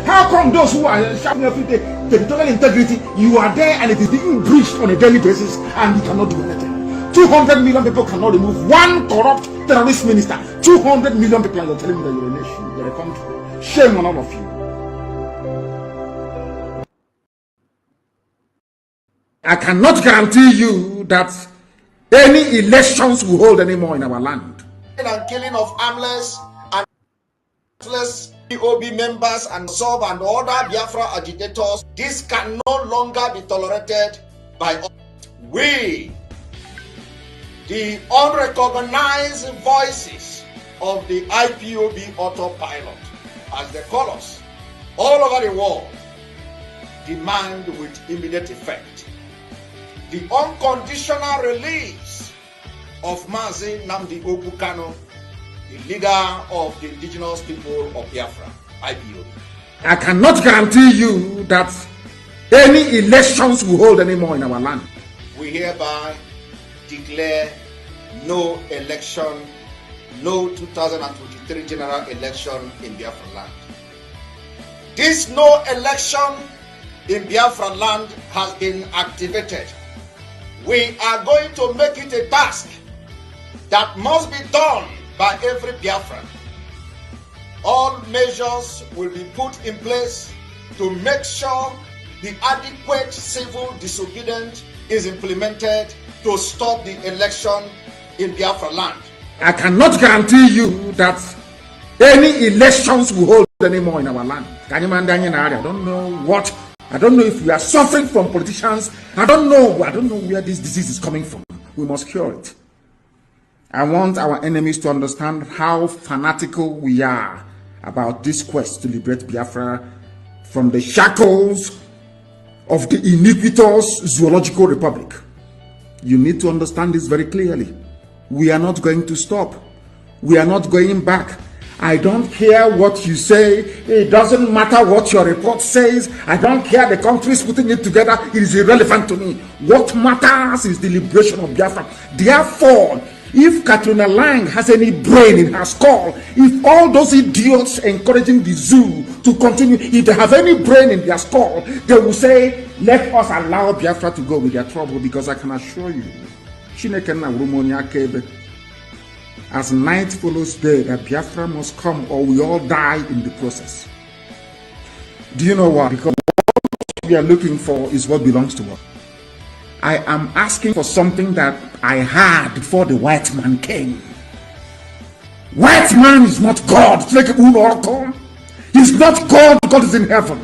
How come those who are shouting every day territorial integrity, you are there and it is being breached on a daily basis and you cannot do anything? 200 million people cannot remove one corrupt terrorist minister. 200 million people, and you're telling me that you're a nation, you're a country. Shame on all of you. I cannot guarantee you that any elections will hold anymore in our land. And killing of armless and useless POB members and SOB and other Biafra agitators, this can no longer be tolerated by us. We, the unrecognized voices of the IPOB autopilot, as they call us, all over the world, demand with immediate effect the unconditional release of Mazi Namdi Obukano, the leader of the indigenous people of Biafra, IPOB. I cannot guarantee you that any elections will hold anymore in our land. We hereby declare no election, no 2023 general election in Biafra land. This no election in Biafra land has been activated. We are going to make it a task that must be done by every Biafran. All measures will be put in place to make sure the adequate civil disobedience is implemented to stop the election in Biafra land. I cannot guarantee you that any elections will hold anymore in our land. I don't know what. I don't know if we are suffering from politicians. I don't know where this disease is coming from. We must cure it. I want our enemies to understand how fanatical we are about this quest to liberate Biafra from the shackles of the iniquitous zoological republic. You need to understand this very clearly. We are not going to stop. We are not going back. I don't care what you say. It doesn't matter what your report says. I don't care the countries putting it together. It is irrelevant to me. What matters is the liberation of Biafra. Therefore, if Katrina Lang has any brain in her skull, if all those idiots encouraging the zoo to continue, if they have any brain in their skull, they will say, let us allow Biafra to go with their trouble, because I can assure you, as night follows day, that Biafra must come or we all die in the process. Do you know why? Because what we are looking for is what belongs to us. I am asking for something that I had before the white man came. White man is not God. He's not God. God is in heaven.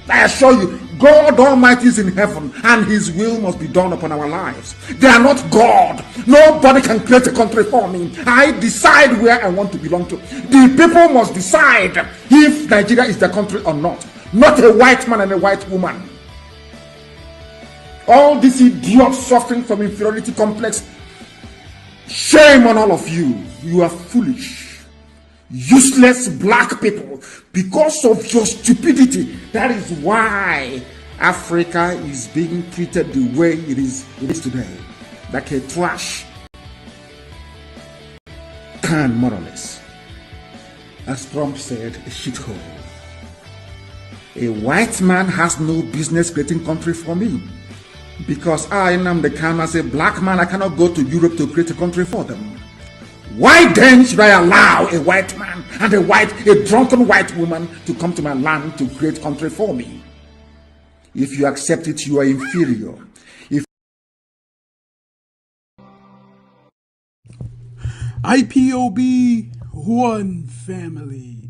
I assure you, God Almighty is in heaven, and His will must be done upon our lives. They are not God. Nobody can create a country for me. I decide where I want to belong to. The people must decide if Nigeria is their country or not. Not a white man and a white woman. All these idiots suffering from inferiority complex, shame on all of you. You are foolish, useless black people. Because of your stupidity, that is why Africa is being treated the way it is today, like a trash can, more or less. As Trump said, a shithole. A white man has no business creating country for me. Because I am the kind as a black man, I cannot go to Europe to create a country for them. Why then should I allow a white man and a drunken white woman to come to my land to create country for me? If you accept it, you are inferior. IPOB, one family.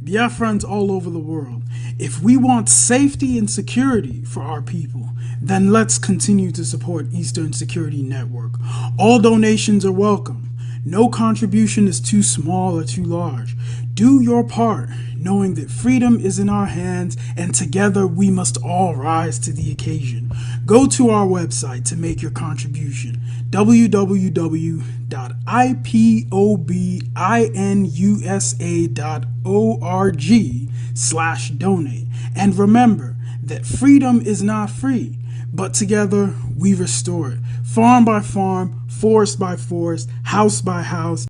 Biafrans all over the world. If we want safety and security for our people, then let's continue to support Eastern Security Network. All donations are welcome. No contribution is too small or too large. Do your part, knowing that freedom is in our hands, and together we must all rise to the occasion. Go to our website to make your contribution, www.ipobinUSA.org/donate. And remember that freedom is not free, but together we restore it. Farm by farm, forest by forest, house by house,